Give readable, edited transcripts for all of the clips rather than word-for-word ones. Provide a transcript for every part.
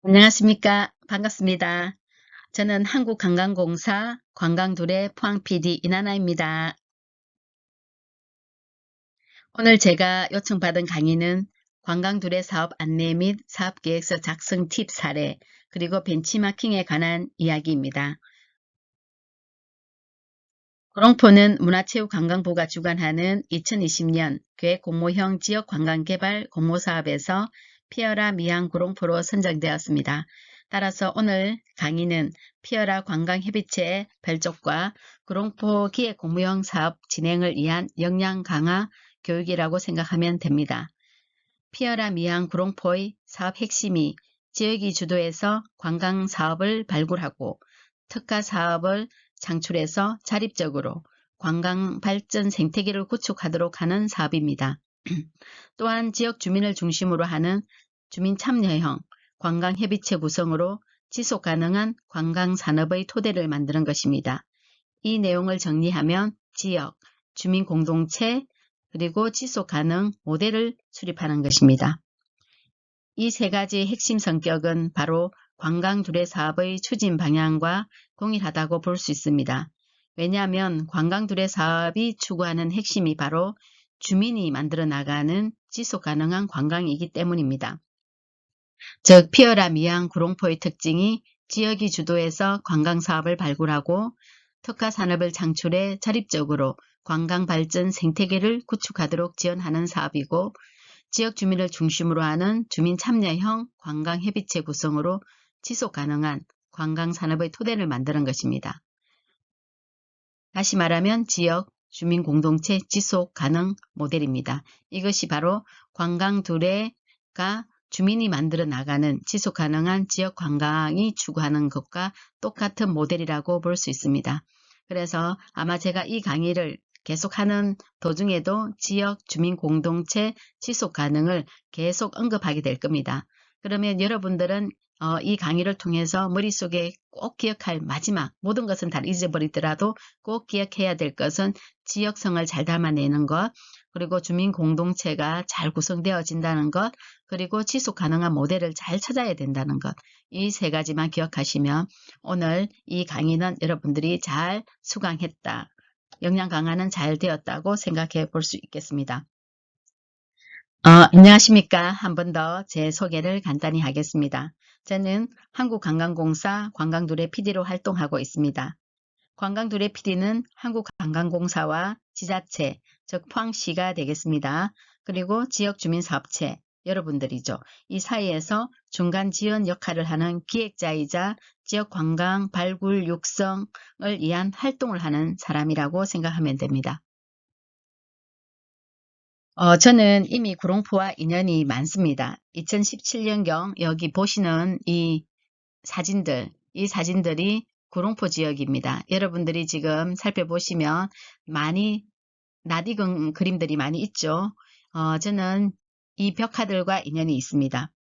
안녕하십니까. 반갑습니다. 저는 한국관광공사 관광둘의 포항 PD 이나나입니다. 오늘 제가 요청받은 강의는 관광둘의 사업 안내 및 사업계획서 작성 팁 사례, 그리고 벤치마킹에 관한 이야기입니다. 구롱포는 문화체육관광부가 주관하는 2020년 계획공모형 지역관광개발 공모사업에서 피어라 미항 구롱포로 선정되었습니다. 따라서 오늘 강의는 피어라 관광협의체의 별족과 구롱포 기획공모형 사업 진행을 위한 역량 강화 교육이라고 생각하면 됩니다. 피어라 미항 구롱포의 사업 핵심이 지역이 주도해서 관광사업을 발굴하고 특화사업을 창출해서 자립적으로 관광발전 생태계를 구축하도록 하는 사업입니다. 또한 지역 주민을 중심으로 하는 주민참여형 관광협의체 구성으로 지속가능한 관광산업의 토대를 만드는 것입니다. 이 내용을 정리하면 지역, 주민공동체, 그리고 지속가능 모델을 수립하는 것입니다. 이 세 가지의 핵심 성격은 바로 관광둘의 사업의 추진 방향과 동일하다고 볼 수 있습니다. 왜냐하면 관광둘의 사업이 추구하는 핵심이 바로 주민이 만들어 나가는 지속가능한 관광이기 때문입니다. 즉 피어라 미항 구롱포의 특징이 지역이 주도해서 관광사업을 발굴하고 특화산업을 창출해 자립적으로 관광발전 생태계를 구축하도록 지원하는 사업이고, 지역 주민을 중심으로 하는 주민참여형 관광협의체 구성으로 지속가능한 관광산업의 토대를 만드는 것입니다. 다시 말하면 지역 주민공동체 지속가능 모델입니다. 이것이 바로 관광둘레가 주민이 만들어 나가는 지속가능한 지역관광이 추구하는 것과 똑같은 모델이라고 볼 수 있습니다. 그래서 아마 제가 이 강의를 계속하는 도중에도 지역 주민 공동체 지속 가능을 계속 언급하게 될 겁니다. 그러면 여러분들은 이 강의를 통해서 머릿속에 꼭 기억할 마지막, 모든 것은 다 잊어버리더라도 꼭 기억해야 될 것은 지역성을 잘 담아내는 것, 그리고 주민 공동체가 잘 구성되어진다는 것, 그리고 지속 가능한 모델을 잘 찾아야 된다는 것, 이 세 가지만 기억하시면 오늘 이 강의는 여러분들이 잘 수강했다, 역량 강화는 잘 되었다고 생각해 볼 수 있겠습니다. 안녕하십니까. 한 번 더 제 소개를 간단히 하겠습니다. 저는 한국관광공사 관광둘의 PD로 활동하고 있습니다. 관광둘의 PD는 한국관광공사와 지자체, 즉 포항시가 되겠습니다. 그리고 지역주민사업체, 여러분들이죠. 이 사이에서 중간 지원 역할을 하는 기획자이자 지역관광 발굴 육성을 위한 활동을 하는 사람이라고 생각하면 됩니다. 저는 이미 구롱포와 인연이 많습니다. 2017년경 여기 보시는 이 사진들이 구롱포 지역입니다. 여러분들이 지금 살펴보시면 많이 낯익은 그림들이 많이 있죠. 저는 이 벽화들과 인연이 있습니다.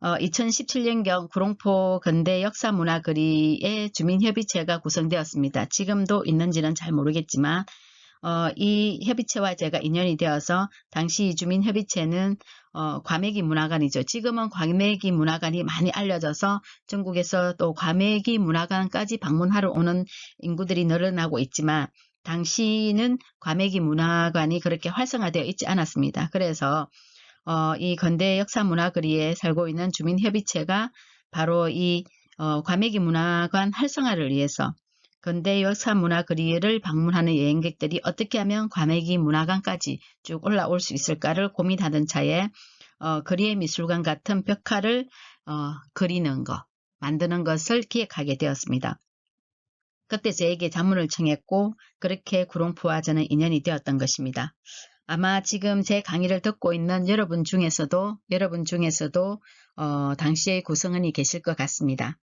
2017년경 구롱포 근대 역사문화거리의 주민협의체가 구성되었습니다. 지금도 있는지는 잘 모르겠지만 이 협의체와 제가 인연이 되어서 당시 주민협의체는 과메기 문화관이죠. 지금은 과메기 문화관이 많이 알려져서 전국에서 또 과메기 문화관까지 방문하러 오는 인구들이 늘어나고 있지만, 당시는 과메기 문화관이 그렇게 활성화되어 있지 않았습니다. 그래서 이 건대 역사문화거리에 살고 있는 주민협의체가 바로 이 과메기 문화관 활성화를 위해서 건대 역사문화거리를 방문하는 여행객들이 어떻게 하면 과메기 문화관까지 쭉 올라올 수 있을까를 고민하던 차에 거리의 미술관 같은 벽화를 그리는 것, 만드는 것을 기획하게 되었습니다. 그때 저에게 자문을 청했고 그렇게 구롱포와 저는 인연이 되었던 것입니다. 아마 지금 제 강의를 듣고 있는 여러분 중에서도 당시의 구성원이 계실 것 같습니다.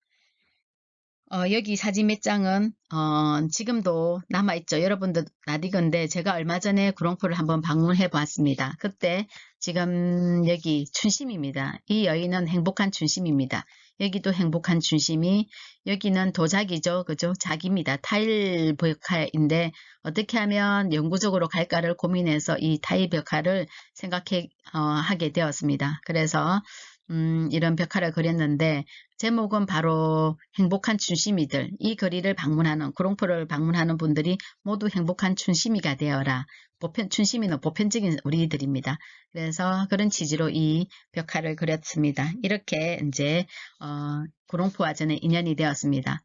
여기 사진 몇 장은 지금도 남아있죠. 여러분들 낯익은데 제가 얼마 전에 구롱포를 한번 방문해 보았습니다. 그때 지금 여기 춘심입니다. 이 여인은 행복한 춘심입니다. 여기도 행복한 춘심이, 여기는 도자기죠. 그죠? 자기입니다. 타일 벽화인데 어떻게 하면 영구적으로 갈까를 고민해서 이 타일 벽화를 생각해 하게 되었습니다. 그래서 이런 벽화를 그렸는데 제목은 바로 행복한 춘심이들. 이 거리를 방문하는 구롱포를 방문하는 분들이 모두 행복한 춘심이가 되어라. 춘심이는 보편적인 우리들입니다. 그래서 그런 취지로 이 벽화를 그렸습니다. 이렇게 이제 구롱포와 저는 인연이 되었습니다.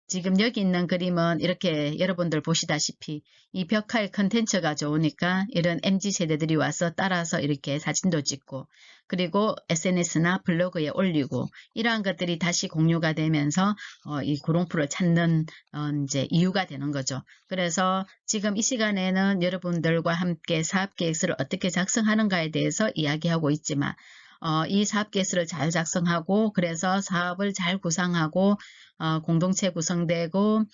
지금 여기 있는 그림은 이렇게 여러분들 보시다시피 이 벽화의 컨텐츠가 좋으니까 이런 MZ세대들이 와서 따라서 이렇게 사진도 찍고 그리고 SNS나 블로그에 올리고 이러한 것들이 다시 공유가 되면서 이 구롱포를 찾는 이제 이유가 되는 거죠. 그래서 지금 이 시간에는 여러분들과 함께 사업계획서를 어떻게 작성하는가에 대해서 이야기하고 있지만 이 사업계획서를 잘 작성하고 그래서 사업을 잘 구상하고 공동체 구성되고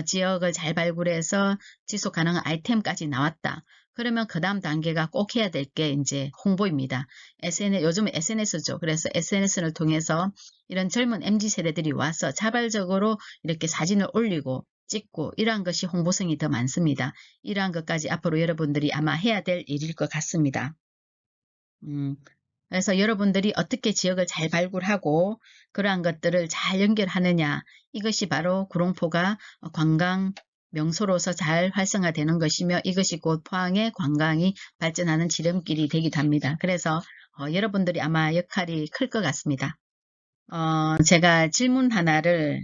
지역을 잘 발굴해서 지속 가능한 아이템까지 나왔다. 그러면 그 다음 단계가 꼭 해야 될 게 이제 홍보입니다. 요즘은 SNS죠. 그래서 SNS를 통해서 이런 젊은 MZ세대들이 와서 자발적으로 이렇게 사진을 올리고 찍고 이러한 것이 홍보성이 더 많습니다. 이러한 것까지 앞으로 여러분들이 아마 해야 될 일일 것 같습니다. 그래서 여러분들이 어떻게 지역을 잘 발굴하고 그러한 것들을 잘 연결하느냐 이것이 바로 구롱포가 관광 명소로서 잘 활성화되는 것이며 이것이 곧 포항의 관광이 발전하는 지름길이 되기도 합니다. 그래서 여러분들이 아마 역할이 클 것 같습니다. 제가 질문 하나를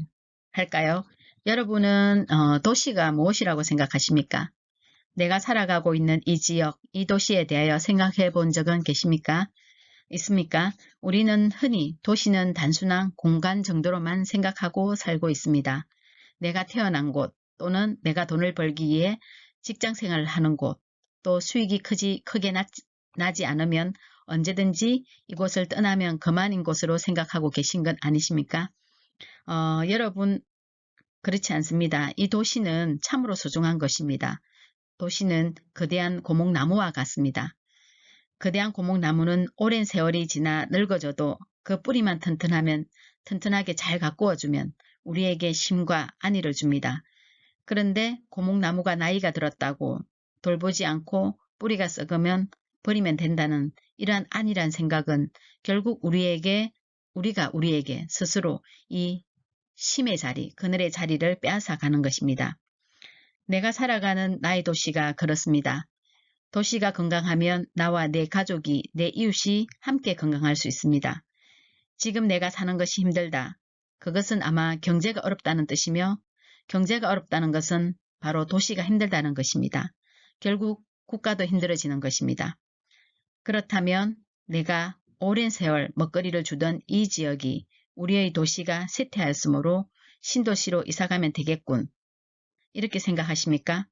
할까요? 여러분은 도시가 무엇이라고 생각하십니까? 내가 살아가고 있는 이 지역, 이 도시에 대하여 생각해 본 적은 계십니까? 있습니까? 우리는 흔히 도시는 단순한 공간 정도로만 생각하고 살고 있습니다. 내가 태어난 곳 또는 내가 돈을 벌기 위해 직장 생활을 하는 곳, 또 수익이 크게 나지 않으면 언제든지 이곳을 떠나면 그만인 곳으로 생각하고 계신 건 아니십니까? 여러분 그렇지 않습니다. 이 도시는 참으로 소중한 것입니다. 도시는 거대한 고목나무와 같습니다. 거대한 고목나무는 오랜 세월이 지나 늙어져도 그 뿌리만 튼튼하게 잘 가꾸어주면 우리에게 힘과 안위를 줍니다. 그런데 고목나무가 나이가 들었다고 돌보지 않고 뿌리가 썩으면 버리면 된다는 이러한 안이란 생각은 결국 우리가 우리에게 스스로 이 힘의 자리, 그늘의 자리를 빼앗아 가는 것입니다. 내가 살아가는 나의 도시가 그렇습니다. 도시가 건강하면 나와 내 가족이, 내 이웃이 함께 건강할 수 있습니다. 지금 내가 사는 것이 힘들다. 그것은 아마 경제가 어렵다는 뜻이며 경제가 어렵다는 것은 바로 도시가 힘들다는 것입니다. 결국 국가도 힘들어지는 것입니다. 그렇다면 내가 오랜 세월 먹거리를 주던 이 지역이 우리의 도시가 쇠퇴하였으므로 신도시로 이사가면 되겠군. 이렇게 생각하십니까?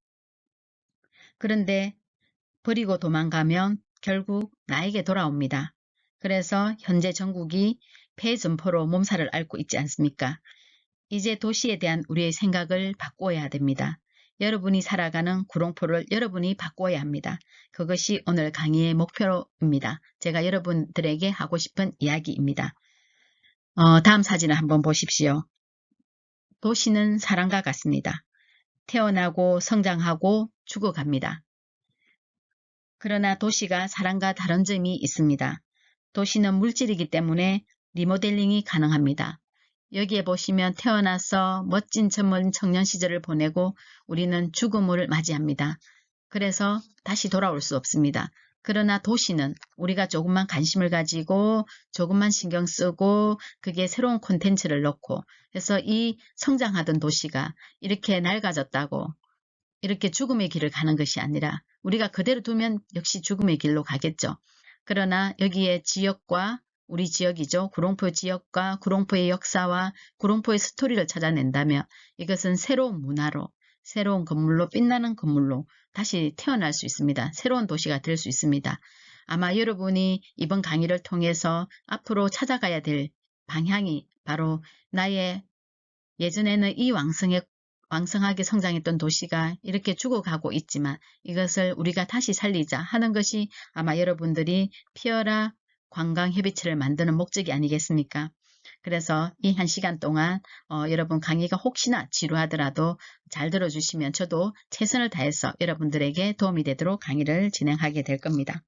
그런데 버리고 도망가면 결국 나에게 돌아옵니다. 그래서 현재 전국이 폐점포로 몸살을 앓고 있지 않습니까? 이제 도시에 대한 우리의 생각을 바꾸어야 됩니다. 여러분이 살아가는 구롱포를 여러분이 바꾸어야 합니다. 그것이 오늘 강의의 목표입니다. 제가 여러분들에게 하고 싶은 이야기입니다. 다음 사진을 한번 보십시오. 도시는 사람과 같습니다. 태어나고 성장하고 죽어갑니다. 그러나 도시가 사람과 다른 점이 있습니다. 도시는 물질이기 때문에 리모델링이 가능합니다. 여기에 보시면 태어나서 멋진 젊은 청년 시절을 보내고 우리는 죽음을 맞이합니다. 그래서 다시 돌아올 수 없습니다. 그러나 도시는 우리가 조금만 관심을 가지고 조금만 신경 쓰고 그게 새로운 콘텐츠를 넣고 그래서 이 성장하던 도시가 이렇게 낡아졌다고 이렇게 죽음의 길을 가는 것이 아니라 우리가 그대로 두면 역시 죽음의 길로 가겠죠. 그러나 여기에 지역과 우리 지역이죠. 구롱포 지역과 구롱포의 역사와 구롱포의 스토리를 찾아낸다면 이것은 새로운 문화로 새로운 건물로 빛나는 건물로 다시 태어날 수 있습니다. 새로운 도시가 될 수 있습니다. 아마 여러분이 이번 강의를 통해서 앞으로 찾아가야 될 방향이 바로 나의 예전에는 이 왕성하게 성장했던 도시가 이렇게 죽어가고 있지만 이것을 우리가 다시 살리자 하는 것이 아마 여러분들이 피어라 관광협의체를 만드는 목적이 아니겠습니까? 그래서 이 1시간 동안 여러분 강의가 혹시나 지루하더라도 잘 들어주시면 저도 최선을 다해서 여러분들에게 도움이 되도록 강의를 진행하게 될 겁니다.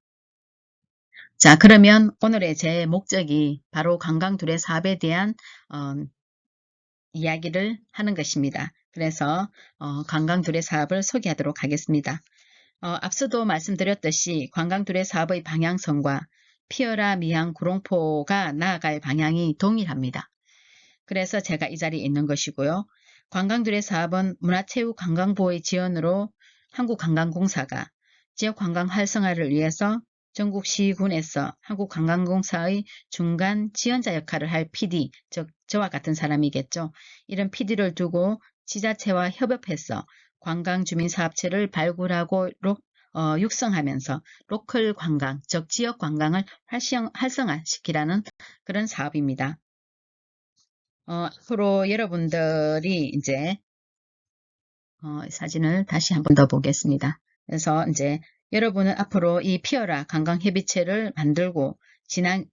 자, 그러면 오늘의 제 목적이 바로 관광 둘의 사업에 대한 이야기를 하는 것입니다. 그래서 관광 둘의 사업을 소개하도록 하겠습니다. 앞서도 말씀드렸듯이 관광 둘의 사업의 방향성과 피어라 미항 구롱포가 나아갈 방향이 동일합니다. 그래서 제가 이 자리에 있는 것이고요. 관광 둘의 사업은 문화체육관광부의 지원으로 한국관광공사가 지역관광 활성화를 위해서 전국 시군에서 한국관광공사의 중간 지원자 역할을 할 PD, 즉 저와 같은 사람이겠죠. 이런 PD를 두고 지자체와 협업해서 관광주민사업체를 발굴하고 육성하면서 로컬 관광, 즉 지역 관광을 활성화시키라는 그런 사업입니다. 앞으로 여러분들이 이제 사진을 다시 한 번 더 보겠습니다. 그래서 이제 여러분은 앞으로 이 피어라 관광협의체를 만들고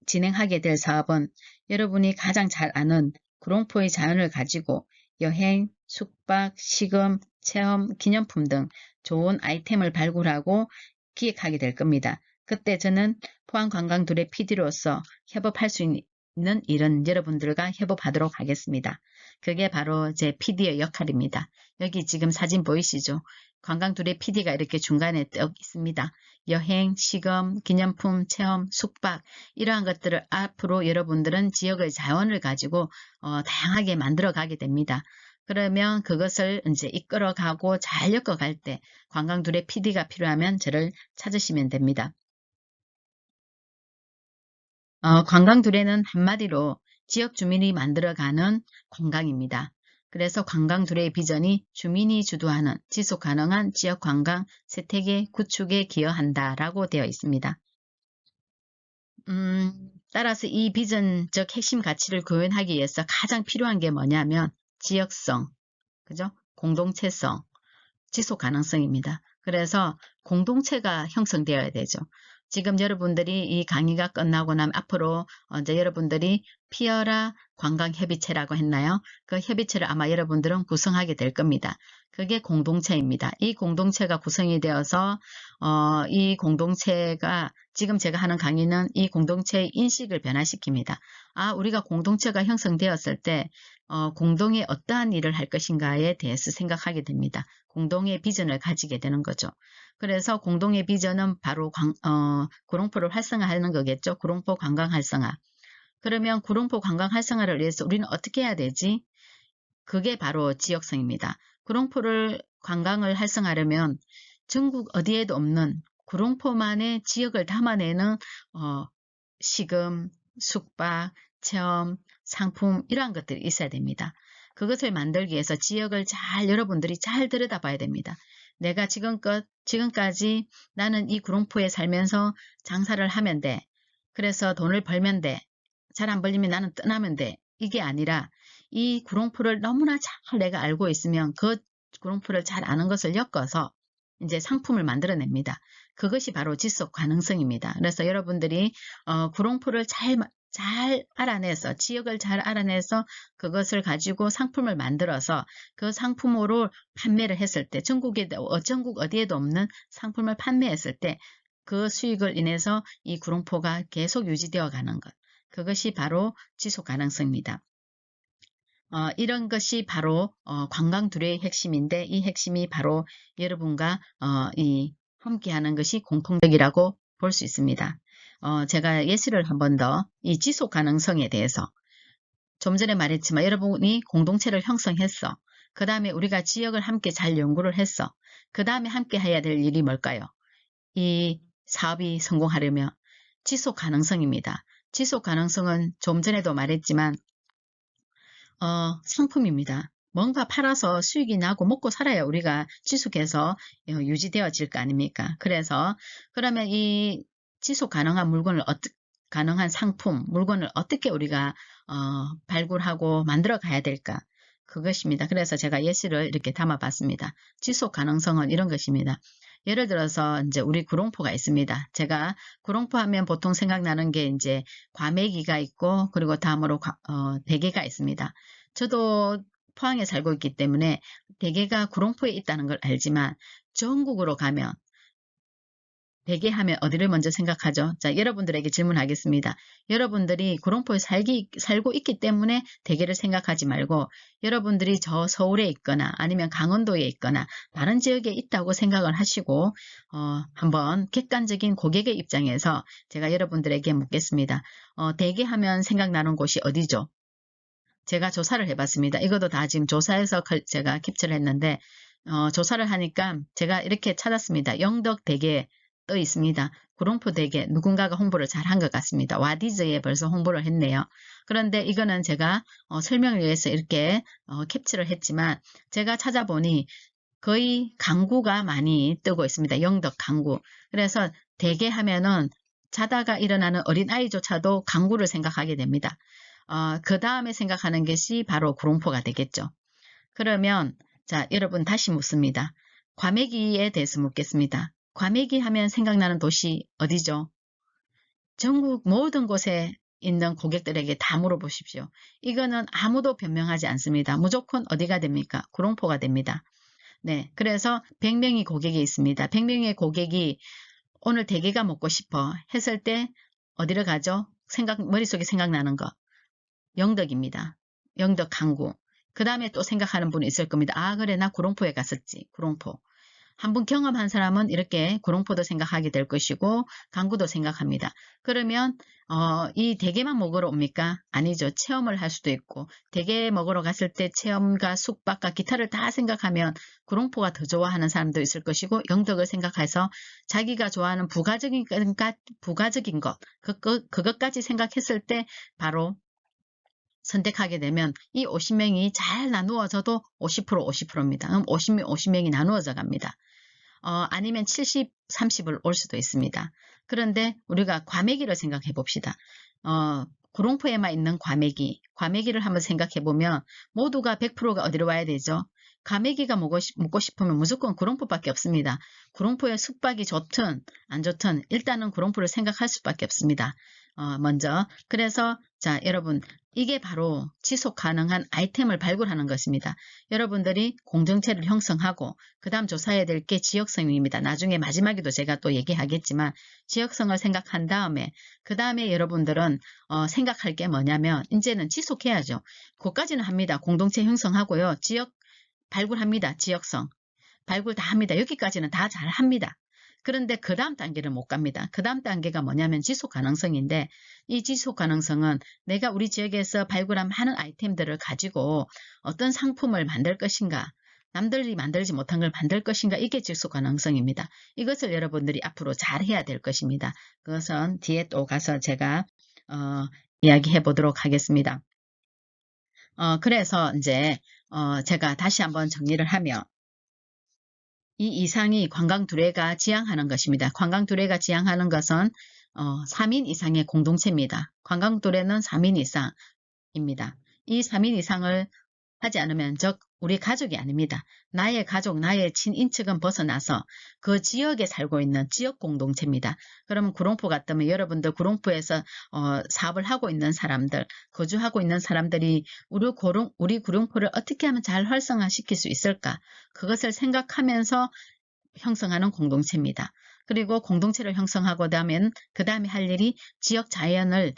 진행하게 될 사업은 여러분이 가장 잘 아는 구롱포의 자연을 가지고 여행, 숙박, 식음, 체험, 기념품 등 좋은 아이템을 발굴하고 기획하게 될 겁니다. 그때 저는 포항관광 둘의 PD로서 협업할 수 있는 일은 여러분들과 협업하도록 하겠습니다. 그게 바로 제 PD의 역할입니다. 여기 지금 사진 보이시죠? 관광 둘의 PD가 이렇게 중간에 떡 있습니다. 여행, 식음, 기념품, 체험, 숙박 이러한 것들을 앞으로 여러분들은 지역의 자원을 가지고 다양하게 만들어 가게 됩니다. 그러면 그것을 이제 이끌어가고 잘 엮어갈 때 관광 둘의 PD가 필요하면 저를 찾으시면 됩니다. 관광 둘에는 한마디로 지역 주민이 만들어가는 관광입니다. 그래서 관광 둘의 비전이 주민이 주도하는 지속 가능한 지역 관광 생태계 구축에 기여한다라고 되어 있습니다. 따라서 이 비전적 핵심 가치를 구현하기 위해서 가장 필요한 게 뭐냐면 지역성, 그죠? 공동체성, 지속 가능성입니다. 그래서 공동체가 형성되어야 되죠. 지금 여러분들이 이 강의가 끝나고 나면 앞으로 이제 여러분들이 피어라 관광협의체라고 했나요? 그 협의체를 아마 여러분들은 구성하게 될 겁니다. 그게 공동체입니다. 이 공동체가 구성이 되어서 이 공동체가 지금 제가 하는 강의는 이 공동체의 인식을 변화시킵니다. 우리가 공동체가 형성되었을 때 공동에 어떠한 일을 할 것인가에 대해서 생각하게 됩니다. 공동의 비전을 가지게 되는 거죠. 그래서 공동의 비전은 바로 구롱포를 활성화하는 거겠죠. 구롱포 관광 활성화. 그러면 구롱포 관광 활성화를 위해서 우리는 어떻게 해야 되지? 그게 바로 지역성입니다. 구롱포를 관광을 활성화하려면 전국 어디에도 없는 구롱포만의 지역을 담아내는 식음, 숙박, 체험, 상품 이러한 것들이 있어야 됩니다. 그것을 만들기 위해서 지역을 여러분들이 잘 들여다봐야 됩니다. 내가 지금까지 나는 이 구롱포에 살면서 장사를 하면 돼. 그래서 돈을 벌면 돼. 잘 안 벌리면 나는 떠나면 돼. 이게 아니라 이 구롱포를 너무나 잘 내가 알고 있으면 그 구롱포를 잘 아는 것을 엮어서 이제 상품을 만들어냅니다. 그것이 바로 지속 가능성입니다. 그래서 여러분들이 구롱포를 잘 알아내서 지역을 잘 알아내서 그것을 가지고 상품을 만들어서 그 상품으로 판매를 했을 때 전국 어디에도 없는 상품을 판매했을 때 그 수익을 인해서 이 구롱포가 계속 유지되어 가는 것. 그것이 바로 지속 가능성입니다. 이런 것이 바로 관광 둘의 핵심인데 이 핵심이 바로 여러분과 함께하는 것이 공통적이라고 볼 수 있습니다. 제가 예시를 한 번 더 이 지속 가능성에 대해서 좀 전에 말했지만 여러분이 공동체를 형성했어. 그 다음에 우리가 지역을 함께 잘 연구를 했어. 그 다음에 함께 해야 될 일이 뭘까요? 이 사업이 성공하려면 지속 가능성입니다. 지속 가능성은 좀 전에도 말했지만 상품입니다. 뭔가 팔아서 수익이 나고 먹고 살아야 우리가 지속해서 유지되어질 거 아닙니까? 그래서 그러면 이 지속 가능한 가능한 상품, 물건을 어떻게 우리가 발굴하고 만들어 가야 될까? 그것입니다. 그래서 제가 예시를 이렇게 담아봤습니다. 지속 가능성은 이런 것입니다. 예를 들어서 이제 우리 구롱포가 있습니다. 제가 구롱포 하면 보통 생각나는 게 이제 과메기가 있고 그리고 다음으로 대게가 있습니다. 저도 포항에 살고 있기 때문에 대게가 구롱포에 있다는 걸 알지만 전국으로 가면 대게 하면 어디를 먼저 생각하죠? 자, 여러분들에게 질문하겠습니다. 여러분들이 구롱포에 살고 있기 때문에 대게를 생각하지 말고 여러분들이 저 서울에 있거나 아니면 강원도에 있거나 다른 지역에 있다고 생각을 하시고 한번 객관적인 고객의 입장에서 제가 여러분들에게 묻겠습니다. 대게 하면 생각나는 곳이 어디죠? 제가 조사를 해봤습니다. 이것도 다 지금 조사해서 제가 캡처를 했는데 조사를 하니까 제가 이렇게 찾았습니다. 영덕 대게 떠 있습니다. 구롱포 대게 누군가가 홍보를 잘 한 것 같습니다. 와디즈에 벌써 홍보를 했네요. 그런데 이거는 제가 설명을 위해서 이렇게 캡처를 했지만 제가 찾아보니 거의 강구가 많이 뜨고 있습니다. 영덕 강구. 그래서 대게 하면은 자다가 일어나는 어린아이조차도 강구를 생각하게 됩니다. 그 다음에 생각하는 것이 바로 구롱포가 되겠죠. 그러면 자, 여러분 다시 묻습니다. 과메기에 대해서 묻겠습니다. 과메기 하면 생각나는 도시 어디죠? 전국 모든 곳에 있는 고객들에게 다 물어보십시오. 이거는 아무도 변명하지 않습니다. 무조건 어디가 됩니까? 구롱포가 됩니다. 네, 그래서 100명의 고객이 있습니다. 100명의 고객이 오늘 대게가 먹고 싶어 했을 때 어디를 가죠? 머릿속에 생각나는 거. 영덕입니다. 영덕 강구. 그 다음에 또 생각하는 분이 있을 겁니다. 아, 그래, 나 구롱포에 갔었지. 구롱포. 한번 경험한 사람은 이렇게 구롱포도 생각하게 될 것이고 강구도 생각합니다. 그러면 이 대게만 먹으러 옵니까? 아니죠. 체험을 할 수도 있고 대게 먹으러 갔을 때 체험과 숙박과 기타를 다 생각하면 구롱포가 더 좋아하는 사람도 있을 것이고 영덕을 생각해서 자기가 좋아하는 부가적인 것 그것까지 생각했을 때 바로 선택하게 되면 이 50명이 잘 나누어져도 50% 50%입니다. 그럼 50명이 나누어져 갑니다. 아니면 70, 30을 올 수도 있습니다. 그런데 우리가 과메기를 생각해 봅시다. 구롱포에만 있는 과메기를 한번 생각해 보면 모두가 100%가 어디로 와야 되죠? 과메기가 먹고 싶으면 무조건 구롱포밖에 없습니다. 구롱포의 숙박이 좋든 안 좋든 일단은 구롱포를 생각할 수밖에 없습니다. 먼저 그래서 자 여러분 이게 바로 지속 가능한 아이템을 발굴하는 것입니다. 여러분들이 공정체를 형성하고 그 다음 조사해야 될 게 지역성입니다. 나중에 마지막에도 제가 또 얘기하겠지만 지역성을 생각한 다음에 그 다음에 여러분들은 생각할 게 뭐냐면 이제는 지속해야죠. 그것까지는 합니다. 공동체 형성하고요. 지역 발굴합니다. 지역성. 발굴 다 합니다. 여기까지는 다 잘 합니다. 그런데 그 다음 단계를 못 갑니다. 그 다음 단계가 뭐냐면 지속 가능성인데 이 지속 가능성은 내가 우리 지역에서 발굴한 많은 아이템들을 가지고 어떤 상품을 만들 것인가 남들이 만들지 못한 걸 만들 것인가 이게 지속 가능성입니다. 이것을 여러분들이 앞으로 잘 해야 될 것입니다. 그것은 뒤에 또 가서 제가 이야기해 보도록 하겠습니다. 그래서 이제 제가 다시 한번 정리를 하면 이 이상이 관광두레가 지향하는 것입니다. 관광두레가 지향하는 것은 3인 이상의 공동체입니다. 관광두레는 3인 이상입니다. 이 3인 이상을 하지 않으면 즉 우리 가족이 아닙니다. 나의 가족, 나의 친인척은 벗어나서 그 지역에 살고 있는 지역 공동체입니다. 그러면 구롱포 같다면 여러분들 구롱포에서 사업을 하고 있는 사람들, 거주하고 있는 사람들이 우리 구롱포를 어떻게 하면 잘 활성화시킬 수 있을까? 그것을 생각하면서 형성하는 공동체입니다. 그리고 공동체를 형성하고 나면 그 다음에 할 일이 지역 자연을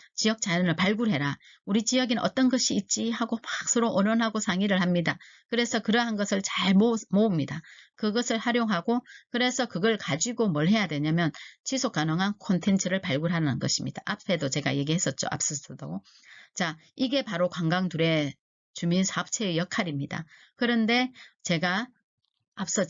발굴해라. 우리 지역에는 어떤 것이 있지 하고 막 서로 의논하고 상의를 합니다. 그래서 그러한 것을 잘 모읍니다. 그것을 활용하고 그래서 그걸 가지고 뭘 해야 되냐면 지속 가능한 콘텐츠를 발굴하는 것입니다. 앞에도 제가 얘기했었죠. 앞서서도. 자, 이게 바로 관광두레 주민사업체의 역할입니다. 그런데 제가 앞서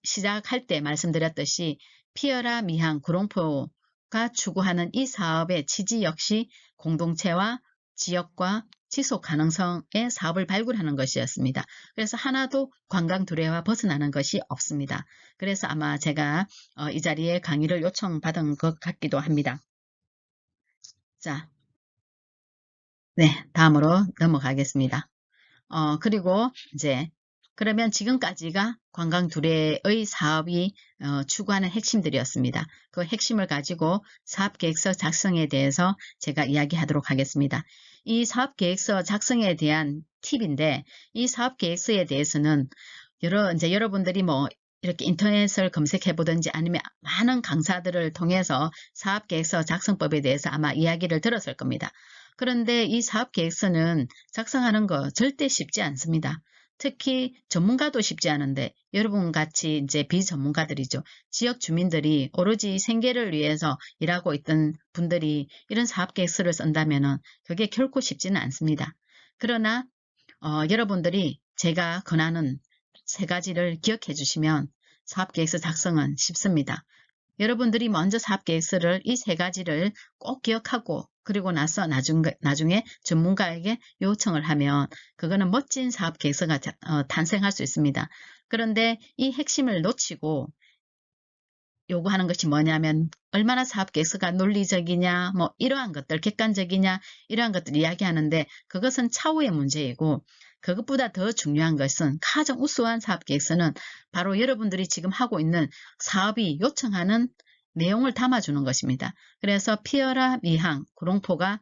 시작할 때 말씀드렸듯이 피어라 미항 구롱포가 추구하는 이 사업의 취지 역시 공동체와 지역과 지속 가능성의 사업을 발굴하는 것이었습니다. 그래서 하나도 관광 두레와 벗어나는 것이 없습니다. 그래서 아마 제가 이 자리에 강의를 요청받은 것 같기도 합니다. 자, 네, 다음으로 넘어가겠습니다. 그리고 이제 그러면 지금까지가 관광두레의 사업이 추구하는 핵심들이었습니다. 그 핵심을 가지고 사업계획서 작성에 대해서 제가 이야기하도록 하겠습니다. 이 사업계획서 작성에 대한 팁인데 이 사업계획서에 대해서는 이제 여러분들이 뭐 이렇게 인터넷을 검색해 보든지 아니면 많은 강사들을 통해서 사업계획서 작성법에 대해서 아마 이야기를 들었을 겁니다. 그런데 이 사업계획서는 작성하는 거 절대 쉽지 않습니다. 특히 전문가도 쉽지 않은데 여러분 같이 이제 비전문가들이죠. 지역 주민들이 오로지 생계를 위해서 일하고 있던 분들이 이런 사업계획서를 쓴다면은 그게 결코 쉽지는 않습니다. 그러나 여러분들이 제가 권하는 세 가지를 기억해 주시면 사업계획서 작성은 쉽습니다. 여러분들이 먼저 사업계획서를 이 세 가지를 꼭 기억하고 그리고 나서 나중에 전문가에게 요청을 하면 그거는 멋진 사업계획서가 탄생할 수 있습니다. 그런데 이 핵심을 놓치고 요구하는 것이 뭐냐면 얼마나 사업계획서가 논리적이냐 뭐 이러한 것들 객관적이냐 이러한 것들 이야기하는데 그것은 차후의 문제이고 그것보다 더 중요한 것은 가장 우수한 사업계획서는 바로 여러분들이 지금 하고 있는 사업이 요청하는 내용을 담아주는 것입니다. 그래서 피어라 미항 구롱포가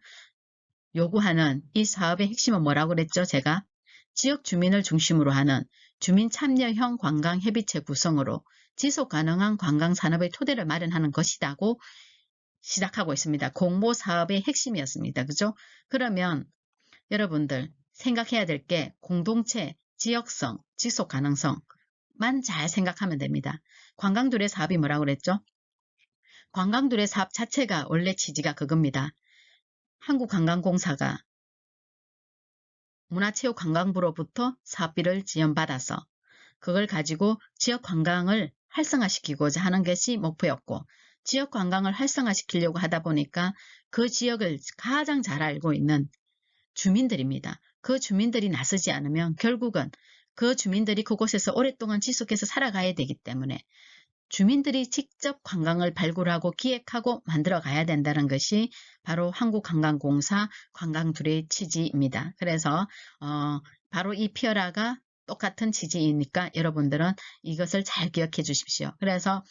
요구하는 이 사업의 핵심은 뭐라고 그랬죠? 제가 지역 주민을 중심으로 하는 주민 참여형 관광협의체 구성으로 지속 가능한 관광산업의 토대를 마련하는 것이라고 시작하고 있습니다. 공모 사업의 핵심이었습니다. 그죠? 그러면 여러분들 생각해야 될 게 공동체, 지역성, 지속 가능성만 잘 생각하면 됩니다. 관광두레 사업이 뭐라고 그랬죠? 관광두레 사업 자체가 원래 취지가 그겁니다. 한국관광공사가 문화체육관광부로부터 사업비를 지원받아서 그걸 가지고 지역 관광을 활성화시키고자 하는 것이 목표였고 지역 관광을 활성화시키려고 하다 보니까 그 지역을 가장 잘 알고 있는 주민들입니다. 그 주민들이 나서지 않으면 결국은 그 주민들이 그곳에서 오랫동안 지속해서 살아가야 되기 때문에 주민들이 직접 관광을 발굴하고 기획하고 만들어 가야 된다는 것이 바로 한국관광공사 관광두레의 취지입니다. 그래서 바로 이 피어라가 똑같은 취지이니까 여러분들은 이것을 잘 기억해 주십시오. 그래서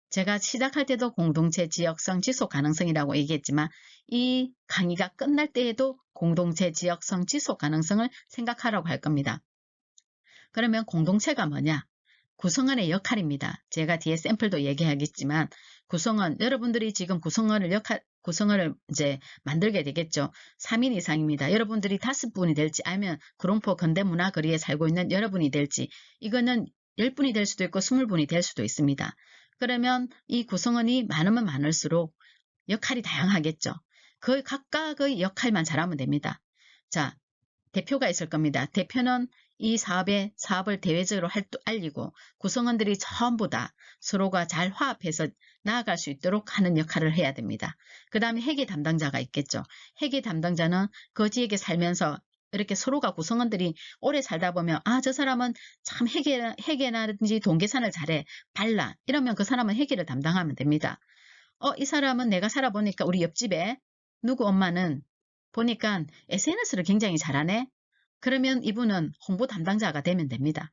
제가 시작할 때도 공동체 지역성 지속 가능성이라고 얘기했지만 이 강의가 끝날 때에도 공동체 지역성 지속 가능성을 생각하라고 할 겁니다. 그러면 공동체가 뭐냐? 구성원의 역할입니다. 제가 뒤에 샘플도 얘기하겠지만 구성원, 여러분들이 지금 구성원을 이제 만들게 되겠죠. 3인 이상입니다. 여러분들이 5분이 될지 아니면 구롱포 근대문화거리에 살고 있는 여러분이 될지 이거는 10분이 될 수도 있고 20분이 될 수도 있습니다. 그러면 이 구성원이 많으면 많을수록 역할이 다양하겠죠. 그 각각의 역할만 잘하면 됩니다. 자, 대표가 있을 겁니다. 대표는 이 사업을 대외적으로 알리고 구성원들이 전부 다 서로가 잘 화합해서 나아갈 수 있도록 하는 역할을 해야 됩니다. 그 다음에 회계 담당자가 있겠죠. 회계 담당자는 그 지역에 살면서 이렇게 서로가 구성원들이 오래 살다 보면 저 사람은 참 회계라든지 돈계산을 잘해 발라 이러면 그 사람은 회계를 담당하면 됩니다. 이 사람은 내가 살아보니까 우리 옆집에 누구 엄마는 보니까 SNS를 굉장히 잘하네. 그러면 이분은 홍보 담당자가 되면 됩니다.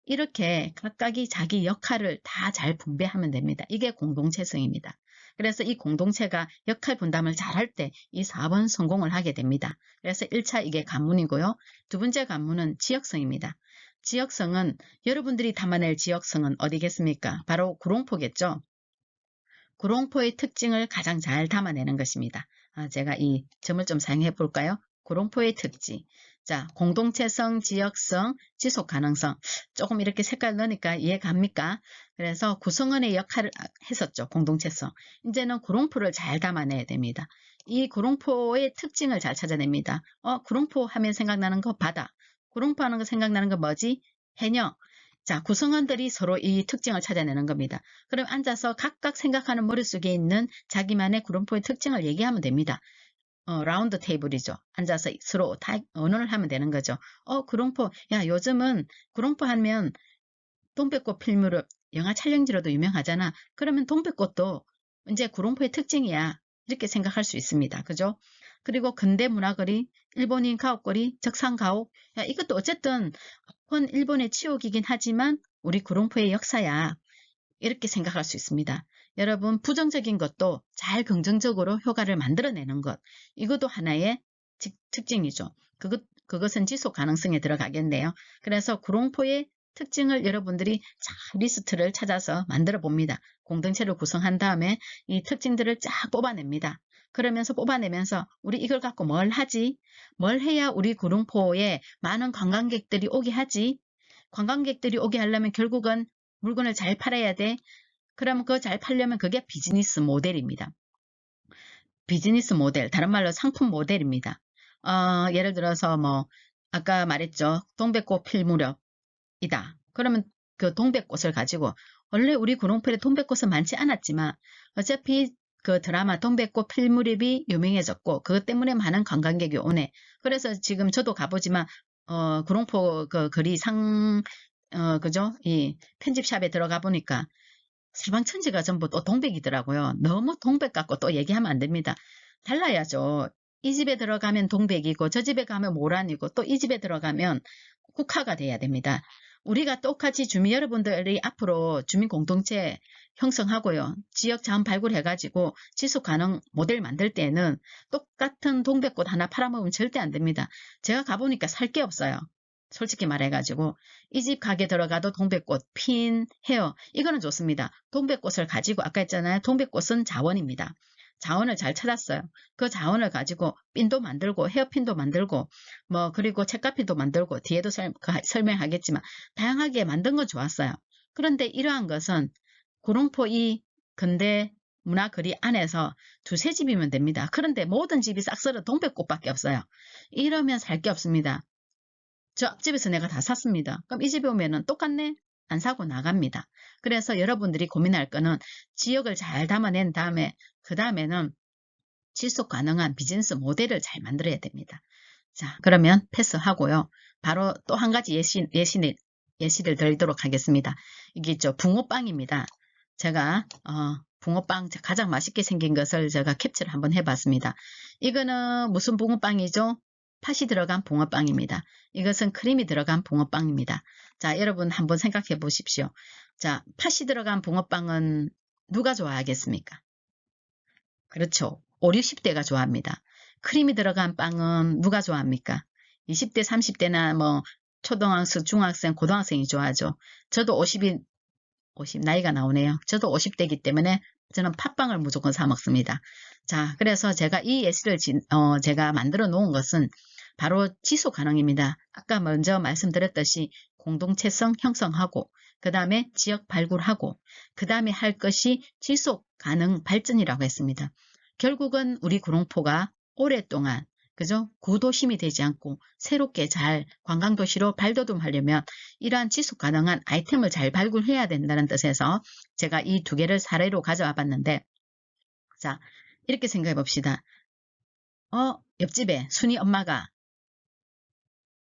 이렇게 각각이 자기 역할을 다 잘 분배하면 됩니다. 이게 공동체성입니다. 그래서 이 공동체가 역할 분담을 잘할 때 이 사업은 성공을 하게 됩니다. 그래서 1차 이게 관문이고요. 두 번째 관문은 지역성입니다. 지역성은 여러분들이 담아낼 지역성은 어디겠습니까? 바로 구롱포겠죠. 구롱포의 특징을 가장 잘 담아내는 것입니다. 제가 이 점을 좀 사용해 볼까요? 구롱포의 특징. 자, 공동체성, 지역성, 지속 가능성. 조금 이렇게 색깔 넣으니까 이해 갑니까? 그래서 구성원의 역할을 했었죠. 공동체성. 이제는 구롱포를 잘 담아내야 됩니다. 이 구롱포의 특징을 잘 찾아냅니다. 구롱포 하면 생각나는 거 바다. 구롱포 하는 거 생각나는 거 뭐지? 해녀. 자, 구성원들이 서로 이 특징을 찾아내는 겁니다. 그럼 앉아서 각각 생각하는 머릿속에 있는 자기만의 구름포의 특징을 얘기하면 됩니다. 라운드 테이블이죠. 앉아서 서로 다 언어를 하면 되는 거죠. 구룡포, 야, 요즘은 구룡포 하면 동백꽃 필무렵 영화 촬영지로도 유명하잖아. 그러면 동백꽃도 이제 구룡포의 특징이야. 이렇게 생각할 수 있습니다. 그죠? 그리고 근대문화거리, 일본인 가옥거리, 적산가옥. 야, 이것도 어쨌든 일본의 치욕이긴 하지만 우리 구룡포의 역사야. 이렇게 생각할 수 있습니다. 여러분 부정적인 것도 잘 긍정적으로 효과를 만들어내는 것. 이것도 하나의 특징이죠. 그것은 지속 가능성에 들어가겠네요. 그래서 구룡포의 특징을 여러분들이 잘 리스트를 찾아서 만들어 봅니다. 공동체를 구성한 다음에 이 특징들을 쫙 뽑아냅니다. 그러면서 뽑아내면서 우리 이걸 갖고 뭘 하지? 뭘 해야 우리 구룡포에 많은 관광객들이 오게 하지? 관광객들이 오게 하려면 결국은 물건을 잘 팔아야 돼. 그러면 그거 잘 팔려면 그게 비즈니스 모델입니다. 비즈니스 모델, 다른 말로 상품 모델입니다. 예를 들어서 뭐 아까 말했죠. 동백꽃 필 무렵이다. 그러면 그 동백꽃을 가지고 원래 우리 구룡포에 동백꽃은 많지 않았지만 어차피 그 드라마 동백꽃 필 무렵이 유명해졌고 그것 때문에 많은 관광객이 오네. 그래서 지금 저도 가보지만 구룡포 그 거리 그죠? 이 편집샵에 들어가 보니까 사방천지가 전부 또 동백이더라고요. 너무 동백 갖고 또 얘기하면 안 됩니다. 달라야죠. 이 집에 들어가면 동백이고 저 집에 가면 모란이고 또 이 집에 들어가면 국화가 돼야 됩니다. 우리가 똑같이 주민 여러분들이 앞으로 주민 공동체 형성하고요. 지역 자원 발굴해가지고 지속 가능 모델 만들 때는 똑같은 동백꽃 하나 팔아먹으면 절대 안 됩니다. 제가 가보니까 살 게 없어요. 솔직히 말해가지고 이 집 가게 들어가도 동백꽃, 핀, 헤어 이거는 좋습니다. 동백꽃을 가지고 아까 했잖아요. 동백꽃은 자원입니다. 자원을 잘 찾았어요. 그 자원을 가지고 핀도 만들고 헤어핀도 만들고 뭐 그리고 책가피도 만들고 뒤에도 설명하겠지만 다양하게 만든 건 좋았어요. 그런데 이러한 것은 구룡포 이 근대 문화거리 안에서 두세 집이면 됩니다. 그런데 모든 집이 싹쓸은 동백꽃밖에 없어요. 이러면 살 게 없습니다. 저 앞집에서 내가 다 샀습니다. 그럼 이 집에 오면은 똑같네? 안 사고 나갑니다. 그래서 여러분들이 고민할 거는 지역을 잘 담아낸 다음에 그 다음에는 지속 가능한 비즈니스 모델을 잘 만들어야 됩니다. 자, 그러면 패스하고요. 바로 또 한 가지 예시를 드리도록 하겠습니다. 이게 있죠. 붕어빵입니다. 제가 붕어빵 가장 맛있게 생긴 것을 제가 캡처를 한번 해봤습니다. 이거는 무슨 붕어빵이죠? 팥이 들어간 붕어빵입니다. 이것은 크림이 들어간 붕어빵입니다. 자, 여러분 한번 생각해 보십시오. 자, 팥이 들어간 붕어빵은 누가 좋아하겠습니까? 그렇죠. 5, 60대가 좋아합니다. 크림이 들어간 빵은 누가 좋아합니까? 20대, 30대나 뭐 초등학생, 중학생, 고등학생이 좋아하죠. 저도 50 나이가 나오네요. 저도 50대이기 때문에 저는 팥빵을 무조건 사 먹습니다. 자, 그래서 제가 이 예시를 제가 만들어 놓은 것은 바로 지속 가능입니다. 아까 먼저 말씀드렸듯이 공동체성 형성하고 그 다음에 지역 발굴하고 그 다음에 할 것이 지속 가능 발전이라고 했습니다. 결국은 우리 구룡포가 오랫동안 그죠? 구도심이 되지 않고 새롭게 잘 관광도시로 발돋움하려면 이러한 지속 가능한 아이템을 잘 발굴해야 된다는 뜻에서 제가 이 두 개를 사례로 가져와 봤는데 자, 이렇게 생각해 봅시다. 옆집에 순이 엄마가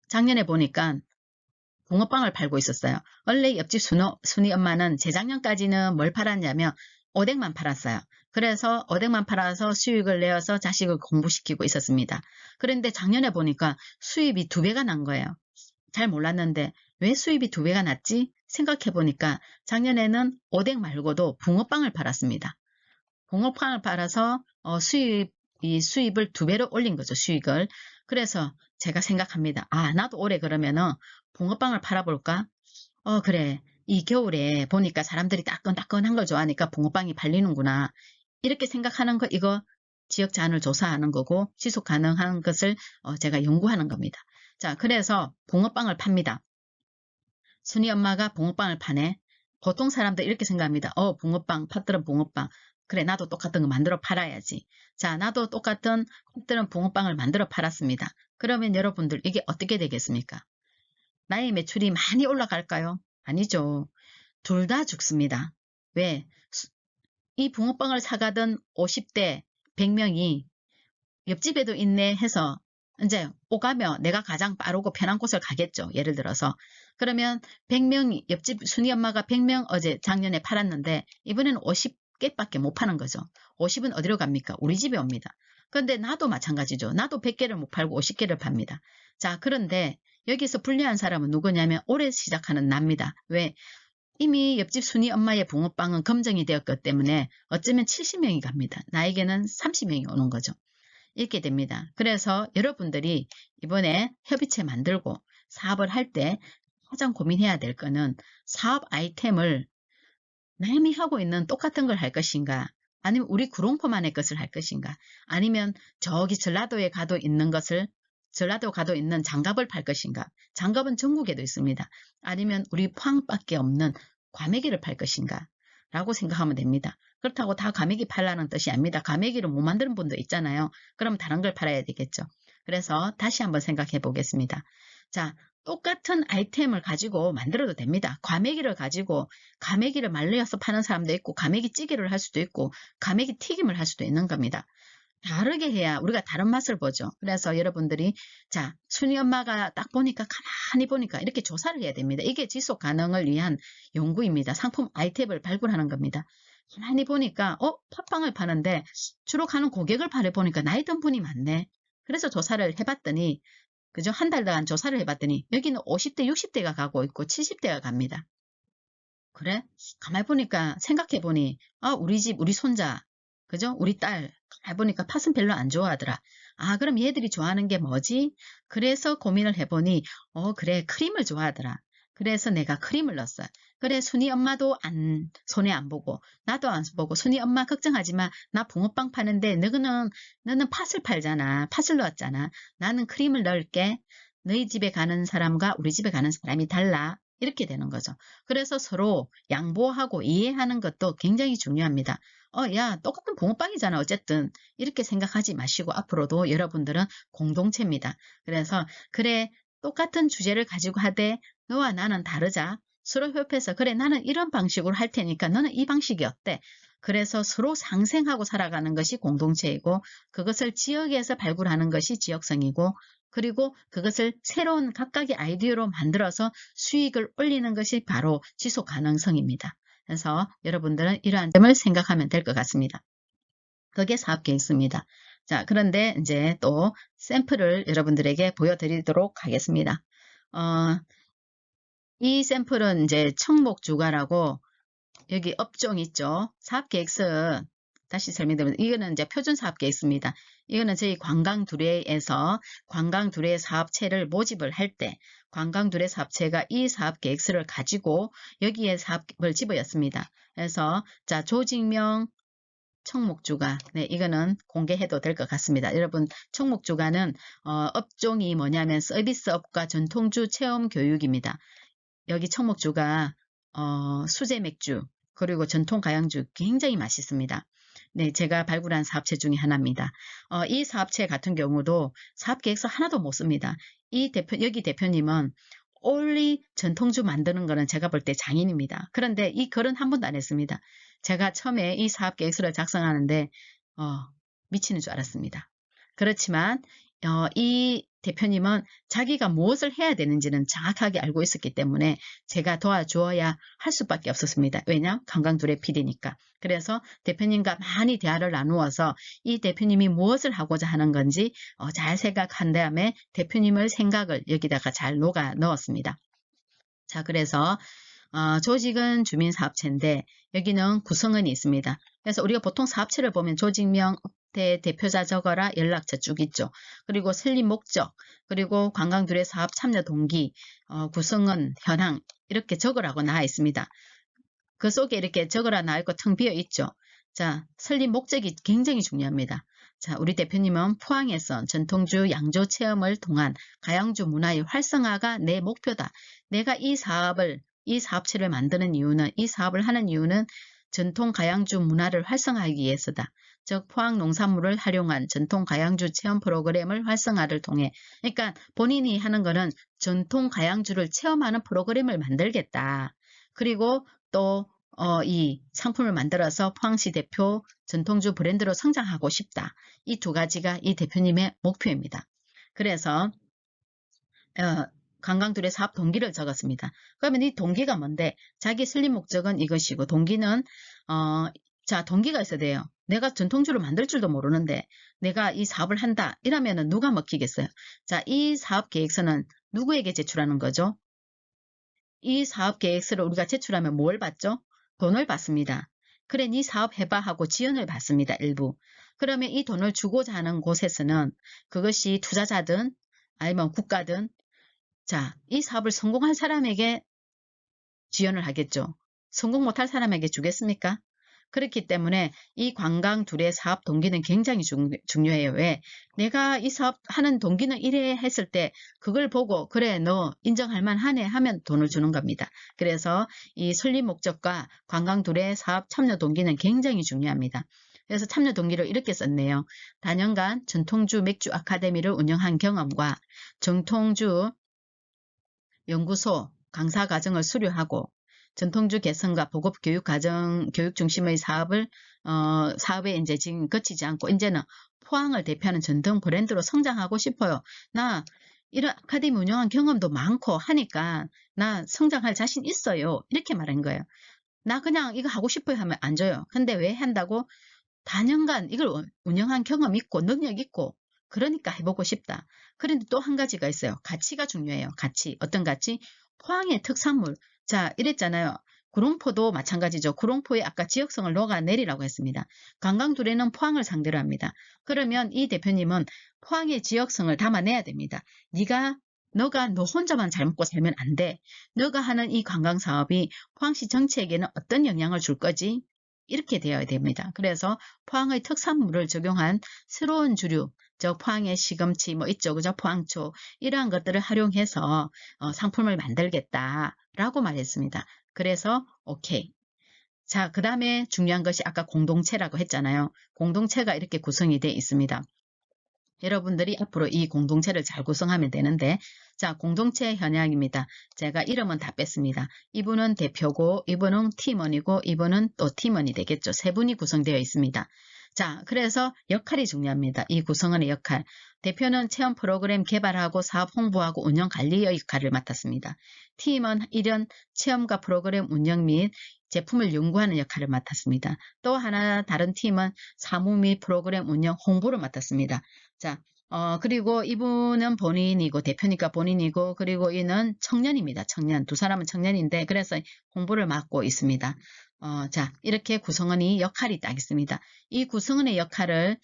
작년에 보니까 붕어빵을 팔고 있었어요. 원래 옆집 순이 엄마는 재작년까지는 뭘 팔았냐면 오뎅만 팔았어요. 그래서 오뎅만 팔아서 수익을 내어서 자식을 공부시키고 있었습니다. 그런데 작년에 보니까 수입이 2배가 난 거예요. 잘 몰랐는데 왜 수입이 2배가 났지? 생각해 보니까 작년에는 오뎅 말고도 붕어빵을 팔았습니다. 붕어빵을 팔아서 수입을 2배로 올린 거죠. 수익을. 그래서 제가 생각합니다. 나도 올해 그러면은 붕어빵을 팔아볼까? 그래. 이 겨울에 보니까 사람들이 따끈따끈한 걸 좋아하니까 붕어빵이 팔리는구나. 이렇게 생각하는 거 이거 지역 자원을 조사하는 거고 지속 가능한 것을 제가 연구하는 겁니다. 자, 그래서 붕어빵을 팝니다. 순이 엄마가 붕어빵을 파네. 보통 사람들 이렇게 생각합니다. 붕어빵, 팥들은 붕어빵. 그래, 나도 똑같은 거 만들어 팔아야지. 자, 나도 똑같은 팥들은 붕어빵을 만들어 팔았습니다. 그러면 여러분들 이게 어떻게 되겠습니까? 나의 매출이 많이 올라갈까요? 아니죠. 둘 다 죽습니다. 왜? 이 붕어빵을 사가던 50대 100명이 옆집에도 있네 해서 이제 오가며 내가 가장 빠르고 편한 곳을 가겠죠. 예를 들어서. 그러면 100명, 옆집 순이 엄마가 100명 어제 작년에 팔았는데 이번에는 50개밖에 못 파는 거죠. 50은 어디로 갑니까? 우리 집에 옵니다. 그런데 나도 마찬가지죠. 나도 100개를 못 팔고 50개를 팝니다. 자, 그런데 여기서 불리한 사람은 누구냐면 올해 시작하는 납니다. 왜? 이미 옆집 순이 엄마의 붕어빵은 검증이 되었기 때문에 어쩌면 70명이 갑니다. 나에게는 30명이 오는 거죠. 이렇게 됩니다. 그래서 여러분들이 이번에 협의체 만들고 사업을 할 때 가장 고민해야 될 거는 사업 아이템을 남이 하고 있는 똑같은 걸 할 것인가? 아니면 우리 구롱포만의 것을 할 것인가? 아니면 저기 전라도 가도 있는 장갑을 팔 것인가? 장갑은 전국에도 있습니다. 아니면 우리 포항밖에 없는 과메기를 팔 것인가? 라고 생각하면 됩니다. 그렇다고 다 과메기 팔라는 뜻이 아닙니다. 과메기를 못 만드는 분도 있잖아요. 그럼 다른 걸 팔아야 되겠죠. 그래서 다시 한번 생각해 보겠습니다. 자, 똑같은 아이템을 가지고 만들어도 됩니다. 과메기를 가지고 과메기를 말려서 파는 사람도 있고 과메기 찌개를 할 수도 있고 과메기 튀김을 할 수도 있는 겁니다. 다르게 해야 우리가 다른 맛을 보죠. 그래서 여러분들이 자, 순이 엄마가 딱 보니까 가만히 보니까 이렇게 조사를 해야 됩니다. 이게 지속 가능을 위한 연구입니다. 상품 아이템을 발굴하는 겁니다. 가만히 보니까 팥빵을 파는데 주로 가는 고객을 바라보니까 나이 든 분이 많네. 그래서 조사를 해봤더니 그죠? 한 달간 조사를 해봤더니 여기는 50대, 60대가 가고 있고 70대가 갑니다. 그래? 가만히 보니까 생각해보니 우리 집, 우리 손자, 그죠? 우리 딸, 가만히 보니까 팥은 별로 안 좋아하더라. 그럼 얘들이 좋아하는 게 뭐지? 그래서 고민을 해보니 그래, 크림을 좋아하더라. 그래서 내가 크림을 넣었어. 그래, 순이 엄마도 손해 안 보고 나도 안 보고 순이 엄마 걱정하지 마. 나 붕어빵 파는데 너는 팥을 팔잖아. 팥을 넣었잖아. 나는 크림을 넣을게. 너희 집에 가는 사람과 우리 집에 가는 사람이 달라. 이렇게 되는 거죠. 그래서 서로 양보하고 이해하는 것도 굉장히 중요합니다. 야, 똑같은 붕어빵이잖아. 어쨌든 이렇게 생각하지 마시고 앞으로도 여러분들은 공동체입니다. 그래서 그래, 똑같은 주제를 가지고 하되 너와 나는 다르자. 서로 협회에서 그래, 나는 이런 방식으로 할 테니까 너는 이 방식이 어때? 그래서 서로 상생하고 살아가는 것이 공동체이고 그것을 지역에서 발굴하는 것이 지역성이고 그리고 그것을 새로운 각각의 아이디어로 만들어서 수익을 올리는 것이 바로 지속 가능성입니다. 그래서 여러분들은 이러한 점을 생각하면 될 것 같습니다. 그게 사업 계획서입니다. 자, 그런데 이제 또 샘플을 여러분들에게 보여드리도록 하겠습니다. 이 샘플은 이제 청목주가라고 여기 업종 있죠. 사업계획서 다시 설명드리면 이거는 이제 표준 사업계획서입니다. 이거는 저희 관광두레에서 관광두레 사업체를 모집을 할 때 관광두레 사업체가 이 사업계획서를 가지고 여기에 사업을 집어였습니다. 그래서 자, 조직명 청목주가 이거는 공개해도 될 것 같습니다. 여러분 청목주가는 업종이 뭐냐면 서비스업과 전통주 체험 교육입니다. 여기 청목주가 수제 맥주 그리고 전통 가양주 굉장히 맛있습니다. 네, 제가 발굴한 사업체 중에 하나입니다. 이 사업체 같은 경우도 사업계획서 하나도 못 씁니다. 여기 대표님은 올리 전통주 만드는 거는 제가 볼 때 장인입니다. 그런데 이 글은 한 번도 안 했습니다. 제가 처음에 이 사업계획서를 작성하는데 미치는 줄 알았습니다. 그렇지만 이 대표님은 자기가 무엇을 해야 되는지는 정확하게 알고 있었기 때문에 제가 도와주어야 할 수밖에 없었습니다. 왜냐? 관광두레 PD니까. 그래서 대표님과 많이 대화를 나누어서 이 대표님이 무엇을 하고자 하는 건지 잘 생각한 다음에 대표님의 생각을 여기다가 잘 녹아 넣었습니다. 자, 그래서 조직은 주민사업체인데 여기는 구성원이 있습니다. 그래서 우리가 보통 사업체를 보면 조직명, 대표자 적어라, 연락처 쭉 있죠. 그리고 설립 목적, 그리고 관광두레 사업 참여 동기, 구성원, 현황 이렇게 적으라고 나와 있습니다. 그 속에 이렇게 적으라 나와 있고 텅 비어 있죠. 자, 설립 목적이 굉장히 중요합니다. 자, 우리 대표님은 포항에서 전통주 양조 체험을 통한 가양주 문화의 활성화가 내 목표다. 내가 이 사업체를 만드는 이유는 이 사업을 하는 이유는 전통 가양주 문화를 활성화하기 위해서다. 즉 포항 농산물을 활용한 전통 가양주 체험 프로그램을 활성화를 통해 그러니까 본인이 하는 거는 전통 가양주를 체험하는 프로그램을 만들겠다. 그리고 또 이 상품을 만들어서 포항시 대표 전통주 브랜드로 성장하고 싶다. 이 두 가지가 이 대표님의 목표입니다. 그래서 관광두레 사업 동기를 적었습니다. 그러면 이 동기가 뭔데? 자기 설립 목적은 이것이고 동기는 자, 동기가 있어야 돼요. 내가 전통주를 만들 줄도 모르는데 내가 이 사업을 한다. 이러면은 누가 먹히겠어요? 자, 이 사업 계획서는 누구에게 제출하는 거죠? 이 사업 계획서를 우리가 제출하면 뭘 받죠? 돈을 받습니다. 그래, 네 사업 해봐 하고 지원을 받습니다. 일부. 그러면 이 돈을 주고자 하는 곳에서는 그것이 투자자든 아니면 국가든 자, 이 사업을 성공한 사람에게 지원을 하겠죠. 성공 못할 사람에게 주겠습니까? 그렇기 때문에 이 관광 둘의 사업 동기는 굉장히 중요해요. 왜? 내가 이 사업 하는 동기는 이래 했을 때 그걸 보고 그래 너 인정할 만하네 하면 돈을 주는 겁니다. 그래서 이 설립 목적과 관광 둘의 사업 참여 동기는 굉장히 중요합니다. 그래서 참여 동기를 이렇게 썼네요. 다년간 전통주 맥주 아카데미를 운영한 경험과 정통주 연구소 강사 과정을 수료하고 전통주 개선과 보급 교육 과정 교육 중심의 사업에 이제 지금 거치지 않고 이제는 포항을 대표하는 전통 브랜드로 성장하고 싶어요. 나 이런 아카데미 운영한 경험도 많고 하니까 나 성장할 자신 있어요. 이렇게 말한 거예요. 나 그냥 이거 하고 싶어요 하면 안 줘요. 근데 왜 한다고? 다년간 이걸 운영한 경험 있고 능력 있고 그러니까 해보고 싶다. 그런데 또 한 가지가 있어요. 가치가 중요해요. 가치. 어떤 가치? 포항의 특산물. 자, 이랬잖아요. 구롱포도 마찬가지죠. 구롱포에 아까 지역성을 녹아내리라고 했습니다. 관광두레는 포항을 상대로 합니다. 그러면 이 대표님은 포항의 지역성을 담아내야 됩니다. 너가 너 혼자만 잘 먹고 살면 안 돼. 너가 하는 이 관광사업이 포항시 정책에는 어떤 영향을 줄 거지? 이렇게 되어야 됩니다. 그래서 포항의 특산물을 적용한 새로운 주류, 즉 포항의 시금치 뭐 있죠, 그죠? 포항초 이러한 것들을 활용해서 상품을 만들겠다라고 말했습니다. 그래서 오케이. 자, 그 다음에 중요한 것이 아까 공동체라고 했잖아요. 공동체가 이렇게 구성이 되어 있습니다. 여러분들이 앞으로 이 공동체를 잘 구성하면 되는데, 자, 공동체 현황입니다. 제가 이름은 다 뺐습니다. 이분은 대표고, 이분은 팀원이고, 이분은 또 팀원이 되겠죠. 세 분이 구성되어 있습니다. 자, 그래서 역할이 중요합니다. 이 구성원의 역할. 대표는 체험 프로그램 개발하고 사업 홍보하고 운영 관리의 역할을 맡았습니다. 팀은 이런 체험과 프로그램 운영 및 제품을 연구하는 역할을 맡았습니다. 또 하나 다른 팀은 사무 및 프로그램 운영 홍보를 맡았습니다. 자, 그리고 이분은 본인이고, 대표니까 본인이고, 그리고 이는 청년입니다. 청년. 두 사람은 청년인데, 그래서 홍보를 맡고 있습니다. 자, 이렇게 구성원이 역할이 딱 있습니다. 이 구성원의 역할을,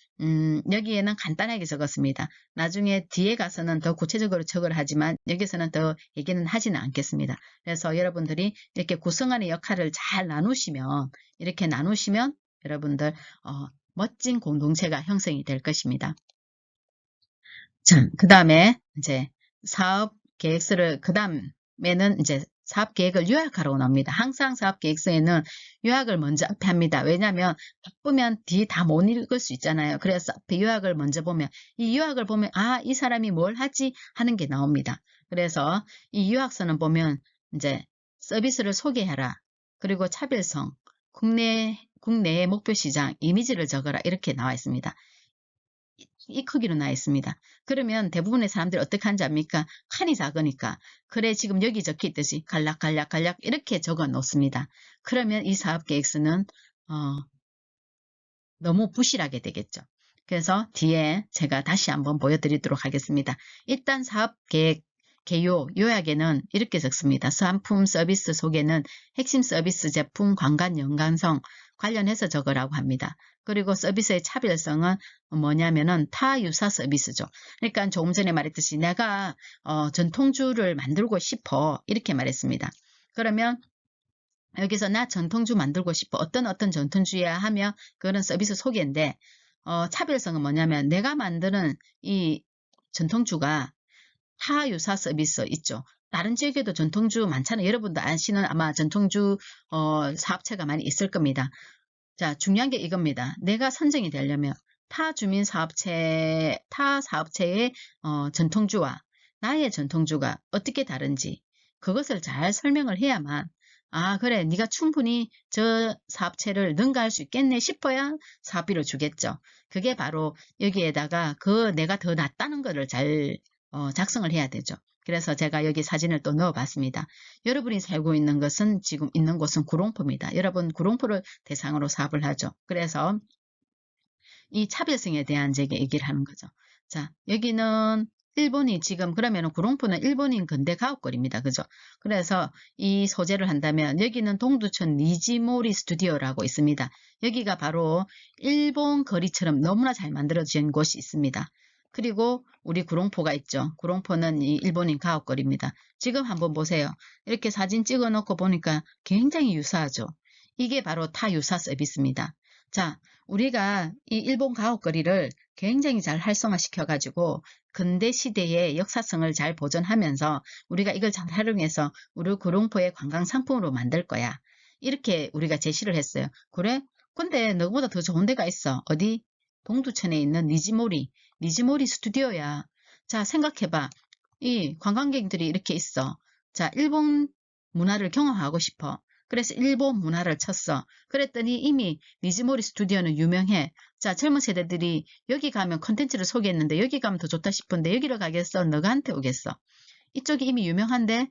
여기에는 간단하게 적었습니다. 나중에 뒤에 가서는 더 구체적으로 적을 하지만, 여기서는 더 얘기는 하지는 않겠습니다. 그래서 여러분들이 이렇게 구성원의 역할을 잘 이렇게 나누시면, 여러분들, 멋진 공동체가 형성이 될 것입니다. 자, 그 다음에 이제 사업 계획서를, 그 다음에는 이제 사업 계획을 요약하러 나옵니다. 항상 사업 계획서에는 요약을 먼저 앞에 합니다. 왜냐하면 바쁘면 뒤 다 못 읽을 수 있잖아요. 그래서 앞에 요약을 먼저 보면, 이 요약을 보면, 아, 이 사람이 뭘 하지? 하는 게 나옵니다. 그래서 이 요약서는 보면 이제 서비스를 소개하라. 그리고 차별성, 국내의 목표 시장, 이미지를 적어라. 이렇게 나와 있습니다. 이 크기로 나 있습니다. 그러면 대부분의 사람들이 어떻게 하는지 압니까? 칸이 작으니까. 그래, 지금 여기 적혀 있듯이 간략 이렇게 적어 놓습니다. 그러면 이 사업 계획서는 너무 부실하게 되겠죠. 그래서 뒤에 제가 다시 한번 보여드리도록 하겠습니다. 일단 사업 계획 개요, 요약에는 이렇게 적습니다. 상품 서비스 소개는 핵심 서비스 제품 관광 연관성 관련해서 적으라고 합니다. 그리고 서비스의 차별성은 뭐냐면은 타유사 서비스죠. 그러니까 조금 전에 말했듯이 내가 전통주를 만들고 싶어 이렇게 말했습니다. 그러면 여기서 나 전통주 만들고 싶어. 어떤 전통주야 하면 그거는 서비스 소개인데 차별성은 뭐냐면 내가 만드는 이 전통주가 타유사 서비스 있죠. 다른 지역에도 전통주 많잖아요. 여러분도 아시는 아마 전통주 사업체가 많이 있을 겁니다. 자, 중요한 게 이겁니다. 내가 선정이 되려면 타 사업체의 전통주와 나의 전통주가 어떻게 다른지 그것을 잘 설명을 해야만 아, 그래, 네가 충분히 저 사업체를 능가할 수 있겠네 싶어야 사업비를 주겠죠. 그게 바로 여기에다가 내가 더 낫다는 거를 잘 작성을 해야 되죠. 그래서 제가 여기 사진을 또 넣어봤습니다. 여러분이 살고 있는 것은 지금 있는 곳은 구롱포입니다. 여러분 구롱포를 대상으로 사업을 하죠. 그래서 이 차별성에 대한 얘기를 하는 거죠. 자, 여기는 일본이 지금 그러면 구롱포는 일본인 근대 가옥거리입니다. 그죠? 그래서 이 소재를 한다면 여기는 동두천 니지모리 스튜디오라고 있습니다. 여기가 바로 일본 거리처럼 너무나 잘 만들어진 곳이 있습니다. 그리고 우리 구롱포가 있죠. 구롱포는 이 일본인 가옥걸입니다. 지금 한번 보세요. 이렇게 사진 찍어 놓고 보니까 굉장히 유사하죠. 이게 바로 타유사 서비스입니다. 자, 우리가 이 일본 가옥거리를 굉장히 잘 활성화시켜 가지고 근대 시대의 역사성을 잘 보존하면서 우리가 이걸 잘 활용해서 우리 구롱포의 관광 상품으로 만들 거야. 이렇게 우리가 제시를 했어요. 그래? 근데 너보다 더 좋은 데가 있어. 어디? 동두천에 있는 니지모리 스튜디오야. 자, 생각해봐. 이 관광객들이 이렇게 있어. 자, 일본 문화를 경험하고 싶어. 그래서 일본 문화를 쳤어. 그랬더니 이미 니지모리 스튜디오는 유명해. 자, 젊은 세대들이 여기 가면 컨텐츠를 소개했는데 여기 가면 더 좋다 싶은데 여기로 가겠어? 너가한테 오겠어? 이쪽이 이미 유명한데?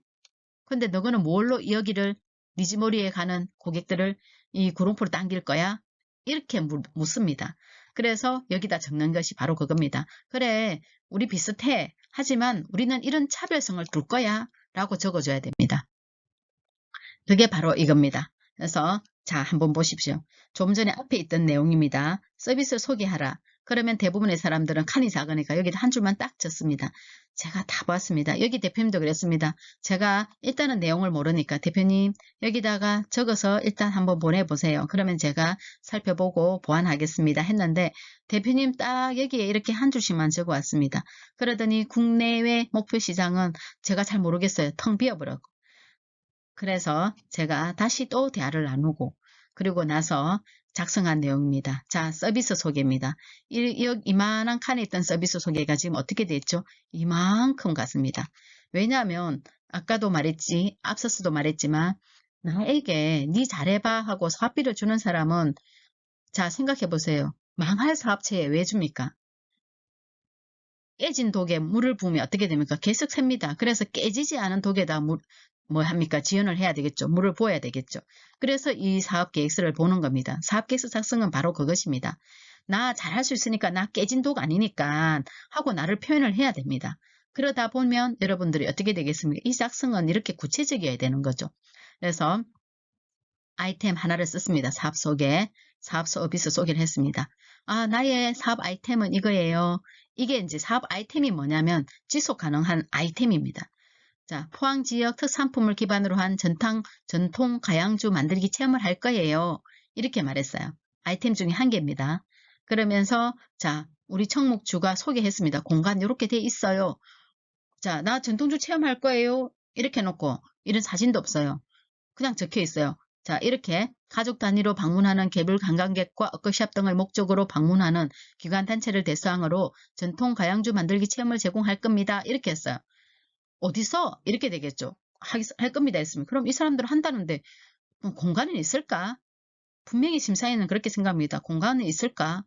근데 너는 뭘로 여기를 니지모리에 가는 고객들을 이 구롱포로 당길 거야? 이렇게 묻습니다. 그래서 여기다 적는 것이 바로 그겁니다. 그래, 우리 비슷해. 하지만 우리는 이런 차별성을 둘 거야. 라고 적어줘야 됩니다. 그게 바로 이겁니다. 그래서 자, 한번 보십시오. 좀 전에 앞에 있던 내용입니다. 서비스를 소개하라. 그러면 대부분의 사람들은 칸이 작으니까 여기다 한 줄만 딱 적습니다. 제가 다 봤습니다. 여기 대표님도 그랬습니다. 제가 일단은 내용을 모르니까 대표님 여기다가 적어서 일단 한번 보내보세요. 그러면 제가 살펴보고 보완하겠습니다. 했는데 대표님 딱 여기에 이렇게 한 줄씩만 적어 왔습니다. 그러더니 국내외 목표 시장은 제가 잘 모르겠어요. 텅 비어버렸고. 그래서 제가 다시 또 대화를 나누고 그리고 나서 작성한 내용입니다. 자, 서비스 소개입니다. 이만한 칸에 있던 서비스 소개가 지금 어떻게 됐죠? 이만큼 갔습니다. 왜냐하면 아까도 말했지, 앞서서도 말했지만 나에게 네 잘해봐 하고 사업비를 주는 사람은 자, 생각해 보세요. 망할 사업체에 왜 줍니까? 깨진 독에 물을 부으면 어떻게 됩니까? 계속 샙니다. 그래서 깨지지 않은 독에다 뭐 합니까? 지원을 해야 되겠죠. 물을 부어야 되겠죠. 그래서 이 사업계획서를 보는 겁니다. 사업계획서 작성은 바로 그것입니다. 나 잘할 수 있으니까 나 깨진 독 아니니까 하고 나를 표현을 해야 됩니다. 그러다 보면 여러분들이 어떻게 되겠습니까? 이 작성은 이렇게 구체적이어야 되는 거죠. 그래서 아이템 하나를 썼습니다. 사업 소개, 사업 서비스 소개를 했습니다. 아, 나의 사업 아이템은 이거예요. 이게 이제 사업 아이템이 뭐냐면 지속 가능한 아이템입니다. 자, 포항 지역 특산품을 기반으로 한 전통 가양주 만들기 체험을 할 거예요. 이렇게 말했어요. 아이템 중에 한 개입니다. 그러면서 자, 우리 청목주가 소개했습니다. 공간 이렇게 돼 있어요. 자, 나 전통주 체험할 거예요. 이렇게 해놓고 이런 사진도 없어요. 그냥 적혀 있어요. 자, 이렇게 가족 단위로 방문하는 개별 관광객과 워크숍 등을 목적으로 방문하는 기관단체를 대상으로 전통 가양주 만들기 체험을 제공할 겁니다. 이렇게 했어요. 어디서? 이렇게 되겠죠. 할 겁니다 했으면. 그럼 이 사람들 한다는데 공간은 있을까? 분명히 심사위원은 그렇게 생각합니다. 공간은 있을까?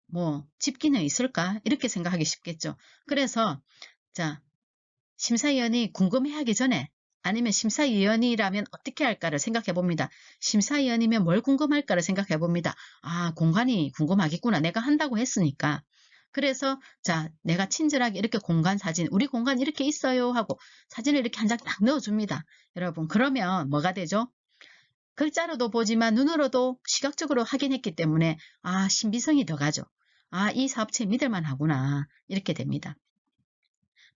뭐 집기는 있을까? 이렇게 생각하기 쉽겠죠. 그래서 자, 심사위원이 궁금해하기 전에 아니면 심사위원이라면 어떻게 할까를 생각해 봅니다. 심사위원이면 뭘 궁금할까를 생각해 봅니다. 아, 공간이 궁금하겠구나. 내가 한다고 했으니까. 그래서 자, 내가 친절하게 이렇게 공간 사진, 우리 공간 이렇게 있어요 하고 사진을 이렇게 한 장 딱 넣어줍니다. 여러분, 그러면 뭐가 되죠? 글자로도 보지만 눈으로도 시각적으로 확인했기 때문에 아, 신비성이 더 가죠. 아, 이 사업체 믿을만 하구나. 이렇게 됩니다.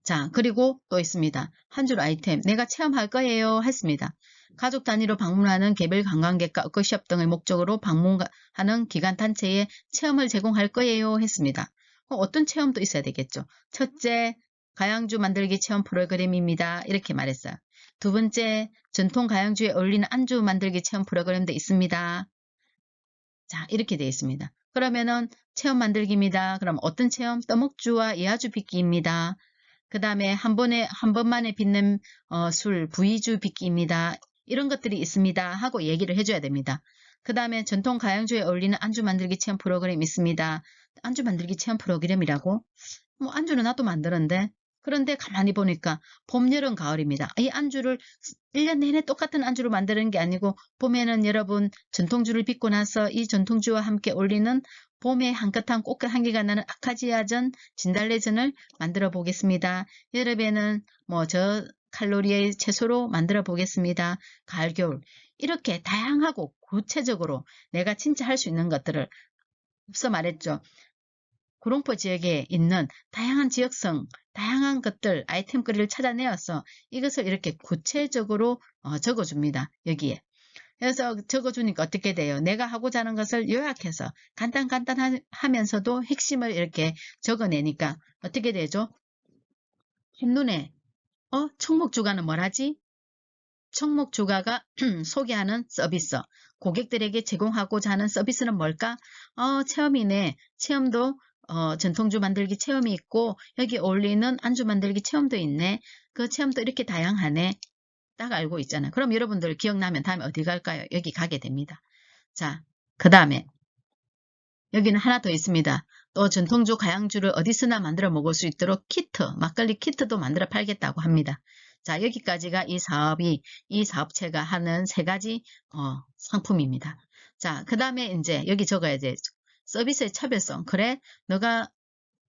자, 그리고 또 있습니다. 한 줄 아이템, 내가 체험할 거예요. 했습니다. 가족 단위로 방문하는 개별 관광객과 워크숍 등을 목적으로 방문하는 기관단체에 체험을 제공할 거예요. 했습니다. 어떤 체험도 있어야 되겠죠. 첫째, 가양주 만들기 체험 프로그램입니다. 이렇게 말했어요. 두 번째, 전통 가양주에 어울리는 안주 만들기 체험 프로그램도 있습니다. 자, 이렇게 되어 있습니다. 그러면은 체험 만들기입니다. 그럼 어떤 체험? 떠먹주와 예아주 빚기입니다. 그 다음에 한 번만에 빚는 술, 부위주 빚기입니다. 이런 것들이 있습니다. 하고 얘기를 해줘야 됩니다. 그 다음에 전통 가양주에 어울리는 안주 만들기 체험 프로그램 있습니다. 안주 만들기 체험 프로그램이라고? 뭐 안주는 나도 만드는데 그런데 가만히 보니까 봄, 여름, 가을입니다. 이 안주를 1년 내내 똑같은 안주를 만드는 게 아니고 봄에는 여러분 전통주를 빚고 나서 이 전통주와 함께 어울리는 봄에 한끗한 꽃과 향기가 나는 아카지아전, 진달래전을 만들어 보겠습니다. 여름에는 뭐 칼로리의 채소로 만들어 보겠습니다. 가을, 겨울 이렇게 다양하고 구체적으로 내가 진짜 할 수 있는 것들을 앞서 말했죠. 구롱포 지역에 있는 다양한 지역성, 다양한 것들, 아이템거리를 찾아내어서 이것을 이렇게 구체적으로 적어줍니다. 여기에. 그래서 적어주니까 어떻게 돼요? 내가 하고자 하는 것을 요약해서 간단하면서도 핵심을 이렇게 적어내니까 어떻게 되죠? 한눈에 총목주가는 뭘 하지? 총목주가가 소개하는 서비스, 고객들에게 제공하고자 하는 서비스는 뭘까? 체험이네. 체험도 전통주 만들기 체험이 있고 여기 어울리는 안주 만들기 체험도 있네. 그 체험도 이렇게 다양하네. 딱 알고 있잖아요. 그럼 여러분들 기억나면 다음에 어디 갈까요? 여기 가게 됩니다. 자, 그 다음에 여기는 하나 더 있습니다. 또 전통주 가양주를 어디서나 만들어 먹을 수 있도록 키트, 막걸리 키트도 만들어 팔겠다고 합니다. 자, 여기까지가 이 사업체가 하는 세 가지 상품입니다. 자, 그 다음에 이제 여기 적어야 돼. 서비스의 차별성. 그래, 너가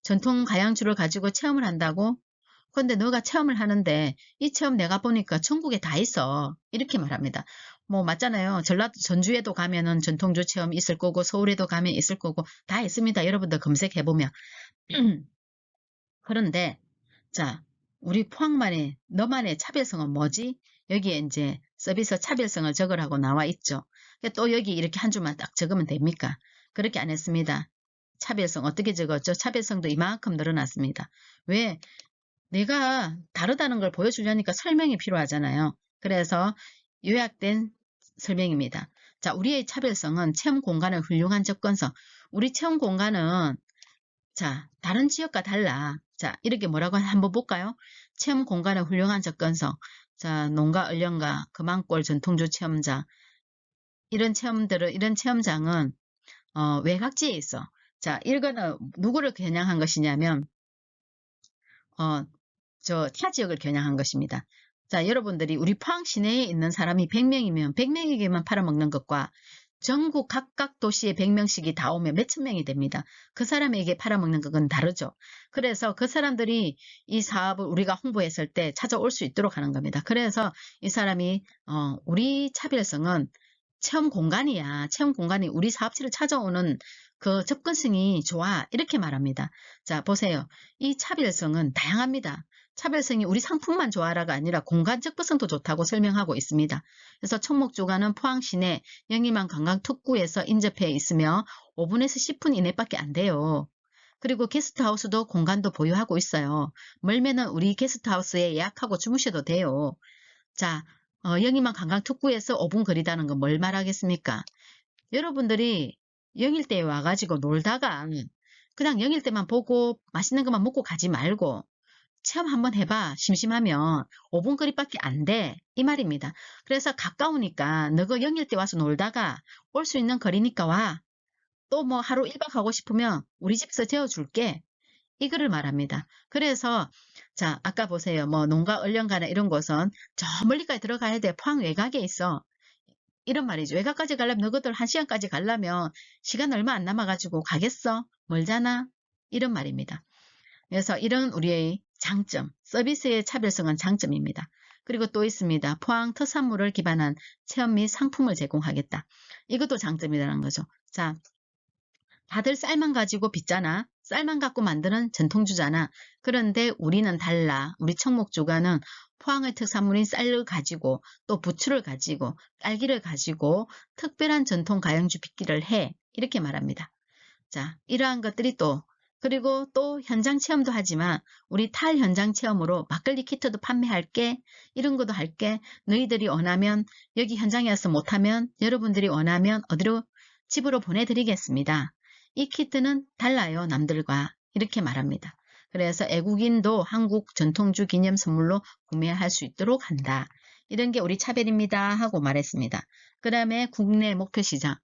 전통 가양주를 가지고 체험을 한다고? 근데 너가 체험을 하는데 이 체험 내가 보니까 전국에 다 있어. 이렇게 말합니다. 뭐 맞잖아요. 전주에도 가면은 전통주 체험 있을 거고 서울에도 가면 있을 거고 다 있습니다. 여러분들 검색해보면. 그런데 자, 우리 포항만의 너만의 차별성은 뭐지? 여기에 이제 서비스 차별성을 적으라고 나와 있죠. 또 여기 이렇게 한 줄만 딱 적으면 됩니까? 그렇게 안 했습니다. 차별성 어떻게 적었죠? 차별성도 이만큼 늘어났습니다. 왜? 내가 다르다는 걸 보여주려니까 설명이 필요하잖아요. 그래서 요약된 설명입니다. 자, 우리의 차별성은 체험 공간의 훌륭한 접근성. 우리 체험 공간은 자, 다른 지역과 달라. 자, 이렇게 뭐라고 한번 볼까요? 체험 공간의 훌륭한 접근성. 자, 농가, 얼령가, 금왕골 전통주 체험장. 이런 체험장은 외곽지에 있어. 자, 이거는 누구를 겨냥한 것이냐면 타 지역을 겨냥한 것입니다. 자, 여러분들이 우리 포항 시내에 있는 사람이 100명이면 100명에게만 팔아먹는 것과 전국 각각 도시에 100명씩이 다 오면 몇천 명이 됩니다. 그 사람에게 팔아먹는 것은 다르죠. 그래서 그 사람들이 이 사업을 우리가 홍보했을 때 찾아올 수 있도록 하는 겁니다. 그래서 이 사람이 우리 차별성은 체험 공간이야. 체험 공간이 우리 사업체를 찾아오는 그 접근성이 좋아. 이렇게 말합니다. 자, 보세요. 이 차별성은 다양합니다. 차별성이 우리 상품만 좋아라가 아니라 공간 접근성도 좋다고 설명하고 있습니다. 그래서 청목주가는 포항 시내 영림항 관광특구에서 인접해 있으며 5분에서 10분 이내밖에 안 돼요. 그리고 게스트하우스도 공간도 보유하고 있어요. 멀면은 우리 게스트하우스에 예약하고 주무셔도 돼요. 자, 영림항 관광특구에서 5분 거리다는 건 뭘 말하겠습니까? 여러분들이 영일대에 와가지고 놀다가 그냥 영일대만 보고 맛있는 것만 먹고 가지 말고 체험 한번 해봐. 심심하면 5분 거리밖에 안 돼. 이 말입니다. 그래서 가까우니까 너가 영일대 와서 놀다가 올 수 있는 거리니까 와. 또 뭐 하루 1박 하고 싶으면 우리 집에서 재워줄게. 이거를 말합니다. 그래서 자, 아까 보세요. 뭐 농가 얼령가나 이런 곳은 저 멀리까지 들어가야 돼. 포항 외곽에 있어. 이런 말이죠. 외곽까지 가려면 너희들 1시간까지 가려면 시간 얼마 안 남아가지고 가겠어? 멀잖아? 이런 말입니다. 그래서 이런 우리의 장점, 서비스의 차별성은 장점입니다. 그리고 또 있습니다. 포항 특산물을 기반한 체험 및 상품을 제공하겠다. 이것도 장점이라는 거죠. 자, 다들 쌀만 가지고 빚잖아. 쌀만 갖고 만드는 전통주잖아. 그런데 우리는 달라. 우리 청목주가는 포항의 특산물인 쌀을 가지고 또 부추를 가지고 딸기를 가지고 특별한 전통 가양주 빚기를 해. 이렇게 말합니다. 자, 이러한 것들이 또 그리고 또 현장 체험도 하지만 우리 탈 현장 체험으로 막걸리 키트도 판매할게. 이런 것도 할게. 너희들이 원하면 여기 현장에 와서 못하면 여러분들이 원하면 어디로 집으로 보내드리겠습니다. 이 키트는 달라요. 남들과. 이렇게 말합니다. 그래서 애국인도 한국 전통주 기념 선물로 구매할 수 있도록 한다. 이런 게 우리 차별입니다. 하고 말했습니다. 그 다음에 국내 목표시장.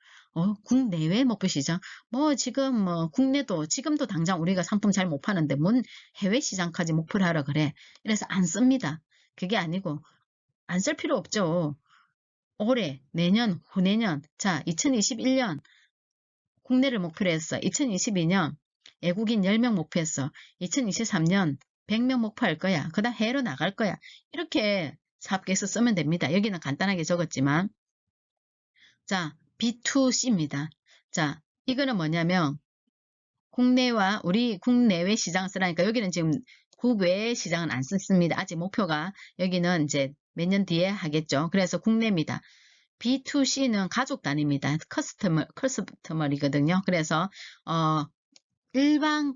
국내외 목표시장. 뭐 지금 뭐 국내도 지금도 당장 우리가 상품 잘 못 파는데 뭔 해외 시장까지 목표를 하라 그래. 이래서 안 씁니다. 그게 아니고 안 쓸 필요 없죠. 올해, 내년, 후내년. 자, 2021년 국내를 목표로 했어. 2022년 외국인 10명 목표했어. 2023년 100명 목표할 거야. 그 다음 해외로 나갈 거야. 이렇게 사업계획서 쓰면 됩니다. 여기는 간단하게 적었지만 자, B2C입니다. 자, 이거는 뭐냐면 국내와 우리 국내외 시장 쓰라니까 여기는 지금 국외 시장은 안 썼습니다. 아직 목표가 여기는 이제 몇 년 뒤에 하겠죠. 그래서 국내입니다. B2C는 가족 단위입니다. 커스터머리거든요. 그래서 일반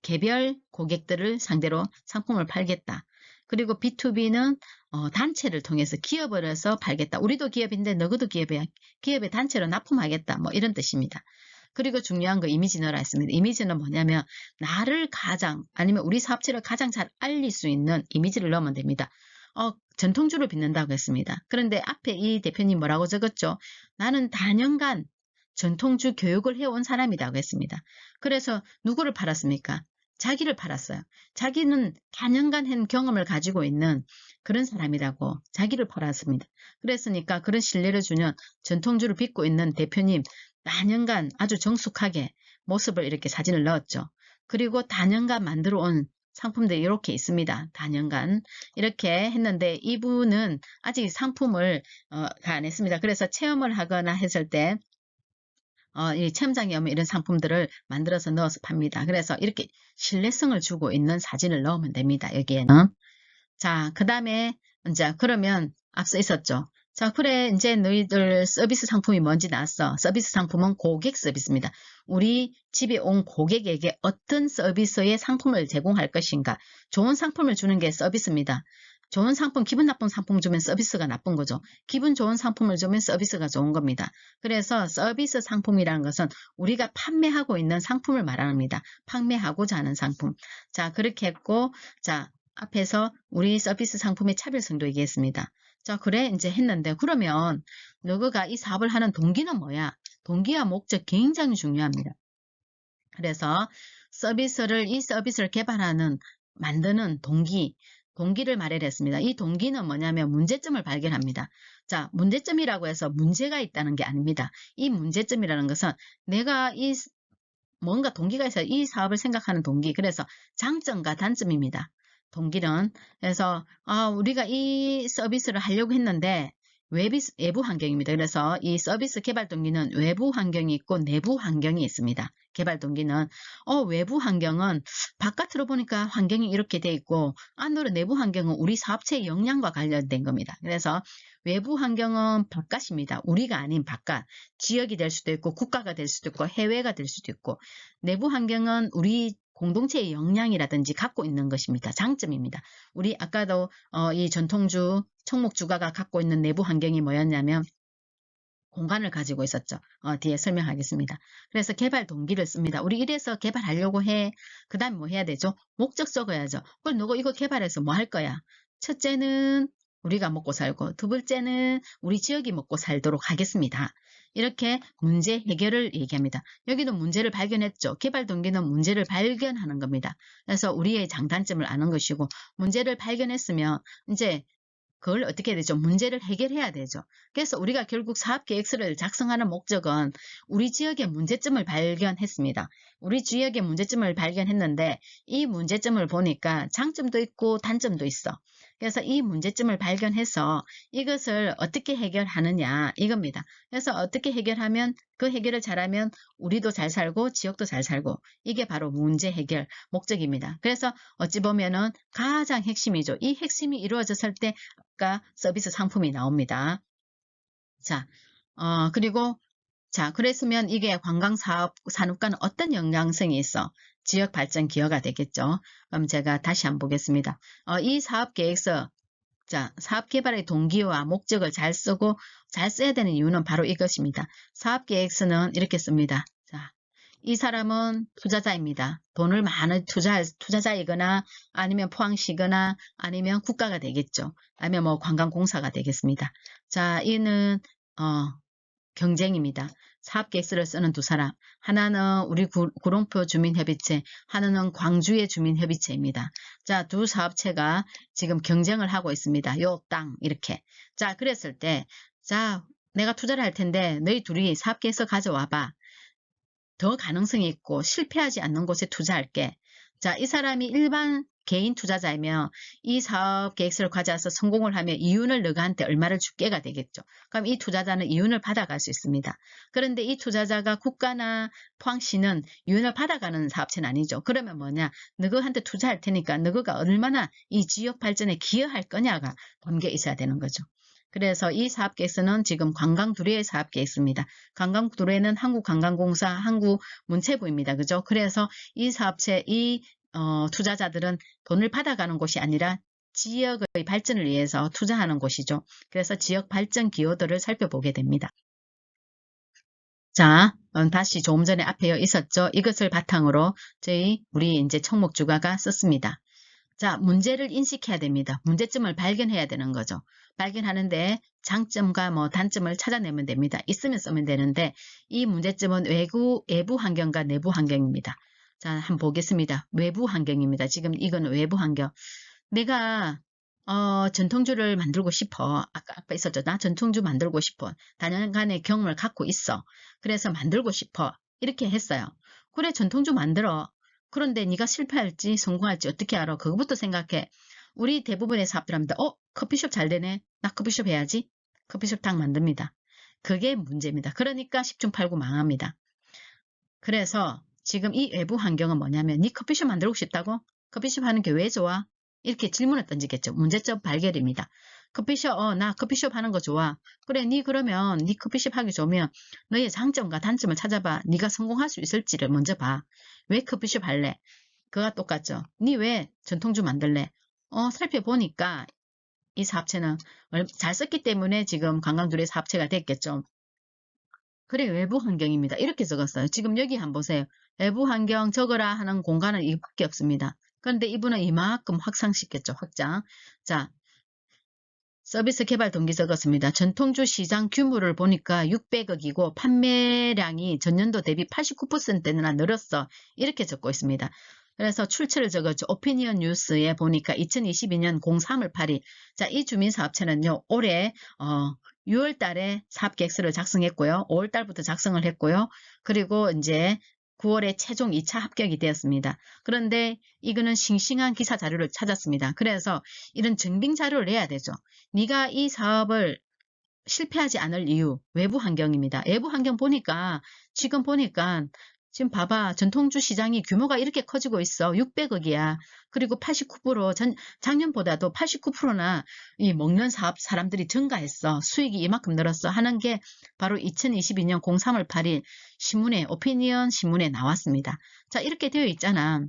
개별 고객들을 상대로 상품을 팔겠다. 그리고 B2B는 단체를 통해서 기업을 해서 팔겠다. 우리도 기업인데 너희도 기업이야. 기업에 단체로 납품하겠다. 뭐 이런 뜻입니다. 그리고 중요한 거 이미지 넣으라 했습니다. 이미지는 뭐냐면 나를 가장 아니면 우리 사업체를 가장 잘 알릴 수 있는 이미지를 넣으면 됩니다. 전통주를 빚는다고 했습니다. 그런데 앞에 이 대표님 뭐라고 적었죠? 나는 다년간 전통주 교육을 해온 사람이라고 했습니다. 그래서 누구를 팔았습니까? 자기를 팔았어요. 자기는 다년간 한 경험을 가지고 있는 그런 사람이라고 자기를 팔았습니다. 그랬으니까 그런 신뢰를 주는 전통주를 빚고 있는 대표님 다년간 아주 정숙하게 모습을 이렇게 사진을 넣었죠. 그리고 다년간 만들어 온 상품들이 이렇게 있습니다. 다년간 이렇게 했는데 이분은 아직 상품을 안 했습니다. 그래서 체험을 하거나 했을 때 이 체험장에 오면 이런 상품들을 만들어서 넣어서 팝니다. 그래서 이렇게 신뢰성을 주고 있는 사진을 넣으면 됩니다. 여기에는. 자, 그 다음에 이제 그러면 앞서 있었죠. 자, 그래 이제 너희들 서비스 상품이 뭔지 나왔어. 서비스 상품은 고객 서비스입니다. 우리 집에 온 고객에게 어떤 서비스의 상품을 제공할 것인가. 좋은 상품을 주는 게 서비스입니다. 좋은 상품, 기분 나쁜 상품 주면 서비스가 나쁜 거죠. 기분 좋은 상품을 주면 서비스가 좋은 겁니다. 그래서 서비스 상품이라는 것은 우리가 판매하고 있는 상품을 말합니다. 판매하고자 하는 상품. 자, 그렇게 했고, 자, 앞에서 우리 서비스 상품의 차별성도 얘기했습니다. 자, 그래 이제 했는데 그러면 너가 이 사업을 하는 동기는 뭐야? 동기와 목적 굉장히 중요합니다. 그래서 이 서비스를 개발하는 만드는 동기를 말을 했습니다. 이 동기는 뭐냐면 문제점을 발견합니다. 자, 문제점이라고 해서 문제가 있다는 게 아닙니다. 이 문제점이라는 것은 내가 뭔가 동기가 있어요. 이 사업을 생각하는 동기. 그래서 장점과 단점입니다. 동기는. 그래서 우리가 이 서비스를 하려고 했는데 외부 환경입니다. 그래서 이 서비스 개발 동기는 외부 환경이 있고 내부 환경이 있습니다. 개발 동기는 외부 환경은 바깥으로 보니까 환경이 이렇게 돼 있고 안으로 내부 환경은 우리 사업체의 역량과 관련된 겁니다. 그래서 외부 환경은 바깥입니다. 우리가 아닌 바깥. 지역이 될 수도 있고 국가가 될 수도 있고 해외가 될 수도 있고 내부 환경은 우리 공동체의 역량이라든지 갖고 있는 것입니다. 장점입니다. 우리 아까도 이 전통주 청목주가가 갖고 있는 내부 환경이 뭐였냐면 공간을 가지고 있었죠. 뒤에 설명하겠습니다. 그래서 개발 동기를 씁니다. 우리 이래서 개발하려고 해. 그 다음에 뭐 해야 되죠? 목적 적어야죠. 그럼 너가 이거 개발해서 뭐 할 거야? 첫째는 우리가 먹고 살고 두 번째는 우리 지역이 먹고 살도록 하겠습니다. 이렇게 문제 해결을 얘기합니다. 여기도 문제를 발견했죠. 개발 동기는 문제를 발견하는 겁니다. 그래서 우리의 장단점을 아는 것이고 문제를 발견했으면 이제 그걸 어떻게 해야 되죠? 문제를 해결해야 되죠. 그래서 우리가 결국 사업계획서를 작성하는 목적은 우리 지역의 문제점을 발견했습니다. 우리 지역의 문제점을 발견했는데 이 문제점을 보니까 장점도 있고 단점도 있어. 그래서 이 문제점을 발견해서 이것을 어떻게 해결하느냐 이겁니다. 그래서 어떻게 해결하면 그 해결을 잘하면 우리도 잘 살고 지역도 잘 살고 이게 바로 문제 해결 목적입니다. 그래서 어찌 보면은 가장 핵심이죠. 이 핵심이 이루어졌을 때 아까 서비스 상품이 나옵니다. 자, 그리고 자, 그랬으면 이게 관광산업과는 어떤 영향성이 있어? 지역 발전 기여가 되겠죠. 그럼 제가 다시 한번 보겠습니다. 이 사업계획서, 자, 사업개발의 동기와 목적을 잘 쓰고 잘 써야 되는 이유는 바로 이것입니다. 사업계획서는 이렇게 씁니다. 자, 이 사람은 투자자입니다. 돈을 많이 투자자이거나 아니면 포항시거나 아니면 국가가 되겠죠. 아니면 뭐 관광공사가 되겠습니다. 자, 이는 경쟁입니다. 사업계획서를 쓰는 두 사람. 하나는 우리 구롱포 주민협의체, 하나는 광주의 주민협의체입니다. 자, 두 사업체가 지금 경쟁을 하고 있습니다. 요 땅 이렇게. 자, 그랬을 때, 자, 내가 투자를 할 텐데 너희 둘이 사업계획서 가져와봐. 더 가능성이 있고 실패하지 않는 곳에 투자할게. 자, 이 사람이 일반 개인 투자자이면 이 사업 계획서를 가져와서 성공을 하면 이윤을 너가한테 얼마를 줄게가 되겠죠. 그럼 이 투자자는 이윤을 받아갈 수 있습니다. 그런데 이 투자자가 국가나 포항시는 이윤을 받아가는 사업체는 아니죠. 그러면 뭐냐? 너희한테 투자할 테니까 너희가 얼마나 이 지역 발전에 기여할 거냐가 담겨 있어야 되는 거죠. 그래서 이 사업 계획서는 지금 관광두레의 사업 계획서입니다. 관광두레는 한국관광공사, 한국문체부입니다. 그죠? 그래서 이 사업체, 투자자들은 돈을 받아가는 곳이 아니라 지역의 발전을 위해서 투자하는 곳이죠. 그래서 지역 발전 기여도를 살펴보게 됩니다. 자, 다시 조금 전에 앞에 있었죠. 이것을 바탕으로 우리 이제 청목주가가 썼습니다. 자, 문제를 인식해야 됩니다. 문제점을 발견해야 되는 거죠. 발견하는데 장점과 뭐 단점을 찾아내면 됩니다. 있으면 쓰면 되는데 이 문제점은 외부 환경과 내부 환경입니다. 자, 한번 보겠습니다. 외부 환경입니다. 지금 이건 외부 환경. 내가 전통주를 만들고 싶어. 아까 있었죠. 나 전통주 만들고 싶어. 다년간의 경험을 갖고 있어. 그래서 만들고 싶어. 이렇게 했어요. 그래, 전통주 만들어. 그런데 네가 실패할지 성공할지 어떻게 알아? 그거부터 생각해. 우리 대부분의 사업들 합니다. 커피숍 잘 되네. 나 커피숍 해야지. 커피숍 딱 만듭니다. 그게 문제입니다. 그러니까 10중 8구 망합니다. 그래서 지금 이 외부 환경은 뭐냐면 네 커피숍 만들고 싶다고? 커피숍 하는 게 왜 좋아? 이렇게 질문을 던지겠죠. 문제점 발견입니다. 커피숍, 나 커피숍 하는 거 좋아. 그래, 네 그러면 네 커피숍 하기 좋으면 너의 장점과 단점을 찾아봐. 네가 성공할 수 있을지를 먼저 봐. 왜 커피숍 할래? 그거와 똑같죠. 네 왜 전통주 만들래? 살펴보니까 이 사업체는 잘 썼기 때문에 지금 관광두레 사업체가 됐겠죠. 그래, 외부 환경입니다. 이렇게 적었어요. 지금 여기 한번 보세요. 외부 환경 적어라 하는 공간은 이밖에 없습니다. 그런데 이분은 이만큼 확장시켰죠. 확장. 자, 서비스 개발 동기 적었습니다. 전통주 시장 규모를 보니까 600억이고 판매량이 전년도 대비 89%나 늘었어. 이렇게 적고 있습니다. 그래서 출처를 적었죠. 오피니언 뉴스에 보니까 2022년 03월 8일. 자, 이 주민사업체는요. 올해 6월 달에 사업계획서를 작성했고요. 5월 달부터 작성을 했고요. 그리고 이제 9월에 최종 2차 합격이 되었습니다. 그런데 이거는 싱싱한 기사 자료를 찾았습니다. 그래서 이런 증빙 자료를 내야 되죠. 네가 이 사업을 실패하지 않을 이유, 외부 환경입니다. 외부 환경 보니까 지금 봐봐. 전통주 시장이 규모가 이렇게 커지고 있어. 600억이야. 그리고 89% 작년보다도 89%나 이 먹는 사람들이 증가했어. 수익이 이만큼 늘었어. 하는 게 바로 2022년 03월 8일 신문에 오피니언 신문에 나왔습니다. 자, 이렇게 되어 있잖아.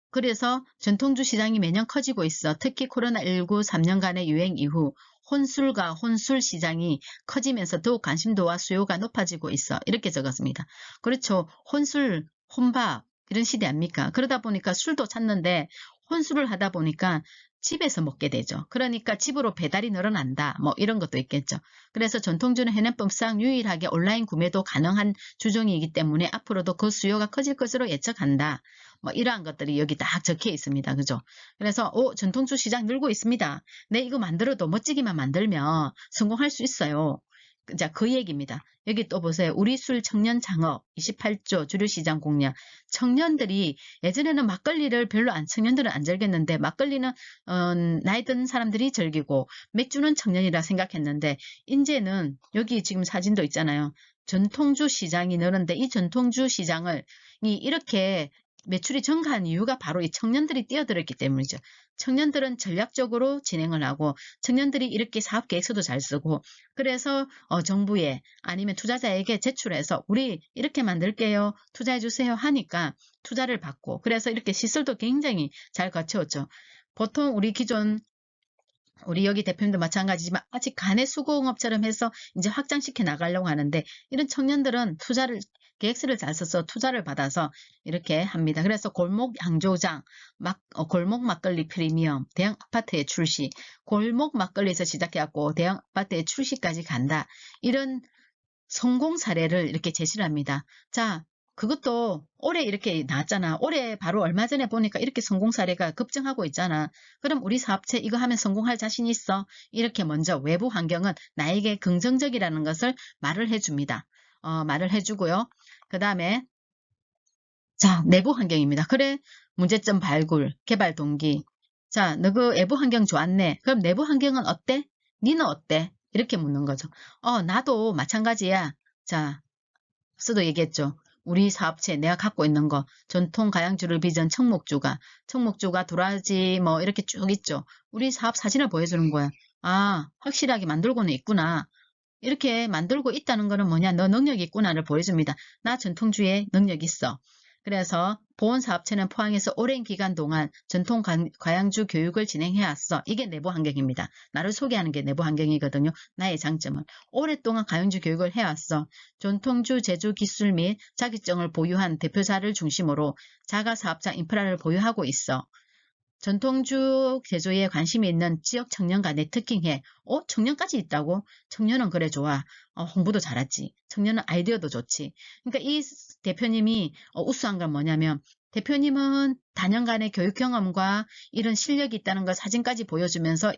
그래서 전통주 시장이 매년 커지고 있어. 특히 코로나19 3년간의 유행 이후 혼술과 혼술 시장이 커지면서 더욱 관심도와 수요가 높아지고 있어. 이렇게 적었습니다. 그렇죠. 혼술, 혼밥 이런 시대 아닙니까? 그러다 보니까 술도 찾는데 혼술을 하다 보니까 집에서 먹게 되죠. 그러니까 집으로 배달이 늘어난다. 뭐 이런 것도 있겠죠. 그래서 전통주는 현행법상 유일하게 온라인 구매도 가능한 주종이기 때문에 앞으로도 그 수요가 커질 것으로 예측한다. 뭐 이러한 것들이 여기 딱 적혀 있습니다. 그죠? 그래서 전통주 시장 늘고 있습니다. 네, 이거 만들어도 멋지기만 만들면 성공할 수 있어요. 자, 그 얘기입니다. 여기 또 보세요. 우리 술 청년 창업 28조 주류시장 공략. 청년들이 예전에는 막걸리를 별로 청년들은 안 즐겼는데 막걸리는 나이 든 사람들이 즐기고 맥주는 청년이라 생각했는데 이제는 여기 지금 사진도 있잖아요. 전통주 시장이 늘었는데 이 전통주 시장을 이렇게 매출이 증가한 이유가 바로 이 청년들이 뛰어들었기 때문이죠. 청년들은 전략적으로 진행을 하고 청년들이 이렇게 사업 계획서도 잘 쓰고 그래서 정부에 아니면 투자자에게 제출해서 우리 이렇게 만들게요. 투자해 주세요 하니까 투자를 받고 그래서 이렇게 시설도 굉장히 잘 갖춰왔죠. 보통 우리 여기 대표님도 마찬가지지만 아직 간의 수공업처럼 해서 이제 확장시켜 나가려고 하는데 이런 청년들은 계획서를 잘 써서 투자를 받아서 이렇게 합니다. 그래서 골목 양조장, 골목 막걸리 프리미엄, 대형 아파트의 출시, 골목 막걸리에서 시작해갖고 대형 아파트의 출시까지 간다. 이런 성공 사례를 이렇게 제시를 합니다. 자, 그것도 올해 이렇게 나왔잖아. 올해 바로 얼마 전에 보니까 이렇게 성공 사례가 급증하고 있잖아. 그럼 우리 사업체 이거 하면 성공할 자신 있어? 이렇게 먼저 외부 환경은 나에게 긍정적이라는 것을 말을 해줍니다. 말을 해주고요. 그 다음에 자, 내부 환경입니다. 그래, 문제점 발굴, 개발 동기. 자, 너 그 외부 환경 좋았네. 그럼 내부 환경은 어때? 니는 어때? 이렇게 묻는 거죠. 나도 마찬가지야. 자, 수도 얘기했죠. 우리 사업체 내가 갖고 있는 거 전통 가양주를 빚은 청목주가 도라지 뭐 이렇게 쭉 있죠. 우리 사업 사진을 보여주는 거야. 아, 확실하게 만들고는 있구나. 이렇게 만들고 있다는 거는 뭐냐? 너 능력이 있구나를 보여줍니다. 나 전통주에 능력 있어. 그래서 보온사업체는 포항에서 오랜 기간 동안 전통 과양주 교육을 진행해왔어. 이게 내부 환경입니다. 나를 소개하는 게 내부 환경이거든요. 나의 장점은. 오랫동안 과양주 교육을 해왔어. 전통주 제조 기술 및 자격증을 보유한 대표자를 중심으로 자가사업장 인프라를 보유하고 있어. 전통주 제조에 관심이 있는 지역 청년과 네트워킹해. 청년까지 있다고? 청년은 그래 좋아. 홍보도 잘하지. 청년은 아이디어도 좋지. 그러니까 이 대표님이 우수한 건 뭐냐면 대표님은 다년간의 교육 경험과 이런 실력이 있다는 걸 사진까지 보여주면서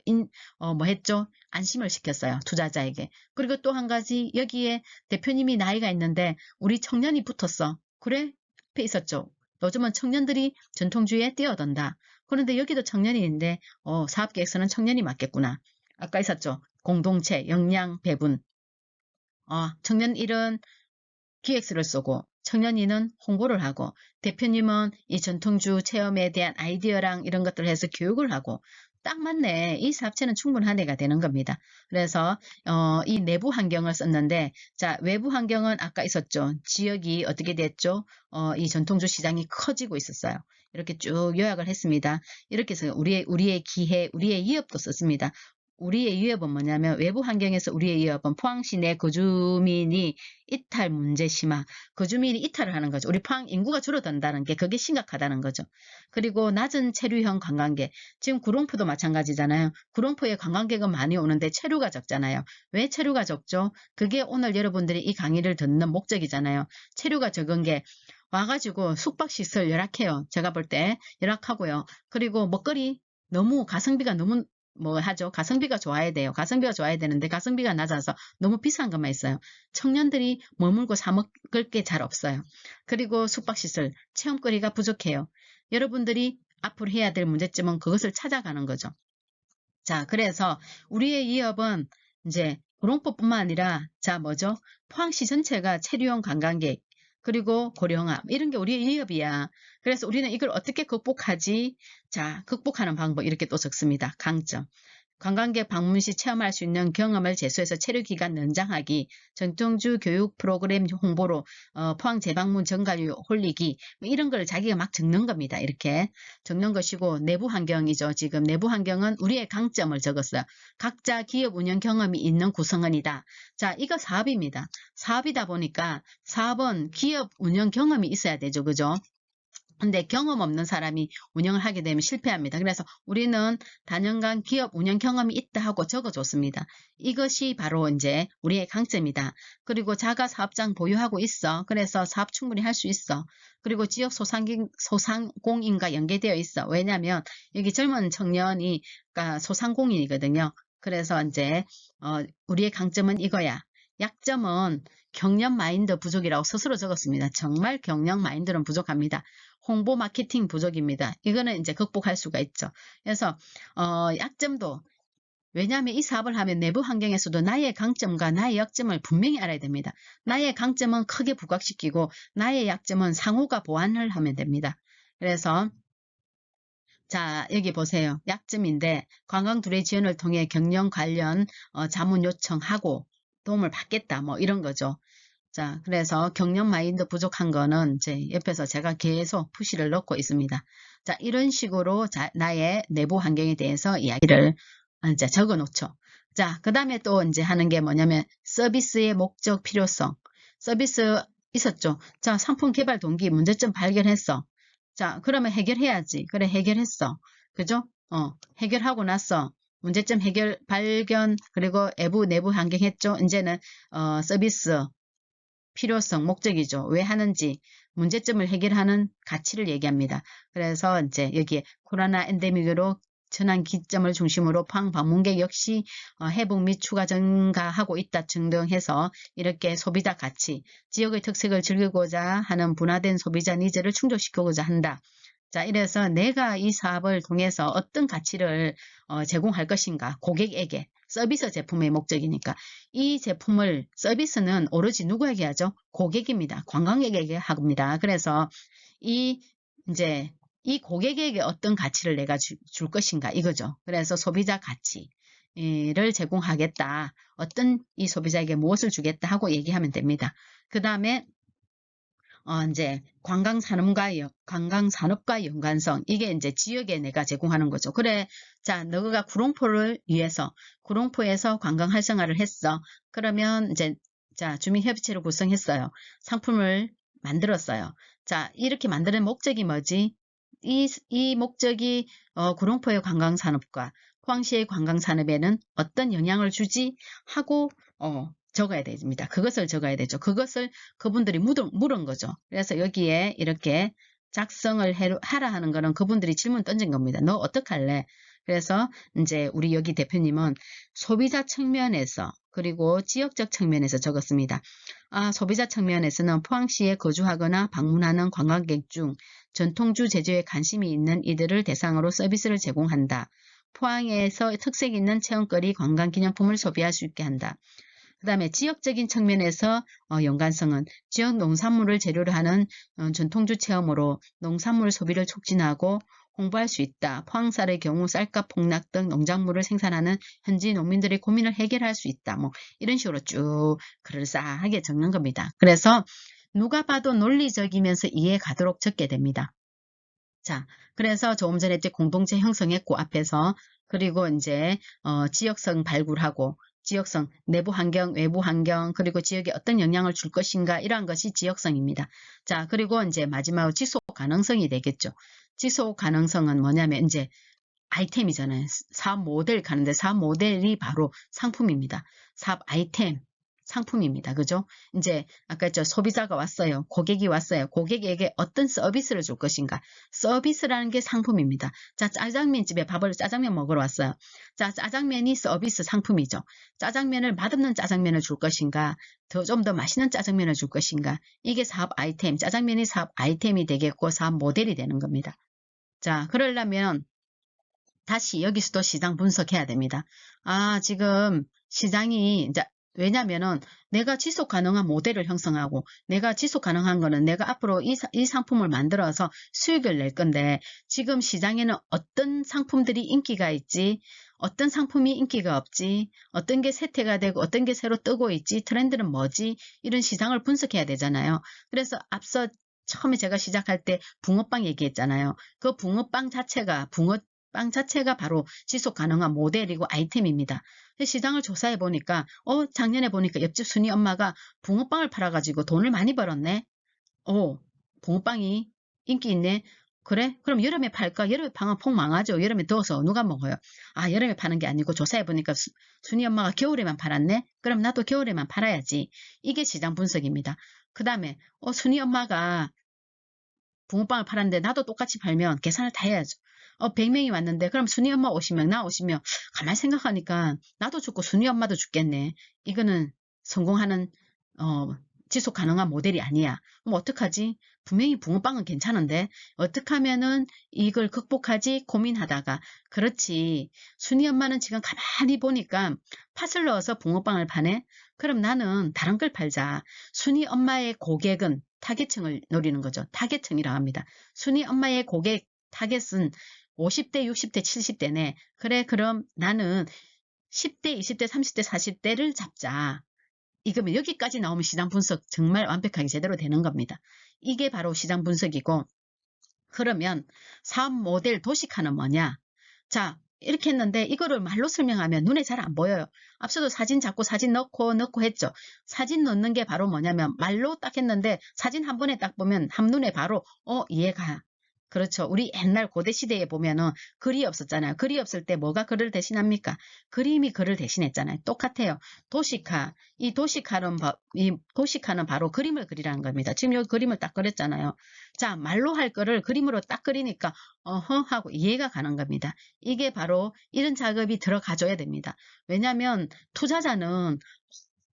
뭐 했죠? 안심을 시켰어요. 투자자에게. 그리고 또 한 가지 여기에 대표님이 나이가 있는데 우리 청년이 붙었어. 그래? 앞에 있었죠. 요즘은 청년들이 전통주의에 뛰어든다. 그런데 여기도 청년인데 사업계획서는 청년이 맞겠구나. 아까 있었죠. 공동체, 역량, 배분. 청년 1은 기획서를 쓰고 청년 2는 홍보를 하고 대표님은 이 전통주 체험에 대한 아이디어랑 이런 것들을 해서 교육을 하고 딱 맞네. 이 사업체는 충분한 애가 되는 겁니다. 그래서 이 내부 환경을 썼는데 자 외부 환경은 아까 있었죠. 지역이 어떻게 됐죠? 이 전통주 시장이 커지고 있었어요. 이렇게 쭉 요약을 했습니다. 이렇게 해서 우리의 기회, 우리의 위협도 썼습니다. 우리의 위협은 뭐냐면 외부 환경에서 우리의 위협은 포항시 내 거주민이 이탈 문제 심화. 거주민이 이탈을 하는 거죠. 우리 포항 인구가 줄어든다는 게 그게 심각하다는 거죠. 그리고 낮은 체류형 관광객. 지금 구롱포도 마찬가지잖아요. 구롱포에 관광객은 많이 오는데 체류가 적잖아요. 왜 체류가 적죠? 그게 오늘 여러분들이 이 강의를 듣는 목적이잖아요. 체류가 적은 게 와가지고 숙박시설 열악해요. 제가 볼 때 열악하고요. 그리고 먹거리 너무 가성비가 너무 뭐 하죠. 가성비가 좋아야 돼요. 가성비가 좋아야 되는데 가성비가 낮아서 너무 비싼 것만 있어요. 청년들이 머물고 사 먹을 게 잘 없어요. 그리고 숙박시설, 체험거리가 부족해요. 여러분들이 앞으로 해야 될 문제점은 그것을 찾아가는 거죠. 자, 그래서 우리의 위협은 이제 구롱포뿐만 아니라 자 뭐죠? 포항시 전체가 체류용 관광객 그리고 고령화 이런 게 우리의 위협이야. 그래서 우리는 이걸 어떻게 극복하지? 자, 극복하는 방법 이렇게 또 적습니다. 강점. 관광객 방문 시 체험할 수 있는 경험을 제수해서 체류기간 연장하기, 전통주 교육 프로그램 홍보로 포항 재방문 전가율 올리기 뭐 이런 걸 자기가 막 적는 겁니다. 이렇게 적는 것이고 내부 환경이죠. 지금 내부 환경은 우리의 강점을 적었어요. 각자 기업 운영 경험이 있는 구성원이다. 자, 이거 사업입니다. 사업이다 보니까 사업은 기업 운영 경험이 있어야 되죠. 그죠? 근데 경험 없는 사람이 운영을 하게 되면 실패합니다. 그래서 우리는 다년간 기업 운영 경험이 있다 하고 적어줬습니다. 이것이 바로 이제 우리의 강점이다. 그리고 자가 사업장 보유하고 있어. 그래서 사업 충분히 할 수 있어. 그리고 지역 소상공인과 연계되어 있어. 왜냐하면 여기 젊은 청년이 그러니까 소상공인이거든요. 그래서 이제 우리의 강점은 이거야. 약점은 경력 마인드 부족이라고 스스로 적었습니다. 정말 경력 마인드는 부족합니다. 홍보 마케팅 부족입니다. 이거는 이제 극복할 수가 있죠. 그래서 약점도 왜냐하면 이 사업을 하면 내부 환경에서도 나의 강점과 나의 약점을 분명히 알아야 됩니다. 나의 강점은 크게 부각시키고 나의 약점은 상호가 보완을 하면 됩니다. 그래서 자 여기 보세요. 약점인데 관광 두레 지원을 통해 경영 관련 자문 요청하고 도움을 받겠다 뭐 이런 거죠. 자, 그래서 경력 마인드 부족한 거는 이제 옆에서 제가 계속 푸시를 넣고 있습니다. 자, 이런 식으로 나의 내부 환경에 대해서 이야기를 이제 적어 놓죠. 자, 그 다음에 또 이제 하는 게 뭐냐면 서비스의 목적 필요성. 서비스 있었죠. 자, 상품 개발 동기 문제점 발견했어. 자, 그러면 해결해야지. 그래, 해결했어. 그죠? 해결하고 났어. 문제점 해결 발견 그리고 외부 내부 환경 했죠. 이제는 서비스 필요성, 목적이죠. 왜 하는지, 문제점을 해결하는 가치를 얘기합니다. 그래서 이제 여기에 코로나 엔데믹으로 전환 기점을 중심으로 포항 방문객 역시 회복 및 추가 증가하고 있다 등등해서 이렇게 소비자 가치, 지역의 특색을 즐기고자 하는 분화된 소비자 니즈를 충족시키고자 한다. 자, 이래서 내가 이 사업을 통해서 어떤 가치를 제공할 것인가, 고객에게. 서비스 제품의 목적이니까. 이 제품을, 서비스는 오로지 누구에게 하죠? 고객입니다. 관광객에게 합니다. 그래서 이, 이제, 이 고객에게 어떤 가치를 내가 줄 것인가, 이거죠. 그래서 소비자 가치를 제공하겠다. 어떤 이 소비자에게 무엇을 주겠다 하고 얘기하면 됩니다. 그 다음에 이제 관광산업과 연관성, 이게 이제 지역에 내가 제공하는 거죠. 그래, 자, 너가 구롱포를 위해서 구롱포에서 관광 활성화를 했어. 그러면 이제 자, 주민협의체를 구성했어요. 상품을 만들었어요. 자, 이렇게 만드는 목적이 뭐지? 이 목적이 구롱포의 관광산업과 포항시의 관광산업에는 어떤 영향을 주지? 하고 적어야 됩니다. 그것을 적어야 되죠. 그것을 그분들이 물은 거죠. 그래서 여기에 이렇게 작성을 하라 하는 거는 그분들이 질문 던진 겁니다. 너 어떡할래? 그래서 이제 우리 여기 대표님은 소비자 측면에서 그리고 지역적 측면에서 적었습니다. 소비자 측면에서는 포항시에 거주하거나 방문하는 관광객 중 전통주 제조에 관심이 있는 이들을 대상으로 서비스를 제공한다. 포항에서 특색 있는 체험거리 관광기념품을 소비할 수 있게 한다. 그 다음에 지역적인 측면에서 연관성은 지역 농산물을 재료로 하는 전통주 체험으로 농산물 소비를 促진하고 홍보할 수 있다. 포항쌀의 경우 쌀값 폭락 등 농작물을 생산하는 현지 농민들의 고민을 해결할 수 있다. 뭐 이런 식으로 쭉 그럴싸하게 적는 겁니다. 그래서 누가 봐도 논리적이면서 이해 가도록 적게 됩니다. 자, 그래서 조금 전에 공동체 형성했고 앞에서 그리고 이제 지역성 발굴하고 지역성, 내부 환경, 외부 환경, 그리고 지역에 어떤 영향을 줄 것인가 이러한 것이 지역성입니다. 자, 그리고 이제 마지막으로 지속 가능성이 되겠죠. 지속 가능성은 뭐냐면 이제 아이템이잖아요. 사업 모델 가는데 사업 모델이 바로 상품입니다. 사업 아이템, 상품입니다. 그죠? 이제 아까 했죠. 소비자가 왔어요. 고객이 왔어요. 고객에게 어떤 서비스를 줄 것인가. 서비스라는 게 상품입니다. 자, 짜장면집에 짜장면 먹으러 왔어요. 자, 짜장면이 서비스 상품이죠. 짜장면을 맛없는 짜장면을 줄 것인가. 좀 더 맛있는 짜장면을 줄 것인가. 이게 사업 아이템, 짜장면이 사업 아이템이 되겠고 사업 모델이 되는 겁니다. 자, 그러려면 다시 여기서도 시장 분석해야 됩니다. 지금 시장이 이제 왜냐면은 내가 지속 가능한 모델을 형성하고 내가 지속 가능한 거는 내가 앞으로 이 상품을 만들어서 수익을 낼 건데 지금 시장에는 어떤 상품들이 인기가 있지 어떤 상품이 인기가 없지 어떤 게 쇠퇴가 되고 어떤 게 새로 뜨고 있지 트렌드는 뭐지 이런 시장을 분석해야 되잖아요. 그래서 앞서 처음에 제가 시작할 때 붕어빵 얘기했잖아요. 그 붕어빵 자체가 바로 지속 가능한 모델이고 아이템입니다. 시장을 조사해 보니까 작년에 보니까 옆집 순이 엄마가 붕어빵을 팔아가지고 돈을 많이 벌었네. 붕어빵이 인기 있네. 그래? 그럼 여름에 팔까? 여름에 파면 폭 망하죠. 여름에 더워서 누가 먹어요? 여름에 파는 게 아니고 조사해 보니까 순이 엄마가 겨울에만 팔았네. 그럼 나도 겨울에만 팔아야지. 이게 시장 분석입니다. 그 다음에 순이 엄마가 붕어빵을 팔았는데 나도 똑같이 팔면 계산을 다 해야죠. 100명이 왔는데 그럼 순이 엄마 50명, 나 50명. 가만히 생각하니까 나도 죽고 순이 엄마도 죽겠네. 이거는 성공하는 지속 가능한 모델이 아니야. 그럼 어떡하지? 분명히 붕어빵은 괜찮은데 어떻게 하면은 이걸 극복하지 고민하다가 그렇지. 순이 엄마는 지금 가만히 보니까 팥을 넣어서 붕어빵을 파네. 그럼 나는 다른 걸 팔자. 순이 엄마의 고객은 타겟층을 노리는 거죠. 타겟층이라고 합니다. 순이 엄마의 고객 타겟은 50대, 60대, 70대네. 그래, 그럼 나는 10대, 20대, 30대, 40대를 잡자. 이거면 여기까지 나오면 시장 분석 정말 완벽하게 제대로 되는 겁니다. 이게 바로 시장 분석이고 그러면 사업 모델 도식화는 뭐냐? 자, 이렇게 했는데 이거를 말로 설명하면 눈에 잘 안 보여요. 앞서도 사진 잡고 사진 넣고 했죠. 사진 넣는 게 바로 뭐냐면 말로 딱 했는데 사진 한 번에 딱 보면 한눈에 바로 이해가. 그렇죠. 우리 옛날 고대 시대에 보면은 글이 없었잖아요. 글이 없을 때 뭐가 글을 대신합니까? 그림이 글을 대신했잖아요. 똑같아요. 도식화. 이 도식화는 바로 그림을 그리라는 겁니다. 지금 여기 그림을 딱 그렸잖아요. 자, 말로 할 거를 그림으로 딱 그리니까 어허 하고 이해가 가는 겁니다. 이게 바로 이런 작업이 들어가줘야 됩니다. 왜냐하면 투자자는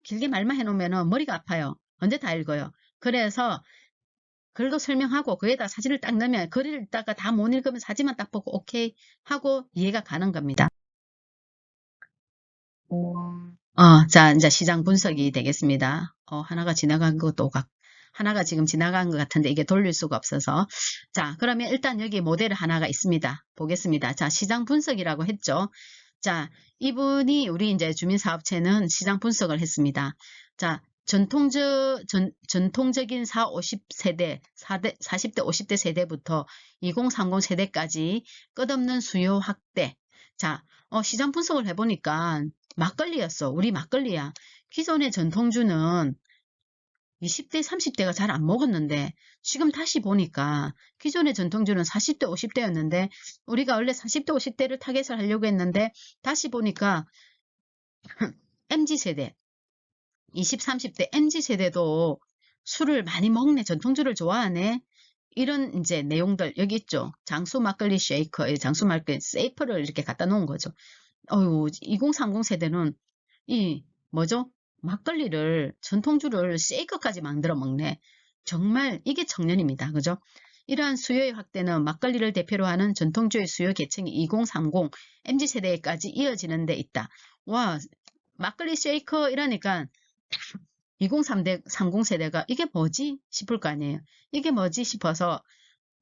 길게 말만 해놓으면 머리가 아파요. 언제 다 읽어요. 그래서 글도 설명하고 거기에다 사진을 딱 넣으면 글을 읽다가 다 못 읽으면 사진만 딱 보고 오케이 하고 이해가 가는 겁니다. 자, 이제 시장 분석이 되겠습니다. 하나가 지나간 것도 하나가 지금 지나간 것 같은데 이게 돌릴 수가 없어서. 자, 그러면 일단 여기 모델 하나가 있습니다. 보겠습니다. 자, 시장 분석이라고 했죠. 자, 이분이 우리 이제 주민사업체는 시장 분석을 했습니다. 자, 전통적인 50세대, 40대, 50대 세대부터 2030 세대까지 끝없는 수요 확대. 자, 시장 분석을 해보니까 막걸리였어. 우리 막걸리야. 기존의 전통주는 20대, 30대가 잘 안 먹었는데 지금 다시 보니까 기존의 전통주는 40대, 50대였는데 우리가 원래 40대, 50대를 타겟을 하려고 했는데 다시 보니까 MZ세대, 20, 30대 MZ세대도 술을 많이 먹네. 전통주를 좋아하네. 이런 이제 내용들 여기 있죠. 장수 막걸리 쉐이커, 장수 막걸리 세이프를 이렇게 갖다 놓은 거죠. 2030 세대는 이 뭐죠? 막걸리를 전통주를 쉐이크까지 만들어 먹네. 정말 이게 청년입니다. 그죠? 이러한 수요의 확대는 막걸리를 대표로 하는 전통주의 수요 계층이 2030 MZ세대까지 이어지는 데 있다. 와, 막걸리 쉐이커 이러니까 2030 세대가 이게 뭐지 싶을 거 아니에요. 이게 뭐지 싶어서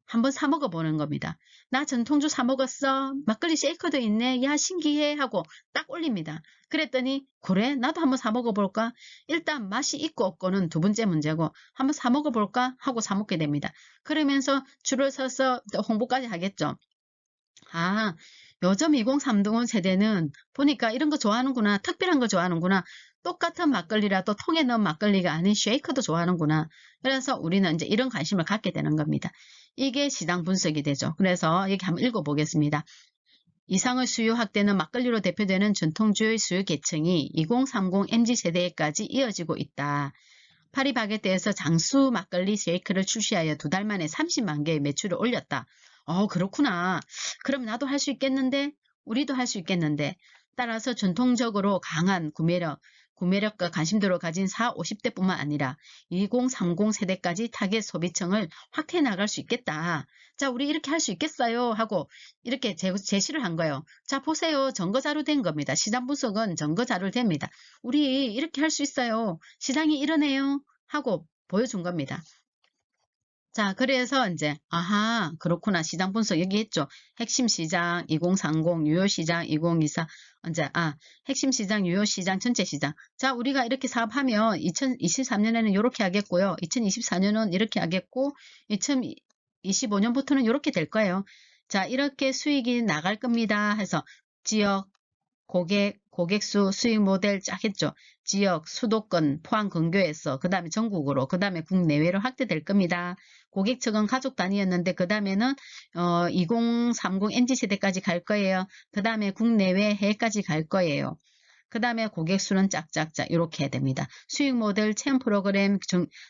한번 사 먹어보는 겁니다. 나 전통주 사 먹었어. 막걸리 쉐이커도 있네. 야 신기해 하고 딱 올립니다. 그랬더니 그래 나도 한번 사 먹어볼까. 일단 맛이 있고 없고는 두 번째 문제고 한번 사 먹어볼까 하고 사 먹게 됩니다. 그러면서 줄을 서서 홍보까지 하겠죠. 아, 요즘 2030 세대는 보니까 이런 거 좋아하는구나. 특별한 거 좋아하는구나. 똑같은 막걸리라도 통에 넣은 막걸리가 아닌 쉐이크도 좋아하는구나. 그래서 우리는 이제 이런 관심을 갖게 되는 겁니다. 이게 시장 분석이 되죠. 그래서 여기 한번 읽어보겠습니다. 이상의 수요 확대는 막걸리로 대표되는 전통주의 수요 계층이 2030 MZ세대까지 이어지고 있다. 파리바게뜨에서 장수 막걸리 쉐이크를 출시하여 2달 만에 30만 개의 매출을 올렸다. 그렇구나. 그럼 나도 할 수 있겠는데? 우리도 할 수 있겠는데? 따라서 전통적으로 강한 구매력과 관심도를 가진 40, 50대뿐만 아니라 2030 세대까지 타겟 소비층을 확대해 나갈 수 있겠다. 자, 우리 이렇게 할 수 있겠어요? 하고 이렇게 제시를 한 거예요. 자, 보세요. 증거자료 된 겁니다. 시장 분석은 증거자료 됩니다. 우리 이렇게 할 수 있어요. 시장이 이러네요. 하고 보여준 겁니다. 자, 그래서 이제 아하 그렇구나. 시장 분석 여기 했죠. 핵심 시장 2030, 유효 시장 2024 이제 핵심 시장, 유효 시장, 전체 시장. 자, 우리가 이렇게 사업하면 2023년에는 이렇게 하겠고요. 2024년은 이렇게 하겠고 2025년부터는 이렇게 될 거예요. 자, 이렇게 수익이 나갈 겁니다. 해서 지역 고객수, 수익 모델 쫙 했죠. 지역, 수도권, 포항 근교에서 그 다음에 전국으로, 그 다음에 국내외로 확대될 겁니다. 고객층은 가족 단위였는데 그 다음에는 2030 MZ세대까지 갈 거예요. 그 다음에 국내외 해외까지 갈 거예요. 그 다음에 고객수는 짝짝짝 이렇게 해야 됩니다. 수익 모델 체험 프로그램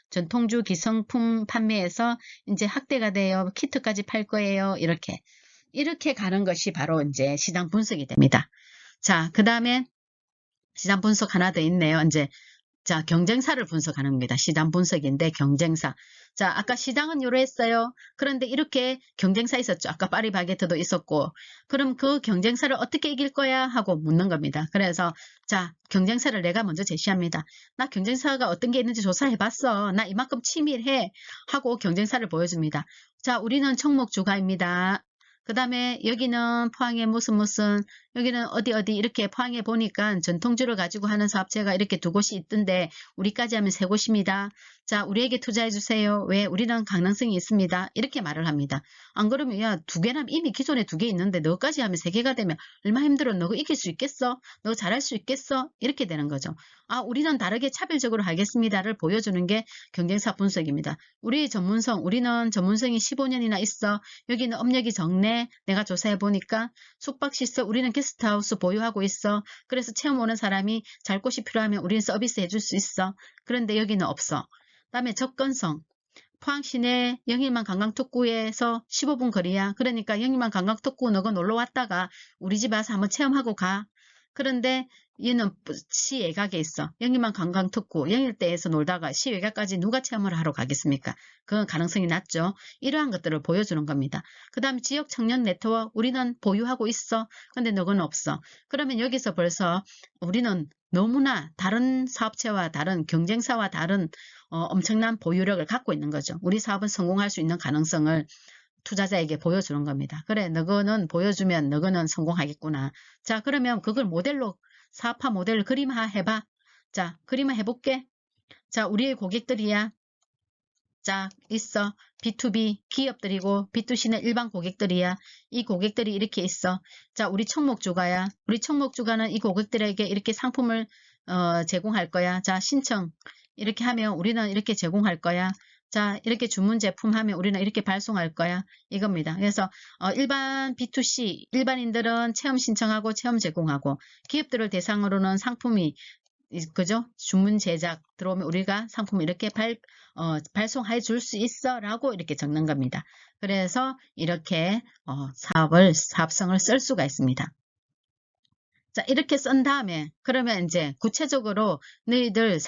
전통주 기성품 판매에서 이제 확대가 돼요. 키트까지 팔 거예요. 이렇게 가는 것이 바로 이제 시장 분석이 됩니다. 자, 그 다음에 시장 분석 하나 더 있네요. 이제 자, 경쟁사를 분석하는 겁니다. 시장 분석인데 경쟁사. 자, 아까 시장은 이러했어요. 그런데 이렇게 경쟁사 있었죠. 아까 파리바게뜨도 있었고. 그럼 그 경쟁사를 어떻게 이길 거야? 하고 묻는 겁니다. 그래서 자, 경쟁사를 내가 먼저 제시합니다. 나 경쟁사가 어떤 게 있는지 조사해봤어. 나 이만큼 치밀해. 하고 경쟁사를 보여줍니다. 자, 우리는 청목주가입니다. 그 다음에 여기는 포항에 무슨 여기는 어디 이렇게 포항에 보니까 전통주를 가지고 하는 사업체가 이렇게 2곳이 있던데 우리까지 하면 3곳입니다. 자, 우리에게 투자해 주세요. 왜? 우리는 가능성이 있습니다. 이렇게 말을 합니다. 안 그러면 야, 2개나 이미 기존에 2개 있는데 너까지 하면 3개가 되면 얼마 힘들어. 너 이길 수 있겠어? 너 잘할 수 있겠어? 이렇게 되는 거죠. 우리는 다르게 차별적으로 하겠습니다를 보여주는 게 경쟁사 분석입니다. 우리는 전문성이 15년이나 있어. 여기는 업력이 적네. 내가 조사해 보니까 숙박시설 우리는 게스트하우스 보유하고 있어. 그래서 체험 오는 사람이 잘 곳이 필요하면 우리는 서비스 해줄 수 있어. 그런데 여기는 없어. 그다음에 접근성. 포항 시내 영일만 관광특구에서 15분 거리야. 그러니까 영일만 관광특구 너가 놀러 왔다가 우리 집 와서 한번 체험하고 가. 그런데 얘는 시 외곽에 있어. 여기만 관광 특구, 영일대에서 놀다가 시 외곽까지 누가 체험을 하러 가겠습니까? 그건 가능성이 낮죠. 이러한 것들을 보여주는 겁니다. 그 다음 지역 청년 네트워크, 우리는 보유하고 있어. 근데 너는 없어. 그러면 여기서 벌써 우리는 너무나 다른 사업체와 다른 경쟁사와 다른 엄청난 보유력을 갖고 있는 거죠. 우리 사업은 성공할 수 있는 가능성을 투자자에게 보여주는 겁니다. 그래, 너거는 보여주면 너거는 성공하겠구나. 자, 그러면 그걸 모델로 사업화 모델 그림화 해봐. 자, 그림화 해볼게. 자, 우리의 고객들이야. 자, 있어. B2B 기업들이고 B2C는 일반 고객들이야. 이 고객들이 이렇게 있어. 자, 우리 총목주가야. 우리 총목주가는 이 고객들에게 이렇게 상품을 제공할 거야. 자, 신청. 이렇게 하면 우리는 이렇게 제공할 거야. 자, 이렇게 주문 제품 하면 우리는 이렇게 발송할 거야. 이겁니다. 그래서 일반 B2C, 일반인들은 체험 신청하고 체험 제공하고 기업들을 대상으로는 상품이 그죠? 주문 제작 들어오면 우리가 상품을 이렇게 발송해 줄 수 있어 라고 이렇게 적는 겁니다. 그래서 이렇게 사업성을 쓸 수가 있습니다. 자, 이렇게 쓴 다음에 그러면 이제 구체적으로 너희들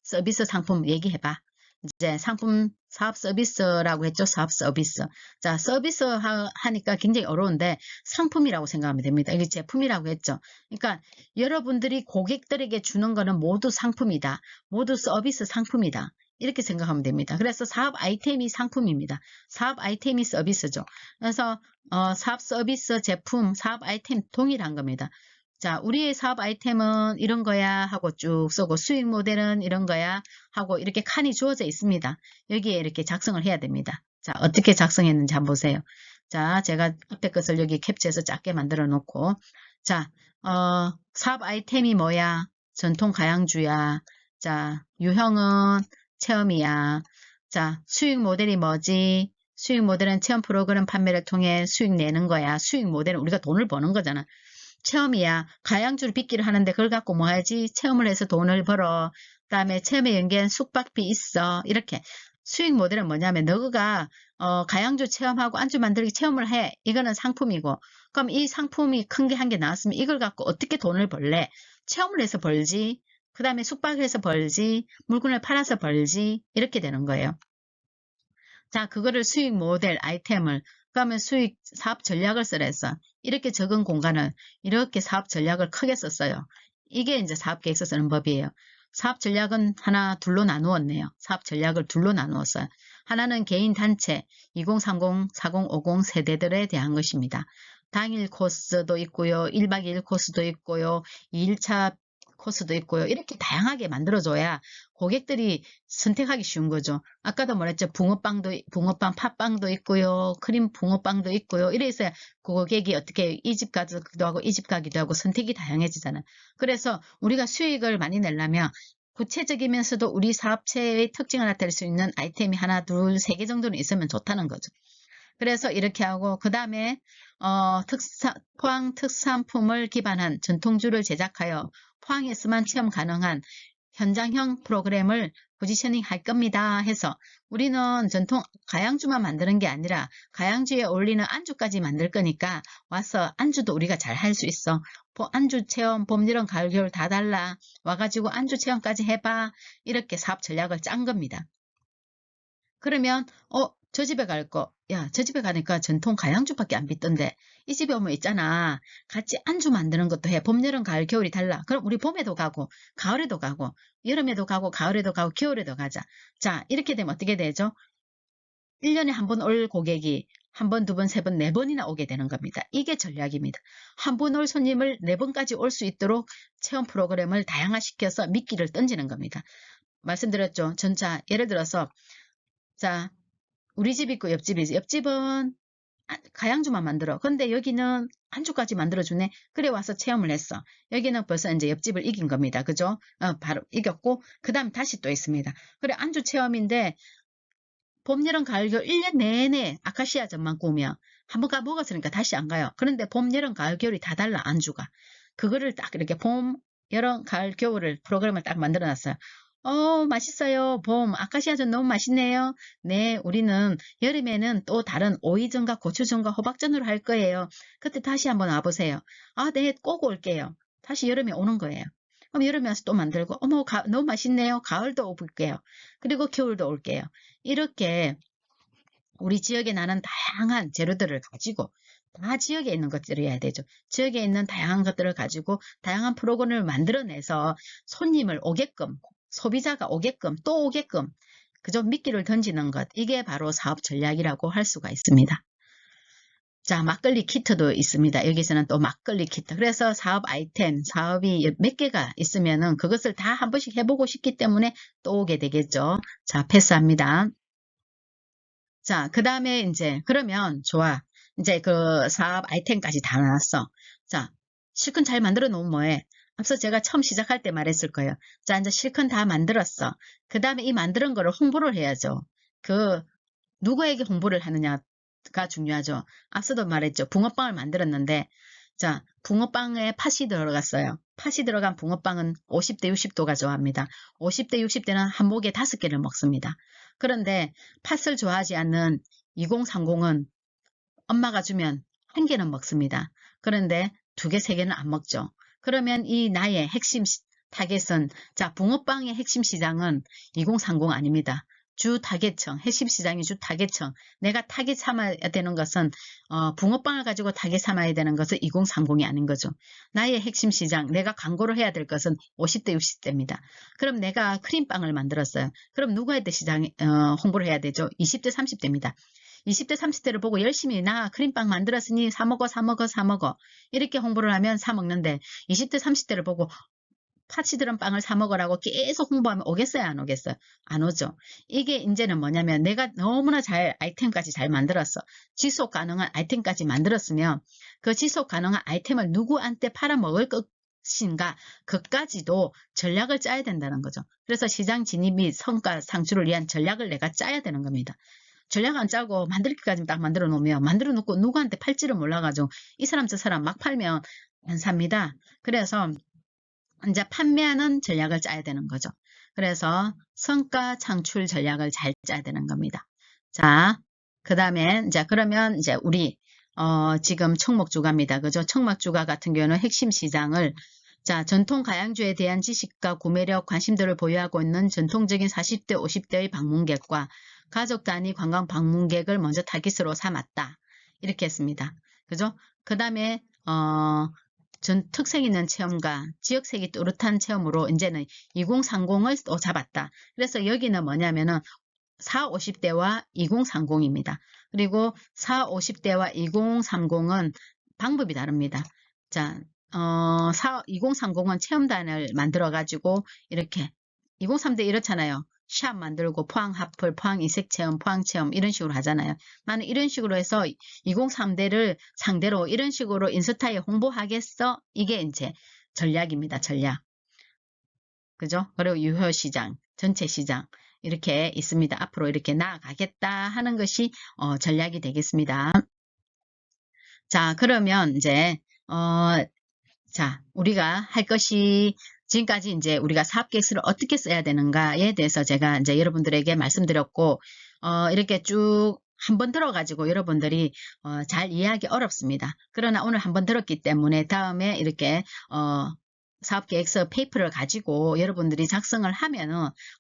서비스 상품 얘기해봐. 이제 상품 사업 서비스라고 했죠. 사업 서비스. 자, 서비스 하니까 굉장히 어려운데 상품이라고 생각하면 됩니다. 이게 제품이라고 했죠. 그러니까 여러분들이 고객들에게 주는 거는 모두 상품이다. 모두 서비스 상품이다. 이렇게 생각하면 됩니다. 그래서 사업 아이템이 상품입니다. 사업 아이템이 서비스죠. 그래서 사업 서비스 제품, 사업 아이템 동일한 겁니다. 자, 우리의 사업 아이템은 이런 거야 하고 쭉 써고 수익 모델은 이런 거야 하고 이렇게 칸이 주어져 있습니다. 여기에 이렇게 작성을 해야 됩니다. 자, 어떻게 작성했는지 한번 보세요. 자, 제가 앞에 것을 여기 캡처해서 작게 만들어 놓고 자, 사업 아이템이 뭐야? 전통 가양주야. 자, 유형은 체험이야. 자, 수익 모델이 뭐지? 수익 모델은 체험 프로그램 판매를 통해 수익 내는 거야. 수익 모델은 우리가 돈을 버는 거잖아. 체험이야. 가양주를 빚기를 하는데 그걸 갖고 뭐 하지? 체험을 해서 돈을 벌어. 그다음에 체험에 연계한 숙박비 있어. 이렇게. 수익 모델은 뭐냐면 너가 가양주 체험하고 안주 만들기 체험을 해. 이거는 상품이고. 그럼 이 상품이 큰 게 한 개 나왔으면 이걸 갖고 어떻게 돈을 벌래? 체험을 해서 벌지. 그 다음에 숙박을 해서 벌지. 물건을 팔아서 벌지. 이렇게 되는 거예요. 자, 그거를 수익 모델 아이템을 그러면 수익 사업 전략을 쓰랬어. 이렇게 적은 공간을 이렇게 사업 전략을 크게 썼어요. 이게 이제 사업 계획서 쓰는 법이에요. 사업 전략은 하나 둘로 나누었네요. 사업 전략을 둘로 나누었어요. 하나는 개인 단체 2030, 4050 세대들에 대한 것입니다. 당일 코스도 있고요. 1박 2일 코스도 있고요. 2일차 코스도 있고요. 이렇게 다양하게 만들어줘야 고객들이 선택하기 쉬운 거죠. 아까도 말했죠. 붕어빵, 팥빵도 있고요. 크림 붕어빵도 있고요. 이래 있어야 고객이 어떻게 이 집 가기도 하고 이 집 가기도 하고 선택이 다양해지잖아요. 그래서 우리가 수익을 많이 내려면 구체적이면서도 우리 사업체의 특징을 나타낼 수 있는 아이템이 하나, 둘, 세 개 정도는 있으면 좋다는 거죠. 그래서 이렇게 하고 그 다음에 포항 특산품을 기반한 전통주를 제작하여 포항에서만 체험 가능한 현장형 프로그램을 포지셔닝 할 겁니다 해서 우리는 전통 가양주만 만드는 게 아니라 가양주에 어울리는 안주까지 만들 거니까 와서 안주도 우리가 잘 할 수 있어. 안주 체험 봄, 여름, 가을, 겨울 다 달라. 와가지고 안주 체험까지 해봐. 이렇게 사업 전략을 짠 겁니다. 그러면 저 집에 갈 거. 야, 저 집에 가니까 전통 가양주밖에 안 빚던데 이 집에 오면 있잖아. 같이 안주 만드는 것도 해. 봄, 여름, 가을, 겨울이 달라. 그럼 우리 봄에도 가고 가을에도 가고 여름에도 가고 가을에도 가고 겨울에도 가자. 자, 이렇게 되면 어떻게 되죠? 1년에 한 번 올 고객이 한 번, 두 번, 세 번, 네 번이나 오게 되는 겁니다. 이게 전략입니다. 한 번 올 손님을 네 번까지 올 수 있도록 체험 프로그램을 다양화시켜서 미끼를 던지는 겁니다. 말씀드렸죠. 전차 예를 들어서 자, 우리 집 있고 옆집이 있어. 옆집은 가양주만 만들어. 근데 여기는 안주까지 만들어주네. 그래 와서 체험을 했어. 여기는 벌써 이제 옆집을 이긴 겁니다. 그죠? 바로 이겼고 그 다음 다시 또 있습니다. 그래 안주 체험인데 봄, 여름, 가을, 겨울 1년 내내 아카시아전만 꾸며 한번 가 먹었으니까 다시 안 가요. 그런데 봄, 여름, 가을, 겨울이 다 달라 안주가. 그거를 딱 이렇게 봄, 여름, 가을, 겨울을 프로그램을 딱 만들어 놨어요. 맛있어요. 봄, 아카시아전 너무 맛있네요. 네, 우리는 여름에는 또 다른 오이전과 고추전과 호박전으로 할 거예요. 그때 다시 한번 와보세요. 아, 네, 꼭 올게요. 다시 여름이 오는 거예요. 그럼 여름에 와서 또 만들고, 어머, 너무 맛있네요. 가을도 올게요. 그리고 겨울도 올게요. 이렇게 우리 지역에 나는 다양한 재료들을 가지고 다 지역에 있는 것들이어야 되죠. 지역에 있는 다양한 것들을 가지고 다양한 프로그램을 만들어내서 손님을 오게끔, 소비자가 오게끔, 또 오게끔, 그저 미끼를 던지는 것. 이게 바로 사업 전략이라고 할 수가 있습니다. 자, 막걸리 키트도 있습니다. 여기서는 또 막걸리 키트. 그래서 사업 아이템, 사업이 몇 개가 있으면은 그것을 다 한 번씩 해보고 싶기 때문에 또 오게 되겠죠. 자, 패스합니다. 자, 그 다음에 이제, 그러면 좋아. 이제 그 사업 아이템까지 다 나왔어. 자, 실컷 잘 만들어 놓으면 뭐해? 앞서 제가 처음 시작할 때 말했을 거예요. 자, 이제 실컷 다 만들었어. 그 다음에 이 만드는 거를 홍보를 해야죠. 누구에게 홍보를 하느냐가 중요하죠. 앞서도 말했죠. 붕어빵을 만들었는데, 자, 붕어빵에 팥이 들어갔어요. 팥이 들어간 붕어빵은 50대, 60도가 좋아합니다. 50대, 60대는 한 목에 5개를 먹습니다. 그런데 팥을 좋아하지 않는 2030은 엄마가 주면 1개는 먹습니다. 그런데 2개, 3개는 안 먹죠. 그러면 이 나의 핵심 타겟은, 자, 붕어빵의 핵심 시장은 2030 아닙니다. 주 타겟층, 핵심 시장이 주 타겟층. 내가 타겟 삼아야 되는 것은, 붕어빵을 가지고 타겟 삼아야 되는 것은 2030이 아닌 거죠. 나의 핵심 시장, 내가 광고를 해야 될 것은 50대, 60대입니다. 그럼 내가 크림빵을 만들었어요. 그럼 누구한테 홍보를 해야 되죠? 20대, 30대입니다. 20대, 30대를 보고 열심히 나 크림빵 만들었으니 사 먹어, 사 먹어, 사 먹어. 이렇게 홍보를 하면 사 먹는데 20대, 30대를 보고 팥이 들은 빵을 사 먹으라고 계속 홍보하면 오겠어요? 안 오겠어요? 안 오죠. 이게 이제는 뭐냐면 내가 너무나 아이템까지 잘 만들었어. 지속 가능한 아이템까지 만들었으면 그 지속 가능한 아이템을 누구한테 팔아먹을 것인가 그까지도 전략을 짜야 된다는 거죠. 그래서 시장 진입 및 성과 상출을 위한 전략을 내가 짜야 되는 겁니다. 전략 안 짜고 만들기까지 딱 만들어 놓으면 만들어 놓고 누구한테 팔지를 몰라가지고 이 사람 저 사람 막 팔면 안 삽니다. 그래서 이제 판매하는 전략을 짜야 되는 거죠. 그래서 성과 창출 전략을 잘 짜야 되는 겁니다. 자, 그 다음에 이제 그러면 이제 우리 지금 청목주가입니다. 그죠? 청목주가 같은 경우는 핵심 시장을, 자, 전통 가양주에 대한 지식과 구매력, 관심도를 보유하고 있는 전통적인 40대, 50대의 방문객과 가족 단위 관광 방문객을 먼저 타깃으로 삼았다. 이렇게 했습니다. 그죠? 그 다음에 특색 있는 체험과 지역색이 또렷한 체험으로 이제는 2030을 또 잡았다. 그래서 여기는 뭐냐면은 4, 50대와 2030입니다. 그리고 4, 50대와 2030은 방법이 다릅니다. 자, 2030은 체험단을 만들어가지고 이렇게 2030대 이렇잖아요. 샵 만들고 포항 핫플, 포항 이색 체험, 포항 체험 이런 식으로 하잖아요. 나는 이런 식으로 해서 2030대를 상대로 이런 식으로 인스타에 홍보하겠어? 이게 이제 전략입니다. 전략. 그죠? 그리고 유효시장, 전체 시장 이렇게 있습니다. 앞으로 이렇게 나아가겠다 하는 것이 전략이 되겠습니다. 자, 그러면 이제 자, 우리가 할 것이 지금까지 이제 우리가 사업계획서를 어떻게 써야 되는가에 대해서 제가 이제 여러분들에게 말씀드렸고, 이렇게 쭉 한번 들어가지고 여러분들이 잘 이해하기 어렵습니다. 그러나 오늘 한번 들었기 때문에 다음에 이렇게 사업계획서 페이퍼를 가지고 여러분들이 작성을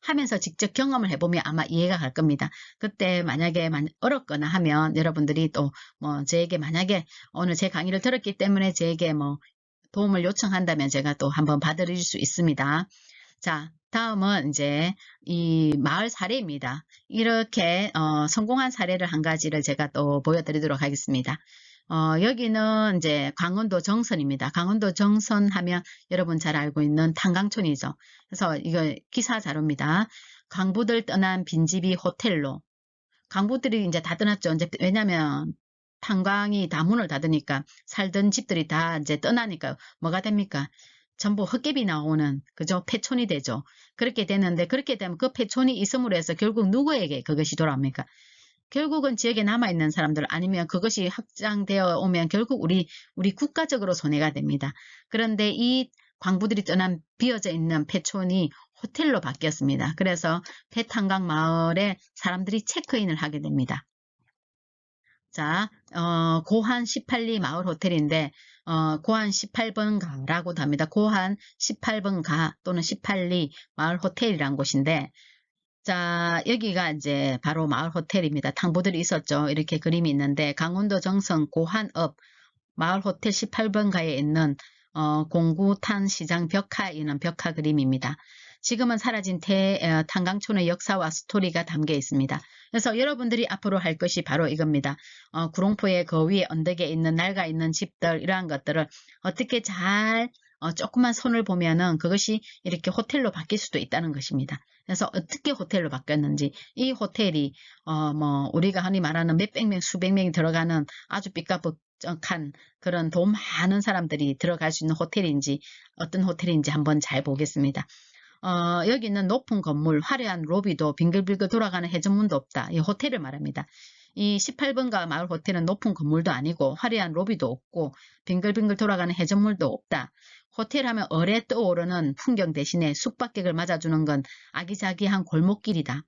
하면서 직접 경험을 해보면 아마 이해가 갈 겁니다. 그때 만약에 어렵거나 하면 여러분들이 또 뭐 저에게 만약에 오늘 제 강의를 들었기 때문에 저에게 뭐 도움을 요청한다면 제가 또 한번 봐드릴 수 있습니다. 자, 다음은 이제 이 마을 사례입니다. 이렇게 성공한 사례를 한 가지를 제가 또 보여드리도록 하겠습니다. 여기는 이제 강원도 정선입니다. 강원도 정선 하면 여러분 잘 알고 있는 탄강촌이죠. 그래서 이거 기사 자료입니다. 강부들 떠난 빈집이 호텔로. 강부들이 이제 다 떠났죠. 이제 왜냐면 탄광이 다 문을 닫으니까 살던 집들이 다 이제 떠나니까 뭐가 됩니까? 전부 헛개비 나오는 그죠? 폐촌이 되죠. 그렇게 되는데 그렇게 되면 그 폐촌이 있음으로 해서 결국 누구에게 그것이 돌아옵니까? 결국은 지역에 남아있는 사람들 아니면 그것이 확장되어 오면 결국 우리 국가적으로 손해가 됩니다. 그런데 이 광부들이 떠난 비어져 있는 폐촌이 호텔로 바뀌었습니다. 그래서 폐탄강 마을에 사람들이 체크인을 하게 됩니다. 자, 고한 18리 마을 호텔인데 고한 18번가라고도 합니다. 고한 18번가 또는 18리 마을 호텔이란 곳인데, 자, 여기가 이제 바로 마을 호텔입니다. 탕보들이 있었죠. 이렇게 그림이 있는데, 강원도 정선 고한읍 마을 호텔 18번가에 있는 공구탄 시장 벽화에 있는 벽화 그림입니다. 지금은 사라진 탄강촌의 역사와 스토리가 담겨 있습니다. 그래서 여러분들이 앞으로 할 것이 바로 이겁니다. 구롱포의 그 위에 언덕에 있는 낡아 있는 집들, 이러한 것들을 어떻게 잘 조금만 손을 보면은 그것이 이렇게 호텔로 바뀔 수도 있다는 것입니다. 그래서 어떻게 호텔로 바뀌었는지, 이 호텔이 뭐 우리가 흔히 말하는 몇백 명, 수백 명이 들어가는 아주 삐까뻔쩍한 그런 돈 많은 사람들이 들어갈 수 있는 호텔인지 어떤 호텔인지 한번 잘 보겠습니다. 여기 있는 높은 건물, 화려한 로비도 빙글빙글 돌아가는 해전문도 없다. 이 호텔을 말합니다. 이 18번가 마을 호텔은 높은 건물도 아니고 화려한 로비도 없고 빙글빙글 돌아가는 해전물도 없다. 호텔 하면 얼에 떠오르는 풍경 대신에 숙박객을 맞아주는 건 아기자기한 골목길이다.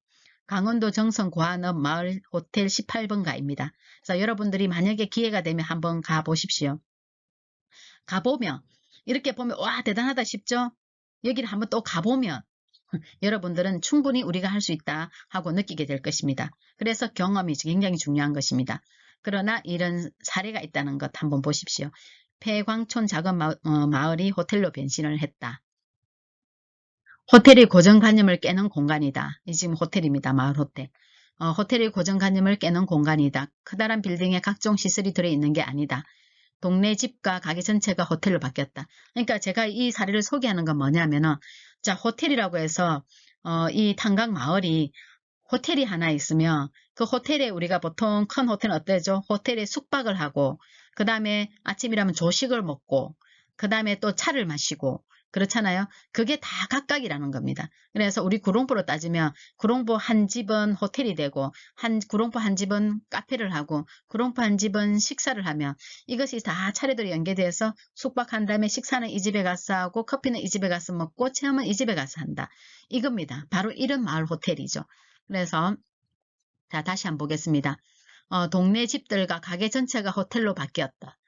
강원도 정선 고한읍 마을 호텔 18번가입니다. 그래서 여러분들이 만약에 기회가 되면 한번 가보십시오. 가보면 이렇게 보면 와 대단하다 싶죠? 여기를 한번 또 가보면 여러분들은 충분히 우리가 할 수 있다 하고 느끼게 될 것입니다. 그래서 경험이 굉장히 중요한 것입니다. 그러나 이런 사례가 있다는 것 한번 보십시오. 폐광촌 작은 마을이 호텔로 변신을 했다. 호텔이 고정관념을 깨는 공간이다. 이 지금 호텔입니다. 마을 호텔. 호텔이 고정관념을 깨는 공간이다. 커다란 빌딩에 각종 시설이 들어있는 게 아니다. 동네 집과 가게 전체가 호텔로 바뀌었다. 그러니까 제가 이 사례를 소개하는 건 뭐냐면은, 자, 호텔이라고 해서, 이 탄강 마을이 호텔이 하나 있으면 그 호텔에 우리가 보통 큰 호텔은 어때죠? 호텔에 숙박을 하고, 그 다음에 아침이라면 조식을 먹고, 그 다음에 또 차를 마시고, 그렇잖아요. 그게 다 각각이라는 겁니다. 그래서 우리 구롱포로 따지면 구롱포 한 집은 호텔이 되고 구롱포 한 집은 카페를 하고 구롱포 한 집은 식사를 하면 이것이 다 차례대로 연계되어서 숙박한 다음에 식사는 이 집에 가서 하고 커피는 이 집에 가서 먹고 체험은 이 집에 가서 한다. 이겁니다. 바로 이런 마을 호텔이죠. 그래서 자 다시 한번 보겠습니다. 동네 집들과 가게 전체가 호텔로 바뀌었다.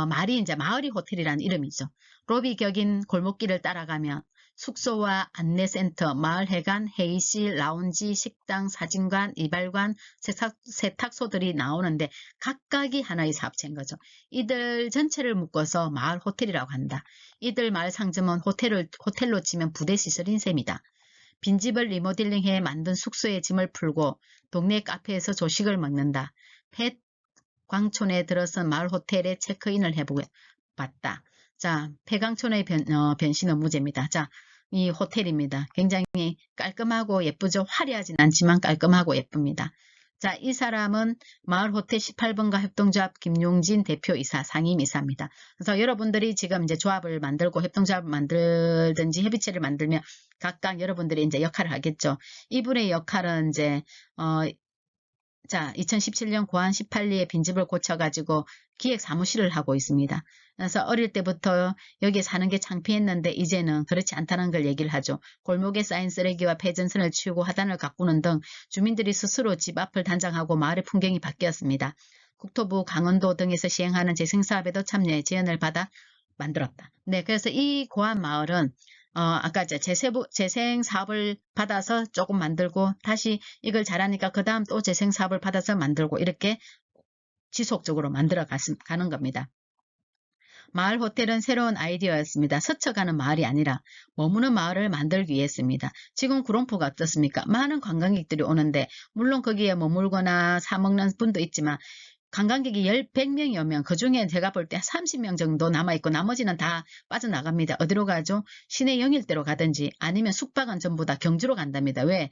말이 이제 마을이 호텔이라는 이름이죠. 로비 격인 골목길을 따라가면 숙소와 안내센터, 마을회관, 회의실, 라운지, 식당, 사진관, 이발관, 세탁소들이 나오는데 각각이 하나의 사업체인 거죠. 이들 전체를 묶어서 마을 호텔이라고 한다. 이들 마을 상점은 호텔로 치면 부대시설인 셈이다. 빈집을 리모델링해 만든 숙소에 짐을 풀고 동네 카페에서 조식을 먹는다. 펫 광촌에 들어선 마을 호텔에 체크인을 해봤다. 자, 폐광촌의 변신은 무죄입니다. 자, 이 호텔입니다. 굉장히 깔끔하고 예쁘죠? 화려하진 않지만 깔끔하고 예쁩니다. 자, 이 사람은 마을호텔 18번가 협동조합 김용진 대표이사, 상임이사입니다. 그래서 여러분들이 지금 이제 조합을 만들고 협동조합을 만들든지 협의체를 만들면 각각 여러분들이 이제 역할을 하겠죠. 이분의 역할은 이제, 자, 2017년 고안 18리에 빈집을 고쳐가지고 기획 사무실을 하고 있습니다. 그래서 어릴 때부터 여기 사는 게 창피했는데 이제는 그렇지 않다는 걸 얘기를 하죠. 골목에 쌓인 쓰레기와 폐전선을 치우고 화단을 가꾸는 등 주민들이 스스로 집 앞을 단장하고 마을의 풍경이 바뀌었습니다. 국토부, 강원도 등에서 시행하는 재생사업에도 참여해 지원을 받아 만들었다. 네, 그래서 이 고안 마을은 아까 재생 사업을 받아서 조금 만들고 다시 이걸 잘하니까 그 다음 또 재생 사업을 받아서 만들고 이렇게 지속적으로 만들어 가는 겁니다. 마을 호텔은 새로운 아이디어였습니다. 스쳐가는 마을이 아니라 머무는 마을을 만들기 위해서입니다. 지금 구롱포가 어떻습니까? 많은 관광객들이 오는데 물론 거기에 머물거나 사 먹는 분도 있지만 관광객이 100명이 오면 그중에 제가 볼 때 30명 정도 남아있고 나머지는 다 빠져나갑니다. 어디로 가죠? 시내 영일대로 가든지 아니면 숙박은 전부 다 경주로 간답니다. 왜?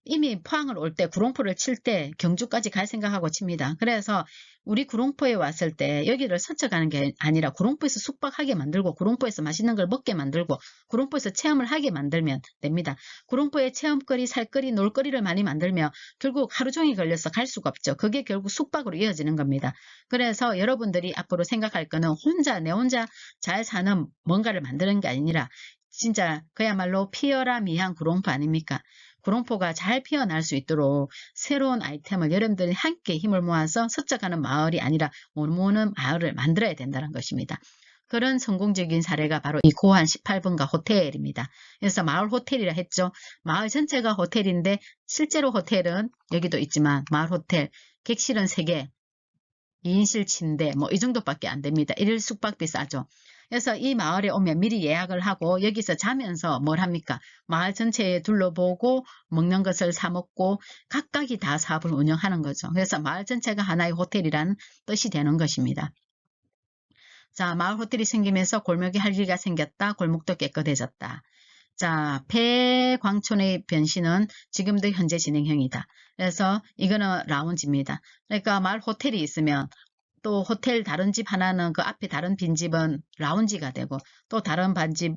이미 포항을 올 때 구롱포를 칠 때 경주까지 갈 생각하고 칩니다. 그래서 우리 구롱포에 왔을 때 여기를 스쳐가는 게 아니라 구롱포에서 숙박하게 만들고 구롱포에서 맛있는 걸 먹게 만들고 구롱포에서 체험을 하게 만들면 됩니다. 구롱포에 체험거리, 살거리, 놀거리를 많이 만들면 결국 하루 종일 걸려서 갈 수가 없죠. 그게 결국 숙박으로 이어지는 겁니다. 그래서 여러분들이 앞으로 생각할 거는 내 혼자 잘 사는 뭔가를 만드는 게 아니라 진짜 그야말로 피어라 미향 구롱포 아닙니까? 구롱포가 잘 피어날 수 있도록 새로운 아이템을 여러분들이 함께 힘을 모아서 스쳐가는 마을이 아니라 머무는 마을을 만들어야 된다는 것입니다. 그런 성공적인 사례가 바로 이 고한 18번가 호텔입니다. 그래서 마을 호텔이라 했죠. 마을 전체가 호텔인데 실제로 호텔은 여기도 있지만 마을 호텔 객실은 3개, 2인실 침대 뭐 이 정도밖에 안 됩니다. 1일 숙박비 싸죠. 그래서 이 마을에 오면 미리 예약을 하고 여기서 자면서 뭘 합니까? 마을 전체에 둘러보고 먹는 것을 사 먹고 각각이 다 사업을 운영하는 거죠. 그래서 마을 전체가 하나의 호텔이라는 뜻이 되는 것입니다. 자, 마을 호텔이 생기면서 골목이 활기가 생겼다. 골목도 깨끗해졌다. 자, 폐광촌의 변신은 지금도 현재 진행형이다. 그래서 이거는 라운지입니다. 그러니까 마을 호텔이 있으면 또 호텔 다른 집 하나는 그 앞에 다른 빈집은 라운지가 되고 또 다른 반집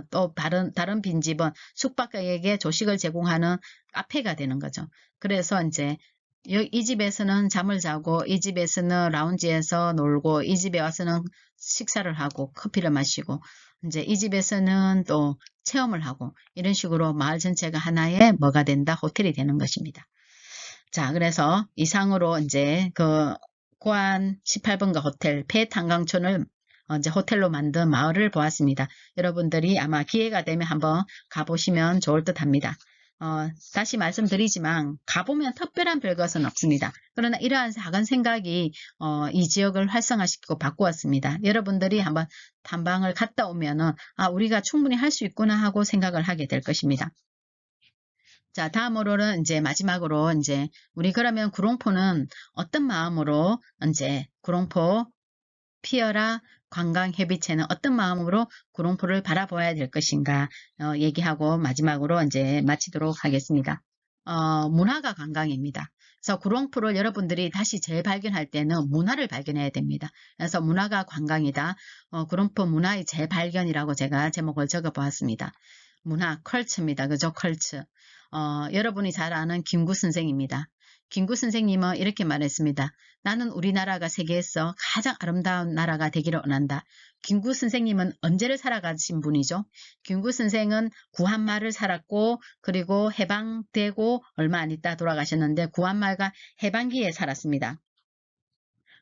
또 다른 빈집은 숙박객에게 조식을 제공하는 카페가 되는 거죠. 그래서 이제 이 집에서는 잠을 자고 이 집에서는 라운지에서 놀고 이 집에 와서는 식사를 하고 커피를 마시고 이제 이 집에서는 또 체험을 하고 이런 식으로 마을 전체가 하나의 뭐가 된다? 호텔이 되는 것입니다. 자, 그래서 이상으로 이제 그 고안 18번가 호텔 폐탄광촌을 이제 호텔로 만든 마을을 보았습니다. 여러분들이 아마 기회가 되면 한번 가보시면 좋을 듯 합니다. 다시 말씀드리지만 가보면 특별한 별것은 없습니다. 그러나 이러한 작은 생각이 이 지역을 활성화시키고 바꾸었습니다. 여러분들이 한번 탐방을 갔다 오면은 우리가 충분히 할 수 있구나 하고 생각을 하게 될 것입니다. 자, 다음으로는 이제 마지막으로 이제 우리 그러면 구롱포는 어떤 마음으로 이제 구롱포 피어라 관광협의체는 어떤 마음으로 구롱포를 바라봐야 될 것인가 얘기하고 마지막으로 이제 마치도록 하겠습니다. 문화가 관광입니다. 그래서 구롱포를 여러분들이 다시 재발견할 때는 문화를 발견해야 됩니다. 그래서 문화가 관광이다. 구롱포 문화의 재발견이라고 제가 제목을 적어보았습니다. 문화, 컬처입니다. 그죠? 컬처. 여러분이 잘 아는 김구 선생입니다. 김구 선생님은 이렇게 말했습니다. 나는 우리나라가 세계에서 가장 아름다운 나라가 되기를 원한다. 김구 선생님은 언제를 살아가신 분이죠? 김구 선생은 구한말을 살았고 그리고 해방되고 얼마 안 있다 돌아가셨는데 구한말과 해방기에 살았습니다.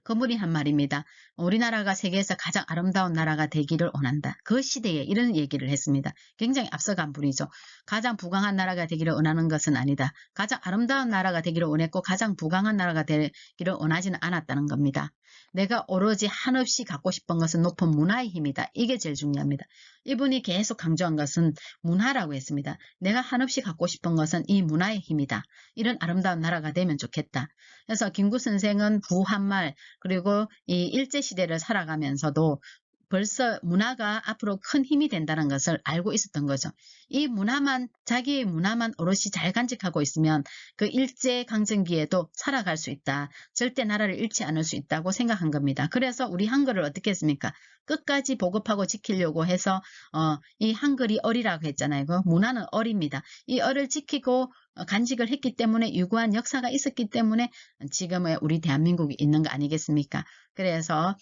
그분이 한 말입니다. 우리나라가 세계에서 가장 아름다운 나라가 되기를 원한다. 그 시대에 이런 얘기를 했습니다. 굉장히 앞서간 분이죠. 가장 부강한 나라가 되기를 원하는 것은 아니다. 가장 아름다운 나라가 되기를 원했고 가장 부강한 나라가 되기를 원하지는 않았다는 겁니다. 내가 오로지 한없이 갖고 싶은 것은 높은 문화의 힘이다. 이게 제일 중요합니다. 이분이 계속 강조한 것은 문화라고 했습니다. 내가 한없이 갖고 싶은 것은 이 문화의 힘이다. 이런 아름다운 나라가 되면 좋겠다. 그래서 김구 선생은 구한말 그리고 이 일제시대를 살아가면서도 벌써 문화가 앞으로 큰 힘이 된다는 것을 알고 있었던 거죠. 이 문화만, 자기의 문화만 오롯이 잘 간직하고 있으면 그 일제강점기에도 살아갈 수 있다. 절대 나라를 잃지 않을 수 있다고 생각한 겁니다. 그래서 우리 한글을 어떻게 했습니까? 끝까지 보급하고 지키려고 해서 이 한글이 어리라고 했잖아요. 그 문화는 어립니다. 이 어를 지키고 간직을 했기 때문에 유구한 역사가 있었기 때문에 지금의 우리 대한민국이 있는 거 아니겠습니까? 그래서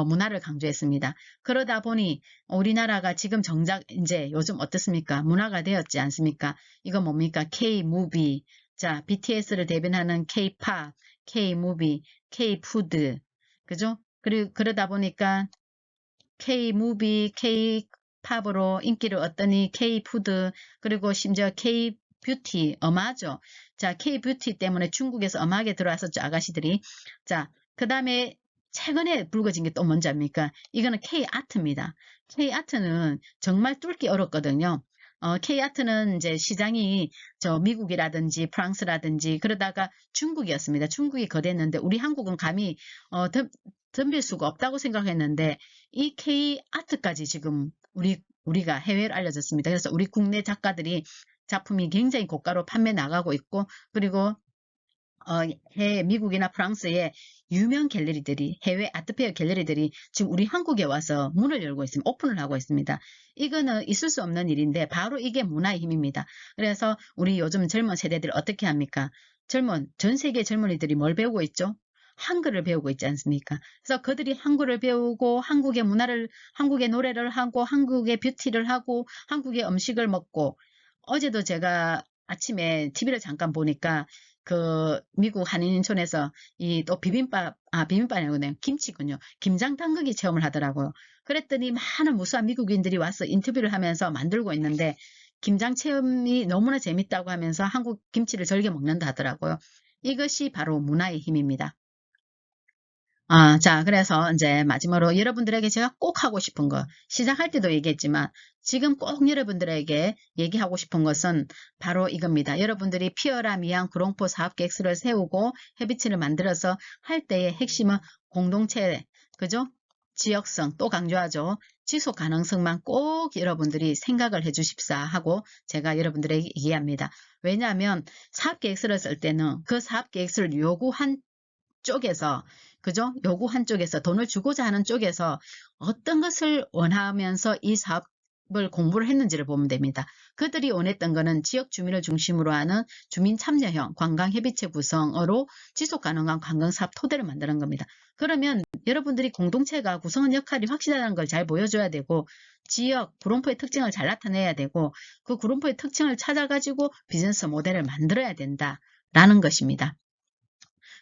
문화를 강조했습니다. 그러다 보니 우리나라가 지금 정작 이제 요즘 어떻습니까? 문화가 되었지 않습니까? 이거 뭡니까? K-무비, 자 BTS를 대변하는 K-팝, K-무비, K-푸드, 그죠? 그리고 그러다 보니까 K-무비, K-팝으로 인기를 얻더니 K-푸드, 그리고 심지어 K-뷰티, 엄하죠. 자, K-뷰티 때문에 중국에서 엄하게 들어왔었죠, 아가씨들이. 자, 그 다음에 최근에 불거진 게 또 뭔지 압니까? 이거는 K-아트입니다. K-아트는 정말 뚫기 어렵거든요. K-아트는 이제 시장이 저 미국이라든지 프랑스라든지 그러다가 중국이었습니다. 중국이 거대했는데 우리 한국은 감히 덤빌 수가 없다고 생각했는데 이 K-아트까지 지금 우리가 해외로 알려졌습니다. 그래서 우리 국내 작가들이 작품이 굉장히 고가로 판매 나가고 있고 그리고 미국이나 프랑스의 유명 갤러리들이 해외 아트페어 갤러리들이 지금 우리 한국에 와서 문을 열고 있습니다. 오픈을 하고 있습니다. 이거는 있을 수 없는 일인데 바로 이게 문화의 힘입니다. 그래서 우리 요즘 젊은 세대들 어떻게 합니까? 전 세계 젊은이들이 뭘 배우고 있죠? 한글을 배우고 있지 않습니까? 그래서 그들이 한글을 배우고 한국의 문화를, 한국의 노래를 하고 한국의 뷰티를 하고 한국의 음식을 먹고 어제도 제가 아침에 TV를 잠깐 보니까 그 미국 한인촌에서 이 또 비빔밥이 아니고 김치군요. 김장 담그기 체험을 하더라고요. 그랬더니 많은 무수한 미국인들이 와서 인터뷰를 하면서 만들고 있는데 김장 체험이 너무나 재밌다고 하면서 한국 김치를 즐겨 먹는다 하더라고요. 이것이 바로 문화의 힘입니다. 자, 그래서 이제 마지막으로 여러분들에게 제가 꼭 하고 싶은 거, 시작할 때도 얘기했지만 지금 꼭 여러분들에게 얘기하고 싶은 것은 바로 이겁니다. 여러분들이 피어라 미양 구롱포 사업 계획서를 세우고 협의체를 만들어서 할 때의 핵심은 공동체, 그죠? 지역성, 또 강조하죠. 지속 가능성만 꼭 여러분들이 생각을 해 주십사 하고 제가 여러분들에게 얘기합니다. 왜냐하면 사업 계획서를 쓸 때는 그 사업 계획서를 요구한 쪽에서, 그죠? 요구한 쪽에서, 돈을 주고자 하는 쪽에서 어떤 것을 원하면서 이 사업을 공부를 했는지를 보면 됩니다. 그들이 원했던 거는 지역 주민을 중심으로 하는 주민 참여형 관광협의체 구성으로 지속 가능한 관광사업 토대를 만드는 겁니다. 그러면 여러분들이 공동체가 구성원 역할이 확실하다는 걸 잘 보여줘야 되고, 지역 구룡포의 특징을 잘 나타내야 되고, 그 구룡포의 특징을 찾아가지고 비즈니스 모델을 만들어야 된다라는 것입니다.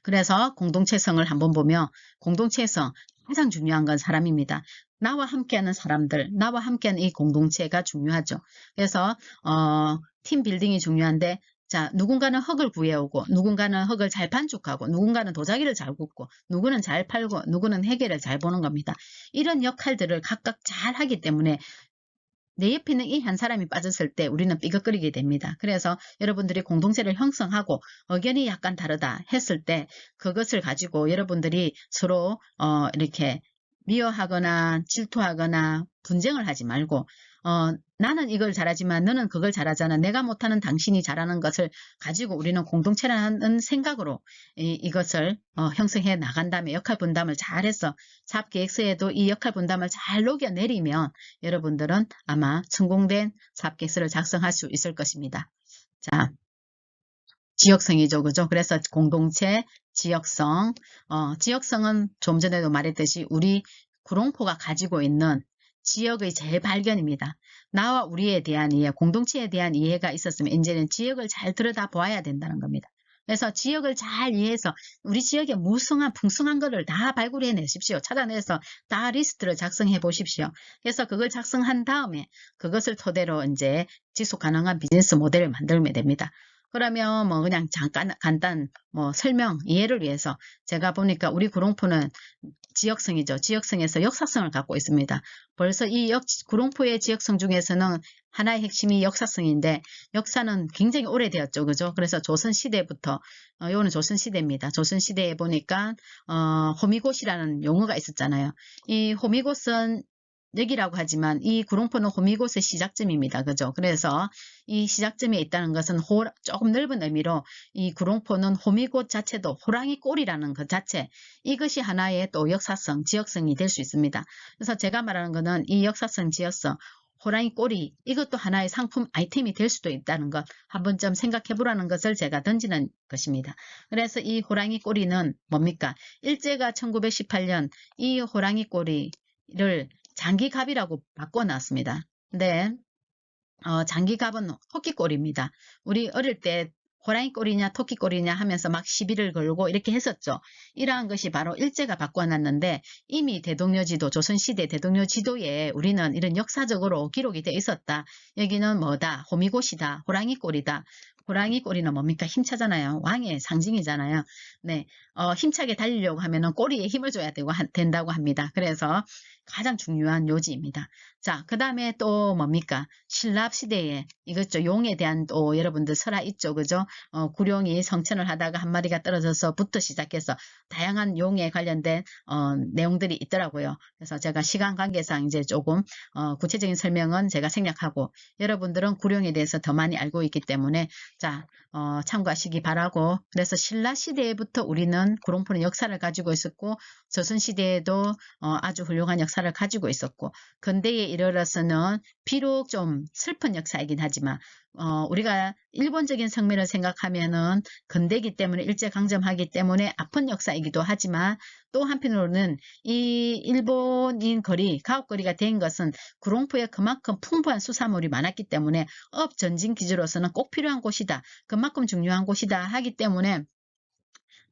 그래서 공동체성을 한번 보면 공동체성 가장 중요한 건 사람입니다. 나와 함께하는 사람들, 나와 함께하는 이 공동체가 중요하죠. 그래서 팀 빌딩이 중요한데, 자, 누군가는 흙을 구해오고, 누군가는 흙을 잘 반죽하고, 누군가는 도자기를 잘 굽고, 누구는 잘 팔고, 누구는 회계를 잘 보는 겁니다. 이런 역할들을 각각 잘 하기 때문에 내 옆에 있는 이 한 사람이 빠졌을 때 우리는 삐걱거리게 됩니다. 그래서 여러분들이 공동체를 형성하고 의견이 약간 다르다 했을 때 그것을 가지고 여러분들이 서로 이렇게 미워하거나 질투하거나 분쟁을 하지 말고, 나는 이걸 잘하지만 너는 그걸 잘하잖아. 내가 못하는 당신이 잘하는 것을 가지고 우리는 공동체라는 생각으로 이것을 형성해 나간 다음에 역할 분담을 잘해서 사업계획서에도 이 역할 분담을 잘 녹여내리면 여러분들은 아마 성공된 사업계획서를 작성할 수 있을 것입니다. 자, 지역성이죠. 그죠? 그래서 공동체, 지역성. 지역성은 좀 전에도 말했듯이 우리 구롱포가 가지고 있는 지역의 재발견입니다. 나와 우리에 대한 이해, 공동체에 대한 이해가 있었으면 이제는 지역을 잘 들여다보아야 된다는 겁니다. 그래서 지역을 잘 이해해서 우리 지역에 무성한 풍성한 것을 다 발굴해 내십시오. 찾아내서 다 리스트를 작성해 보십시오. 그래서 그걸 작성한 다음에 그것을 토대로 이제 지속 가능한 비즈니스 모델을 만들면 됩니다. 그러면 뭐 그냥 잠깐 간단 뭐 설명 이해를 위해서 제가 보니까 우리 구롱포는 지역성이죠. 지역성에서 역사성을 갖고 있습니다. 벌써 이 구롱포의 지역성 중에서는 하나의 핵심이 역사성인데 역사는 굉장히 오래되었죠. 그죠? 그래서 조선시대부터 이거는 조선시대입니다. 조선시대에 보니까 호미곶이라는 용어가 있었잖아요. 이 호미곶은 여기라고 하지만 이 구룡포는 호미곶의 시작점입니다. 그죠? 그래서 이 시작점에 있다는 것은 조금 넓은 의미로 이 구룡포는 호미곶 자체도 호랑이 꼴이라는 그 자체, 이것이 하나의 또 역사성, 지역성이 될 수 있습니다. 그래서 제가 말하는 것은 이 역사성, 지역성, 호랑이 꼬리, 이것도 하나의 상품 아이템이 될 수도 있다는 것 한번 좀 생각해 보라는 것을 제가 던지는 것입니다. 그래서 이 호랑이 꼬리는 뭡니까? 일제가 1918년 이 호랑이 꼬리를 장기갑이라고 바꿔놨습니다. 근데 장기갑은 토끼꼬리입니다. 우리 어릴 때 호랑이 꼬리냐 토끼 꼬리냐 하면서 막 시비를 걸고 이렇게 했었죠. 이러한 것이 바로 일제가 바꿔놨는데 이미 대동여지도, 조선시대 대동여지도에 우리는 이런 역사적으로 기록이 돼 있었다. 여기는 뭐다? 호미곶이다. 호랑이 꼬리다. 호랑이 꼬리는 뭡니까? 힘차잖아요. 왕의 상징이잖아요. 네, 힘차게 달리려고 하면은 꼬리에 힘을 줘야 된다고 합니다. 그래서 가장 중요한 요지입니다. 자, 그 다음에 또 뭡니까? 신라시대에 이것죠. 용에 대한 또 여러분들 설화 있죠. 그죠? 구룡이 성천을 하다가 한 마리가 떨어져서부터 시작해서 다양한 용에 관련된 내용들이 있더라고요. 그래서 제가 시간 관계상 이제 조금 구체적인 설명은 제가 생략하고 여러분들은 구룡에 대해서 더 많이 알고 있기 때문에 자, 참고하시기 바라고, 그래서 신라시대부터 우리는 구룡포는 역사를 가지고 있었고 조선시대에도 아주 훌륭한 역사를 가지고 있었고 근대에 이르러서는 비록 좀 슬픈 역사이긴 하지만 우리가 일본적인 측면을 생각하면은 근대이기 때문에 일제강점하기 때문에 아픈 역사이기도 하지만 또 한편으로는 이 일본인 거리, 가옥거리가 된 것은 구룡포에 그만큼 풍부한 수산물이 많았기 때문에 업전진 기지로서는 꼭 필요한 곳이다. 그만큼 중요한 곳이다 하기 때문에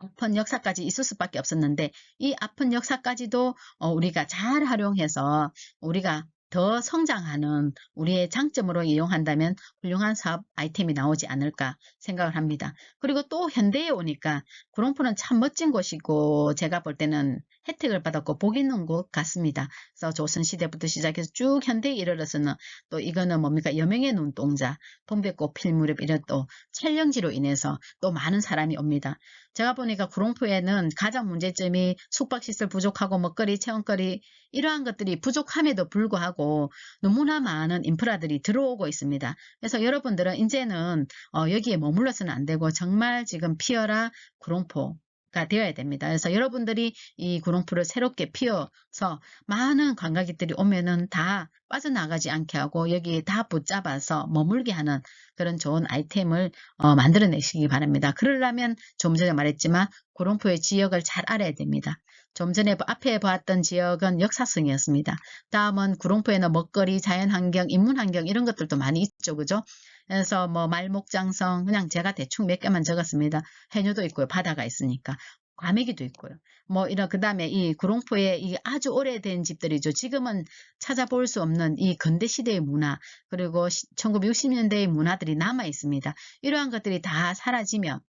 아픈 역사까지 있을 수밖에 없었는데 이 아픈 역사까지도 우리가 잘 활용해서 우리가 더 성장하는 우리의 장점으로 이용한다면 훌륭한 사업 아이템이 나오지 않을까 생각을 합니다. 그리고 또 현대에 오니까 구롱포는 참 멋진 곳이고 제가 볼 때는 혜택을 받았고 복 있는 곳 같습니다. 그래서 조선시대부터 시작해서 쭉 현대에 이르러서는 또 이거는 뭡니까? 여명의 눈동자, 동백꽃 필 무렵 이런 또 촬영지로 인해서 또 많은 사람이 옵니다. 제가 보니까 구롱포에는 가장 문제점이 숙박시설 부족하고 먹거리, 체험거리 이러한 것들이 부족함에도 불구하고 너무나 많은 인프라들이 들어오고 있습니다. 그래서 여러분들은 이제는 여기에 머물러서는 안 되고 정말 지금 피어라 구롱포가 되어야 됩니다. 그래서 여러분들이 이 구롱포를 새롭게 피워서 많은 관광객들이 오면은 다 빠져나가지 않게 하고 여기에 다 붙잡아서 머물게 하는 그런 좋은 아이템을 만들어내시기 바랍니다. 그러려면 좀 전에 말했지만 구롱포의 지역을 잘 알아야 됩니다. 좀 전에 앞에 보았던 지역은 역사성이었습니다. 다음은 구롱포에는 먹거리, 자연환경, 인문환경 이런 것들도 많이 있죠. 그죠? 그래서 뭐 말목장성 그냥 제가 대충 몇 개만 적었습니다. 해녀도 있고요. 바다가 있으니까. 과메기도 있고요. 뭐 이런 그다음에 이 구롱포에 이 아주 오래된 집들이죠. 지금은 찾아볼 수 없는 이 근대 시대의 문화 그리고 1960년대의 문화들이 남아 있습니다. 이러한 것들이 다 사라지면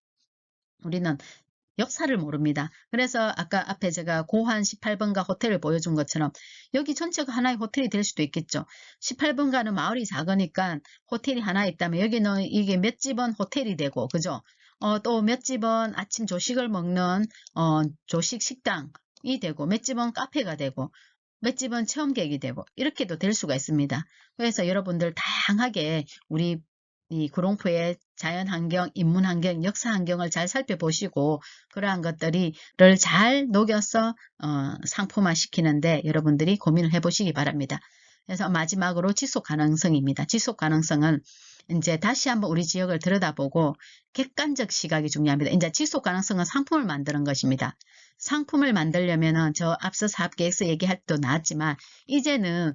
우리는 역사를 모릅니다. 그래서 아까 앞에 제가 고한 18번가 호텔을 보여준 것처럼 여기 전체가 하나의 호텔이 될 수도 있겠죠. 18번가는 마을이 작으니까 호텔이 하나 있다면 여기는 이게 몇 집은 호텔이 되고 그죠? 또 몇 집은 아침 조식을 먹는 조식 식당이 되고 몇 집은 카페가 되고 몇 집은 체험객이 되고 이렇게도 될 수가 있습니다. 그래서 여러분들 다양하게 우리 이 구롱포의 자연환경, 인문환경, 역사환경을 잘 살펴보시고 그러한 것들을 잘 녹여서 상품화시키는데 여러분들이 고민을 해보시기 바랍니다. 그래서 마지막으로 지속가능성입니다. 지속가능성은 이제 다시 한번 우리 지역을 들여다보고 객관적 시각이 중요합니다. 이제 지속가능성은 상품을 만드는 것입니다. 상품을 만들려면은 저 앞서 사업계획서 얘기할 때도 나왔지만 이제는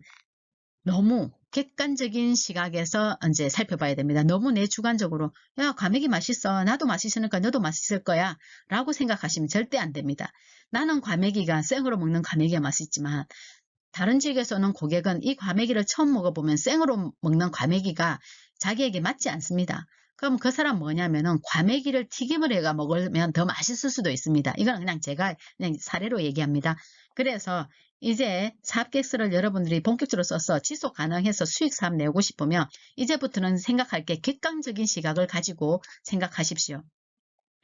너무 객관적인 시각에서 이제 살펴봐야 됩니다. 너무 내 주관적으로 야 과메기 맛있어 나도 맛있으니까 너도 맛있을 거야 라고 생각하시면 절대 안 됩니다. 나는 과메기가 생으로 먹는 과메기가 맛있지만 다른 지역에서는 고객은 이 과메기를 처음 먹어보면 생으로 먹는 과메기가 자기에게 맞지 않습니다. 그럼 그 사람 뭐냐면은 과메기를 튀김을 해가 먹으면 더 맛있을 수도 있습니다. 이건 그냥 제가 그냥 사례로 얘기합니다. 그래서 이제 사업계획서를 여러분들이 본격적으로 써서 지속 가능해서 수익 사업 내고 싶으면 이제부터는 생각할 게 객관적인 시각을 가지고 생각하십시오.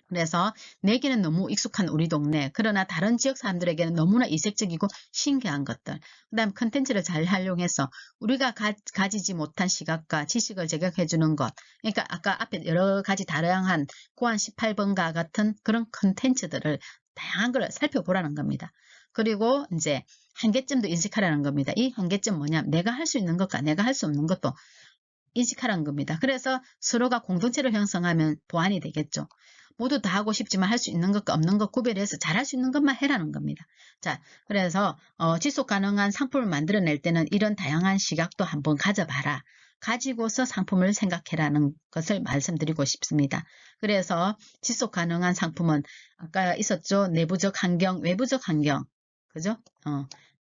그래서 내게는 너무 익숙한 우리 동네 그러나 다른 지역 사람들에게는 너무나 이색적이고 신기한 것들 그 다음 컨텐츠를 잘 활용해서 우리가 가지지 못한 시각과 지식을 제공해 주는 것 그러니까 아까 앞에 여러 가지 다양한 고안 18번과 같은 그런 컨텐츠들을 다양한 걸 살펴보라는 겁니다. 그리고 이제 한계점도 인식하라는 겁니다. 이 한계점 뭐냐 내가 할 수 있는 것과 내가 할 수 없는 것도 인식하라는 겁니다. 그래서 서로가 공동체를 형성하면 보완이 되겠죠. 모두 다 하고 싶지만 할 수 있는 것과 없는 것 구별해서 잘할 수 있는 것만 해라는 겁니다. 자, 그래서 지속 가능한 상품을 만들어낼 때는 이런 다양한 시각도 한번 가져봐라. 가지고서 상품을 생각해라는 것을 말씀드리고 싶습니다. 그래서 지속 가능한 상품은 아까 있었죠. 내부적 환경, 외부적 환경. 그죠?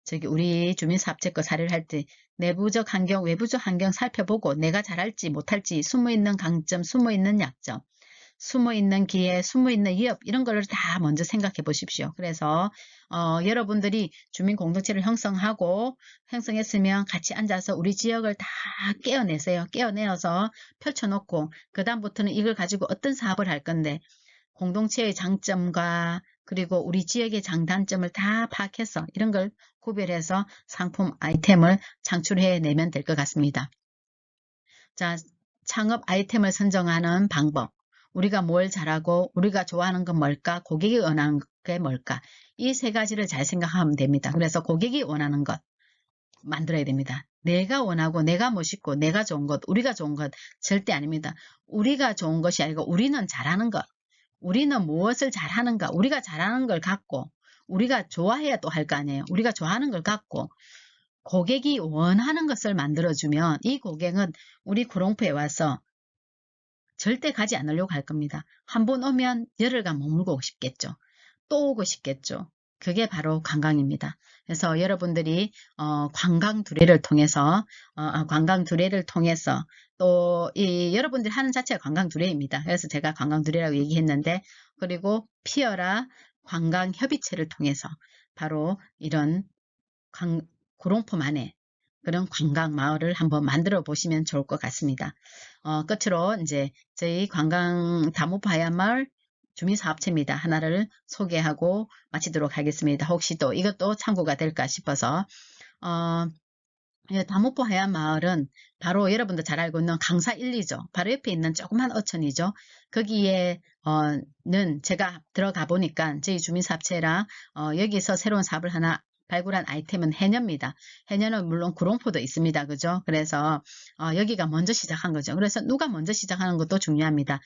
저기 우리 주민사업체거 사례를 할 때 내부적 환경, 외부적 환경 살펴보고 내가 잘할지 못할지 숨어있는 강점, 숨어있는 약점, 숨어있는 기회, 숨어있는 위협 이런 거를 다 먼저 생각해 보십시오. 그래서 여러분들이 주민공동체를 형성했으면 같이 앉아서 우리 지역을 다 깨어내세요. 깨어내어서 펼쳐놓고 그 다음부터는 이걸 가지고 어떤 사업을 할 건데 공동체의 장점과 그리고 우리 지역의 장단점을 다 파악해서 이런 걸 구별해서 상품 아이템을 창출해내면 될 것 같습니다. 자, 창업 아이템을 선정하는 방법. 우리가 뭘 잘하고 우리가 좋아하는 건 뭘까? 고객이 원하는 게 뭘까? 이 세 가지를 잘 생각하면 됩니다. 그래서 고객이 원하는 것 만들어야 됩니다. 내가 원하고 내가 멋있고 내가 좋은 것, 우리가 좋은 것 절대 아닙니다. 우리가 좋은 것이 아니고 우리는 잘하는 것. 우리는 무엇을 잘하는가? 우리가 잘하는 걸 갖고 우리가 좋아해야 또 할 거 아니에요. 우리가 좋아하는 걸 갖고 고객이 원하는 것을 만들어주면 이 고객은 우리 구롱포에 와서 절대 가지 않으려고 할 겁니다. 한 번 오면 열흘간 머물고 싶겠죠. 또 오고 싶겠죠. 그게 바로 관광입니다. 그래서 여러분들이 관광 두례를 통해서 관광 두례를 통해서 또 이 여러분들이 하는 자체가 관광 두례입니다. 그래서 제가 관광 두례라고 얘기했는데, 그리고 피어라 관광 협의체를 통해서 바로 이런 구롱포만의 그런 관광 마을을 한번 만들어 보시면 좋을 것 같습니다. 끝으로 이제 저희 관광 다모파 하얀마을 주민사업체입니다. 하나를 소개하고 마치도록 하겠습니다. 혹시 또 이것도 참고가 될까 싶어서 다모포 하얀마을은 바로 여러분도 잘 알고 있는 강사 1, 2죠. 바로 옆에 있는 조그만 어촌이죠. 거기에 는 제가 들어가 보니까 저희 주민사업체랑 여기서 새로운 사업을 하나 발굴한 아이템은 해녀입니다. 해녀는 물론 구롱포도 있습니다. 그죠? 그래서 여기가 먼저 시작한 거죠. 그래서 누가 먼저 시작하는 것도 중요합니다.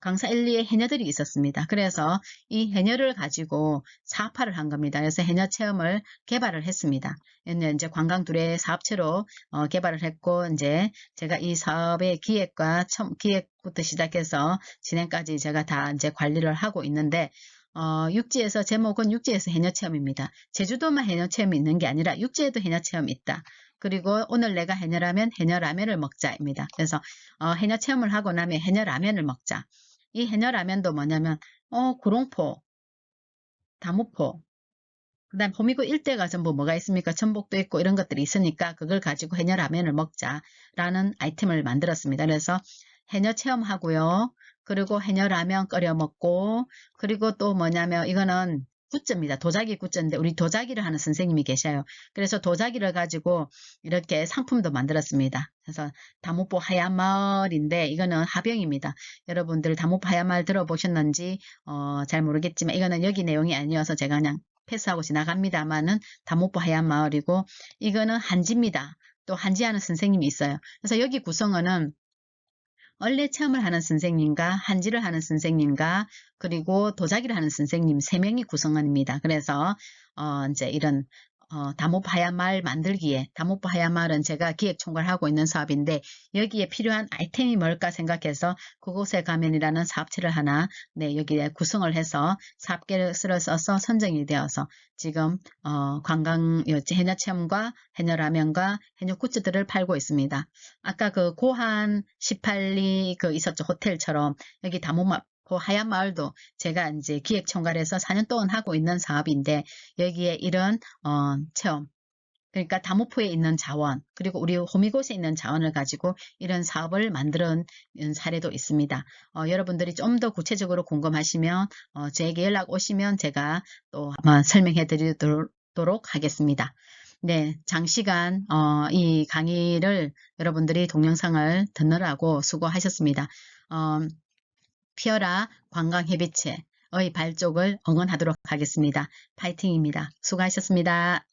강사 1, 2에 해녀들이 있었습니다. 그래서 이 해녀를 가지고 사업화를 한 겁니다. 그래서 해녀 체험을 개발을 했습니다. 이제 관광 두례 사업체로 개발을 했고, 이제 제가 이 사업의 기획부터 시작해서 진행까지 제가 다 이제 관리를 하고 있는데, 육지에서 제목은 육지에서 해녀 체험입니다. 제주도만 해녀 체험이 있는 게 아니라 육지에도 해녀 체험이 있다. 그리고 오늘 내가 해녀라면 해녀라면을 먹자입니다. 그래서 해녀 체험을 하고 나면 해녀라면을 먹자. 이 해녀라면도 뭐냐면 구롱포, 다무포, 그다음 호미곶 일대가 전부 뭐가 있습니까? 전복도 있고 이런 것들이 있으니까 그걸 가지고 해녀라면을 먹자라는 아이템을 만들었습니다. 그래서 해녀 체험하고요. 그리고 해녀라면 끓여 먹고, 그리고 또 뭐냐면 이거는 굿즈입니다. 도자기 굿즈인데 우리 도자기를 하는 선생님이 계셔요. 그래서 도자기를 가지고 이렇게 상품도 만들었습니다. 그래서 다모포 하얀 마을인데 이거는 하병입니다. 여러분들 다모포 하얀 마을 들어보셨는지 잘 모르겠지만 이거는 여기 내용이 아니어서 제가 그냥 패스하고 지나갑니다만은 다모포 하얀 마을이고, 이거는 한지입니다. 또 한지하는 선생님이 있어요. 그래서 여기 구성원은 원래 체험을 하는 선생님과 한지를 하는 선생님과 그리고 도자기를 하는 선생님 3명이 구성원입니다. 그래서 이제 이런 다모파 하얀 마을 만들기에, 다모파 하얀 마을은 제가 기획 총괄하고 있는 사업인데 여기에 필요한 아이템이 뭘까 생각해서 그곳에 가면이라는 사업체를 하나 여기에 구성을 해서 사업계획서를 써서 선정이 되어서 지금 관광 해녀 체험과 해녀 라면과 해녀 굿즈들을 팔고 있습니다. 아까 그 고한 18리 그 있었죠. 호텔처럼 여기 다모포 하얀 마을도 제가 이제 기획 총괄해서 4년 동안 하고 있는 사업인데 여기에 이런 체험, 그러니까 다모포에 있는 자원, 그리고 우리 호미곶에 있는 자원을 가지고 이런 사업을 만드는 사례도 있습니다. 여러분들이 좀 더 구체적으로 궁금하시면 저에게 연락 오시면 제가 또 아마 설명해 드리도록 하겠습니다. 네, 장시간 이 강의를 여러분들이 동영상을 듣느라고 수고하셨습니다. 피어라 관광협의체의 발족을 응원하도록 하겠습니다. 파이팅입니다. 수고하셨습니다.